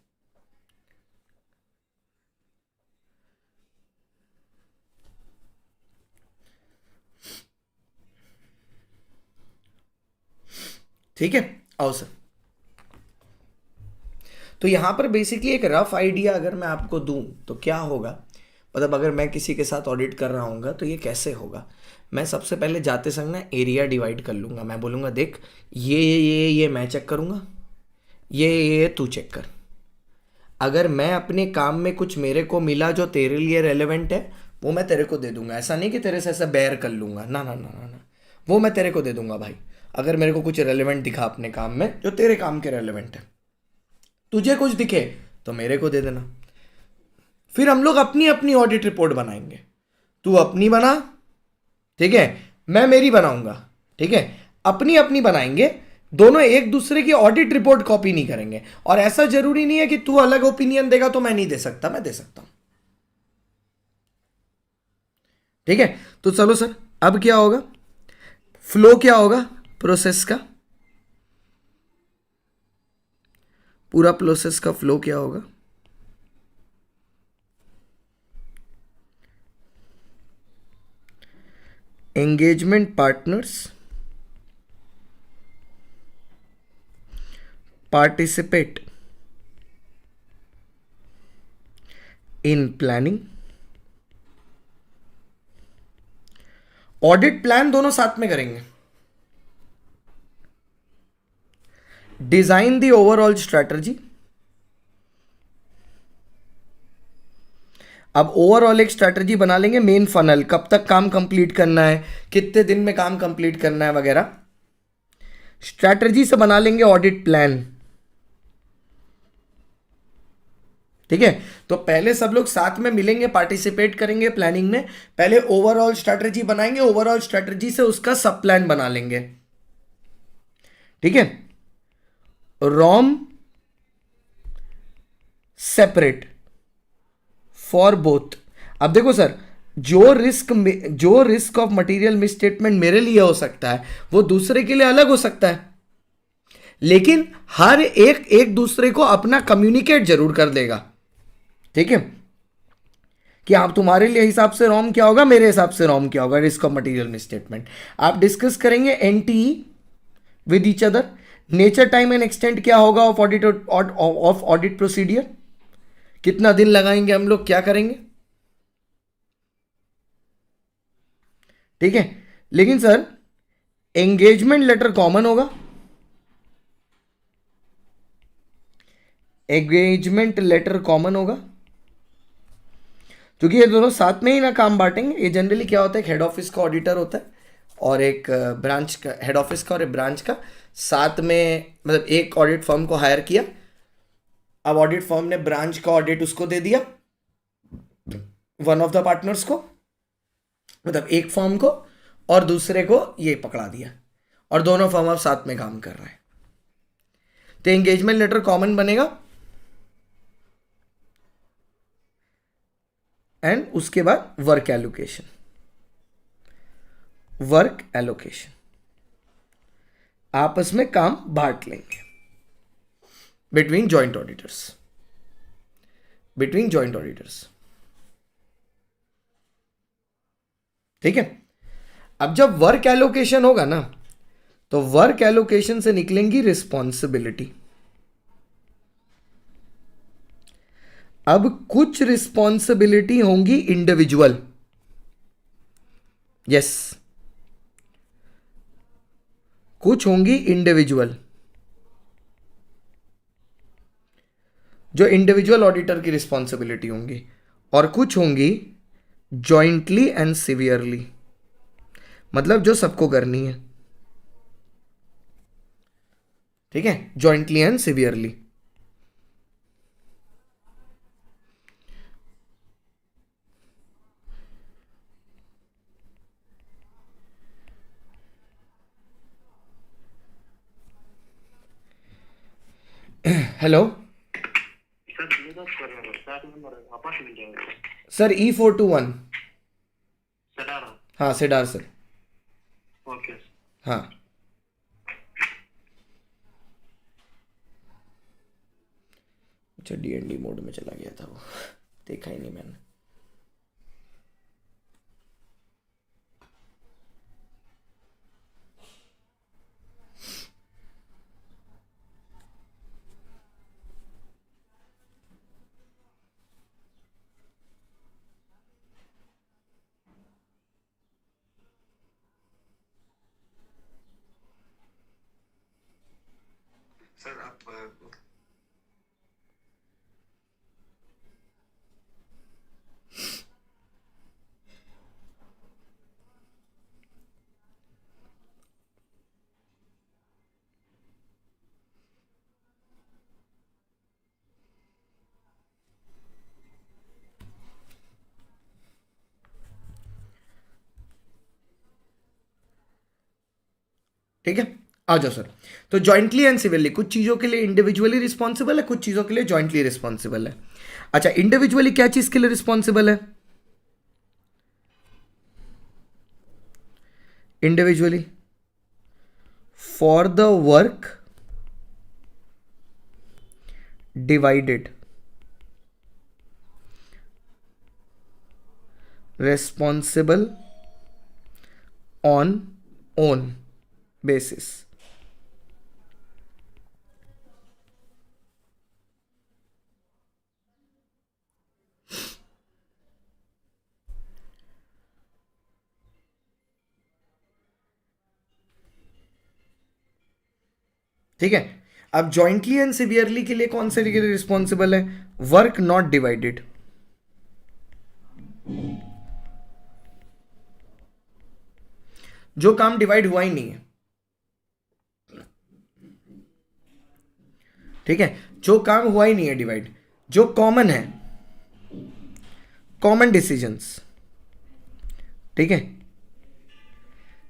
ठीक है, आओ सर। तो यहां पर बेसिकली एक रफ आइडिया अगर मैं आपको दूं तो क्या होगा, मतलब अगर मैं किसी के साथ ऑडिट कर रहा हूँ तो ये कैसे होगा। मैं सबसे पहले जाते संग ना एरिया डिवाइड कर लूँगा। मैं बोलूँगा देख ये मैं चेक करूँगा, ये तू चेक कर। अगर मैं अपने काम में कुछ मेरे को मिला जो तेरे लिए रेलेवेंट है वो मैं तेरे को दे दूंगा। ऐसा नहीं कि तेरे से ऐसा बेयर कर लूँगा, ना ना ना ना ना, वो मैं तेरे को दे दूंगा भाई। अगर मेरे को कुछ रेलेवेंट दिखा अपने काम में जो तेरे काम के रेलेवेंट है, तुझे कुछ दिखे तो मेरे को दे देना। फिर हम लोग अपनी अपनी ऑडिट रिपोर्ट बनाएंगे। तू अपनी बना, ठीक है, मैं मेरी बनाऊंगा, ठीक है, अपनी अपनी बनाएंगे। दोनों एक दूसरे की ऑडिट रिपोर्ट कॉपी नहीं करेंगे। और ऐसा जरूरी नहीं है कि तू अलग ओपिनियन देगा तो मैं नहीं दे सकता, मैं दे सकता हूं। ठीक है, तो चलो सर, अब क्या होगा, फ्लो क्या होगा प्रोसेस का, पूरा प्रोसेस का फ्लो क्या होगा। Engagement partners participate in planning, audit plan दोनों साथ में करेंगे, डिजाइन दी ओवरऑल स्ट्रैटेजी। अब ओवरऑल एक स्ट्रैटेजी बना लेंगे, मेन फनल कब तक काम कंप्लीट करना है, कितने दिन में काम कंप्लीट करना है वगैरह, स्ट्रैटेजी से बना लेंगे ऑडिट प्लान। ठीक है, तो पहले सब लोग साथ में मिलेंगे, पार्टिसिपेट करेंगे प्लानिंग में, पहले ओवरऑल स्ट्रैटेजी बनाएंगे, ओवरऑल स्ट्रैटेजी से उसका सब प्लान बना लेंगे। ठीक है, रॉम सेपरेट फॉर बोथ। अब देखो सर, जो रिस्क ऑफ मटेरियल मिसस्टेटमेंट मेरे लिए हो सकता है वो दूसरे के लिए अलग हो सकता है, लेकिन हर एक एक दूसरे को अपना कम्युनिकेट जरूर कर देगा। ठीक है, कि आप तुम्हारे लिए हिसाब से रॉम क्या होगा, मेरे हिसाब से रॉम क्या होगा, रिस्क ऑफ मटेरियल मिसस्टेटमेंट आप डिस्कस करेंगे NTE with each other. Nature time and extent क्या होगा ऑफ ऑडिट प्रोसीडियर, कितना दिन लगाएंगे हम लोग, क्या करेंगे। ठीक है, लेकिन सर एंगेजमेंट लेटर कॉमन होगा, एंगेजमेंट लेटर कॉमन होगा, क्योंकि ये दोनों साथ में ही ना काम बांटेंगे। ये जनरली क्या होता है, हेड ऑफिस का ऑडिटर होता है और एक ब्रांच का, हेड ऑफिस का और एक ब्रांच का साथ में, मतलब एक ऑडिट फर्म को हायर किया, अब ऑडिट फर्म ने ब्रांच का ऑडिट उसको दे दिया, वन ऑफ द पार्टनर्स को, मतलब एक फर्म को, और दूसरे को ये पकड़ा दिया, और दोनों फर्म अब साथ में काम कर रहे हैं, तो एंगेजमेंट लेटर कॉमन बनेगा। एंड उसके बाद वर्क एलोकेशन, वर्क एलोकेशन आपस में काम बांट लेंगे between joint auditors, between joint auditors. ठीक है, अब जब वर्क एलोकेशन होगा ना, तो वर्क एलोकेशन से निकलेंगी रिस्पॉन्सिबिलिटी। अब कुछ रिस्पॉन्सिबिलिटी होंगी इंडिविजुअल, यस, कुछ होंगी इंडिविजुअल, जो इंडिविजुअल ऑडिटर की रिस्पॉन्सिबिलिटी होंगी, और कुछ होंगी जॉइंटली एंड सिवियरली, मतलब जो सबको करनी है। ठीक है, jointly and severely. Hello sir, E421, हाँ सेडार सर, हाँ अच्छा, DND मोड में चला गया था वो, देखा ही नहीं मैंने। सर आप ठीक है, आ जाओ सर। तो जॉइंटली एंड सिवियरली कुछ चीजों के लिए इंडिविजुअली रिस्पॉन्सिबल है, कुछ चीजों के लिए जॉइंटली रिस्पॉन्सिबल है। अच्छा, इंडिविजुअली क्या चीज के लिए रिस्पॉन्सिबल है? Individually for the work divided, responsible on own basis। ठीक है। अब जॉइंटली एंड सिवियरली के लिए कौन से के लिए रिस्पॉन्सिबल है? Work not divided. जो काम डिवाइड हुआ ही नहीं है, ठीक है, जो काम हुआ ही नहीं है डिवाइड, जो कॉमन है, कॉमन डिसीजंस, ठीक है,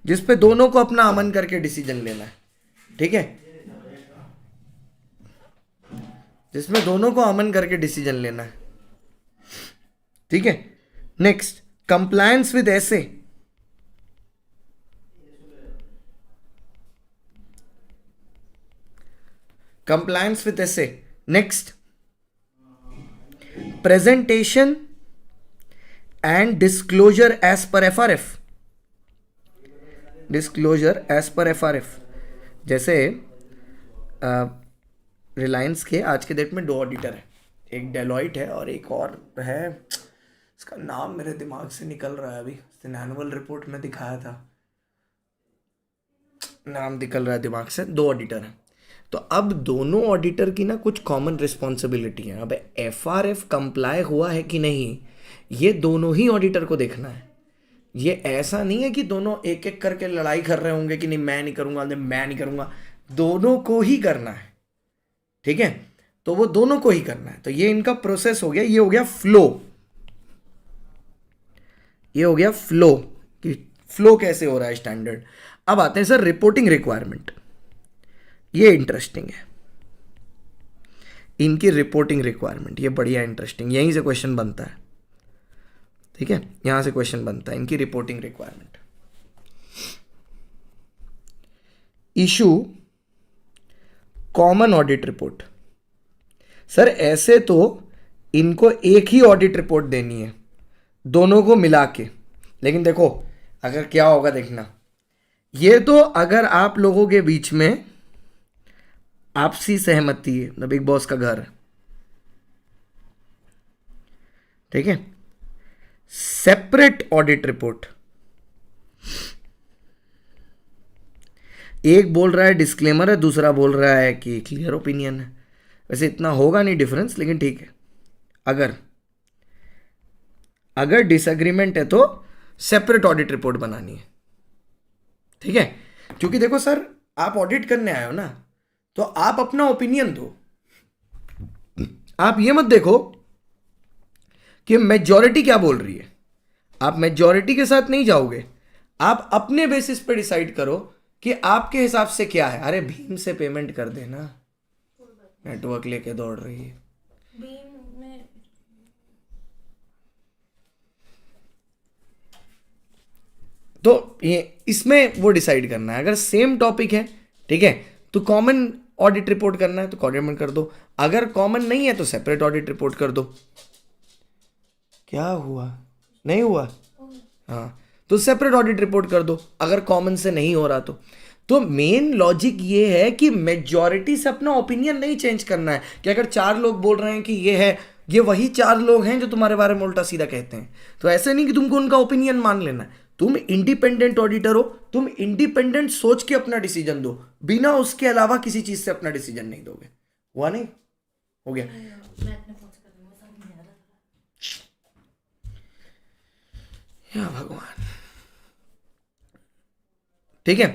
जिस पे दोनों को अपना अमन करके डिसीजन लेना है, ठीक है, जिसमें दोनों को अमन करके डिसीजन लेना है, ठीक है। Next, compliance with SA, compliance with SA. Next, presentation and disclosure as per FRF, disclosure as per FRF. जैसे रिलायंस के आज के डेट में 2 ऑडिटर है, एक डेलॉइट है और एक और है, इसका नाम मेरे दिमाग से निकल रहा है अभी, एनुअल रिपोर्ट में दिखाया था, नाम निकल रहा है दिमाग से। 2 ऑडिटर हैं। तो अब दोनों ऑडिटर की ना कुछ कॉमन रिस्पॉन्सिबिलिटी है। अब एफआरएफ कंप्लाई हुआ है कि नहीं, ये दोनों ही ऑडिटर को देखना है। ये ऐसा नहीं है कि दोनों एक एक करके लड़ाई कर रहे होंगे कि नहीं मैं नहीं करूंगा, नहीं मैं नहीं करूंगा, दोनों को ही करना है, ठीक है। तो वो दोनों को ही करना है। तो ये इनका प्रोसेस हो गया, ये हो गया फ्लो, ये हो गया फ्लो कि फ्लो कैसे हो रहा है स्टैंडर्ड। अब आते हैं सर रिपोर्टिंग रिक्वायरमेंट। ये इंटरेस्टिंग है, इनकी रिपोर्टिंग रिक्वायरमेंट, ये बढ़िया इंटरेस्टिंग, यहीं से क्वेश्चन बनता है, ठीक है, यहां से क्वेश्चन बनता है। इनकी reporting requirement, issue common audit report. Sir ऐसे तो इनको एक ही ऑडिट रिपोर्ट देनी है दोनों को मिला के, लेकिन देखो अगर क्या होगा देखना, ये तो अगर आप लोगों के बीच में आपसी सहमति है, द बिग बॉस का घर है, ठीक है, सेपरेट ऑडिट रिपोर्ट, एक बोल रहा है डिस्क्लेमर है, दूसरा बोल रहा है कि क्लियर ओपिनियन है। वैसे इतना होगा नहीं डिफरेंस, लेकिन ठीक है, अगर डिसएग्रीमेंट है तो सेपरेट ऑडिट रिपोर्ट बनानी है, ठीक है। क्योंकि देखो सर, आप ऑडिट करने आए हो ना, तो आप अपना ओपिनियन दो। आप ये मत देखो कि मेजॉरिटी क्या बोल रही है, आप मेजॉरिटी के साथ नहीं जाओगे, आप अपने बेसिस पे डिसाइड करो कि आपके हिसाब से क्या है। अरे भीम से पेमेंट कर देना, नेटवर्क लेके दौड़ रही है भीम में। तो ये इसमें वो डिसाइड करना है। अगर सेम टॉपिक है, ठीक है, तो कॉमन ऑडिट रिपोर्ट करना है तो कॉमन कर दो, अगर कॉमन नहीं है तो सेपरेट ऑडिट रिपोर्ट कर दो। क्या हुआ, नहीं हुआ? हाँ, तो सेपरेट ऑडिट रिपोर्ट कर दो अगर कॉमन से नहीं हो रहा तो मेन लॉजिक ये है कि मेजॉरिटी से अपना ओपिनियन नहीं चेंज करना है। कि अगर 4 लोग बोल रहे हैं कि ये है, ये वही 4 लोग हैं जो तुम्हारे बारे में उल्टा सीधा कहते हैं, तो ऐसे नहीं कि तुमको उनका ओपिनियन मान लेना है। तुम इंडिपेंडेंट ऑडिटर हो, तुम इंडिपेंडेंट सोच के अपना डिसीजन दो, बिना उसके अलावा किसी चीज से अपना डिसीजन नहीं दोगे। हुआ नहीं? हो गया? या भगवान, ठीक है।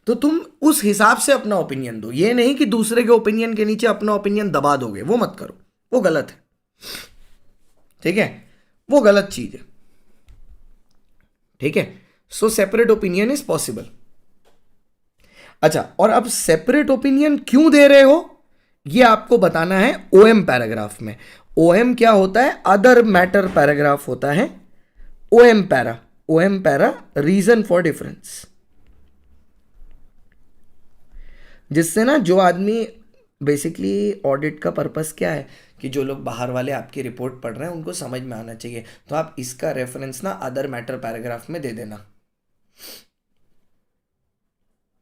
तो तुम उस हिसाब से अपना ओपिनियन दो, ये नहीं कि दूसरे के ओपिनियन के नीचे अपना ओपिनियन दबा दोगे, वो मत करो, वो गलत है, ठीक है, वो गलत चीज है, ठीक है। सो सेपरेट ओपिनियन इज पॉसिबल। अच्छा, और अब सेपरेट ओपिनियन क्यों दे रहे हो ये आपको बताना है ओएम पैराग्राफ में। ओएम क्या होता है? अदर मैटर पैराग्राफ होता है OM para. OM para reason for difference, जिससे ना जो आदमी बेसिकली ऑडिट का पर्पस क्या है कि जो लोग बाहर वाले आपकी रिपोर्ट पढ़ रहे हैं उनको समझ में आना चाहिए, तो आप इसका रेफरेंस ना अदर मैटर पैराग्राफ में दे देना,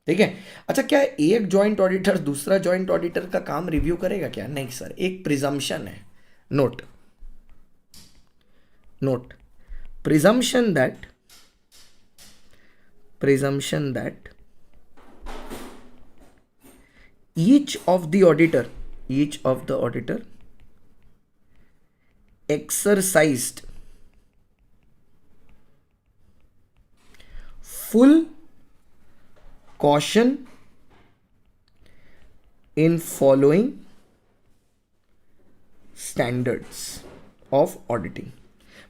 ठीक है। अच्छा, क्या एक जॉइंट ऑडिटर दूसरा जॉइंट ऑडिटर का काम रिव्यू करेगा क्या? नहीं सर, एक प्रिजम्पशन है। Note note presumption that each of the auditor exercised full caution in following standards of auditing।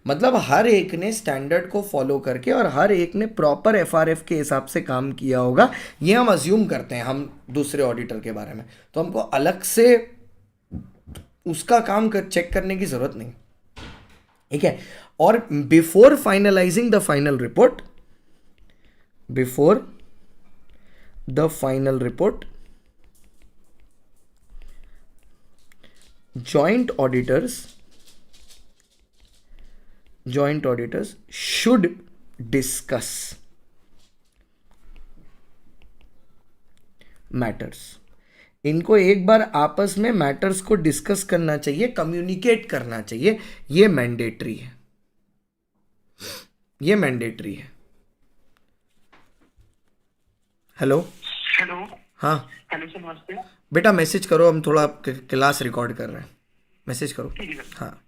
मतलब हर एक ने स्टैंडर्ड को फॉलो करके और हर एक ने प्रॉपर एफआरएफ के हिसाब से काम किया होगा, ये हम अज्यूम करते हैं हम दूसरे ऑडिटर के बारे में, तो हमको अलग से उसका काम चेक करने की जरूरत नहीं, ठीक है। और before finalising the final report joint auditors should discuss matters। इनको एक बार आपस में मैटर्स को डिस्कस करना चाहिए, कम्युनिकेट करना चाहिए, ये मैंडेटरी है, हेलो हाँ हेलो सर, नमस्ते। बेटा, मैसेज करो, हम थोड़ा क्लास रिकॉर्ड कर रहे हैं, मैसेज करो। हाँ,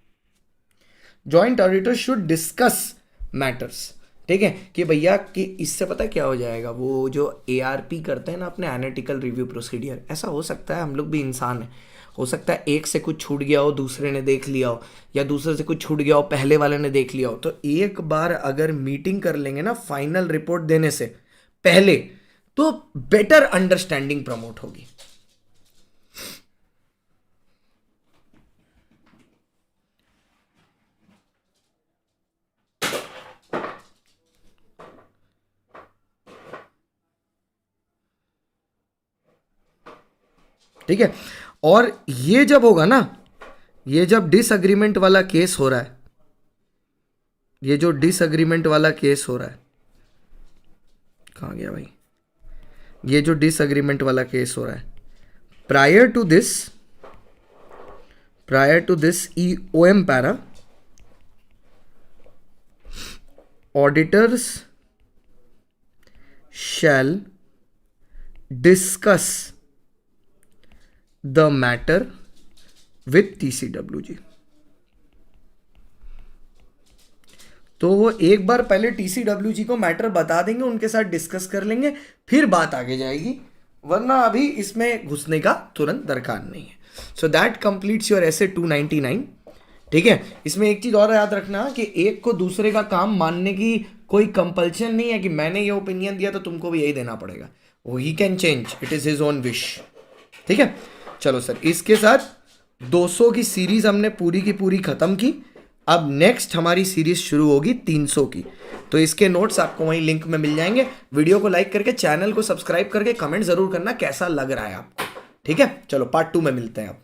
joint auditor should discuss matters, ठीक है। कि भैया कि इससे पता क्या हो जाएगा, वो जो ARP करते हैं ना अपने एनालिटिकल रिव्यू प्रोसीडियर, ऐसा हो सकता है हम लोग भी इंसान हैं, हो सकता है एक से कुछ छूट गया हो दूसरे ने देख लिया हो, या दूसरे से कुछ छूट गया हो पहले वाले ने देख लिया हो, तो एक बार अगर मीटिंग कर लेंगे ना फाइनल रिपोर्ट देने से पहले, तो बेटर अंडरस्टैंडिंग प्रमोट होगी। ठीक है। और ये जब होगा ना, ये जब डिसएग्रीमेंट वाला केस हो रहा है, ये जो डिसएग्रीमेंट वाला केस हो रहा है, कहाँ गया भाई, ये जो डिसएग्रीमेंट वाला केस हो रहा है, prior to this OM para, auditors shall discuss the matter with TCWG। तो वो एक बार पहले TCWG को मैटर बता देंगे, उनके साथ डिस्कस कर लेंगे, फिर बात आगे जाएगी, वरना अभी इसमें घुसने का तुरंत दरकार नहीं है। सो दैट कंप्लीट्स योर essay 299, ठीक है। इसमें एक चीज और याद रखना कि एक को दूसरे का काम मानने की कोई कंपल्शन नहीं है कि मैंने ये ओपिनियन दिया तो तुमको भी यही देना पड़ेगा, वो he can change, it is his own wish, ठीक है। चलो सर, इसके साथ 200 की सीरीज हमने पूरी की पूरी खत्म की। अब नेक्स्ट हमारी सीरीज शुरू होगी 300 की, तो इसके नोट्स आपको वहीं लिंक में मिल जाएंगे। वीडियो को लाइक करके, चैनल को सब्सक्राइब करके कमेंट जरूर करना कैसा लग रहा है आपको, ठीक है। चलो पार्ट 2 में मिलते हैं अब।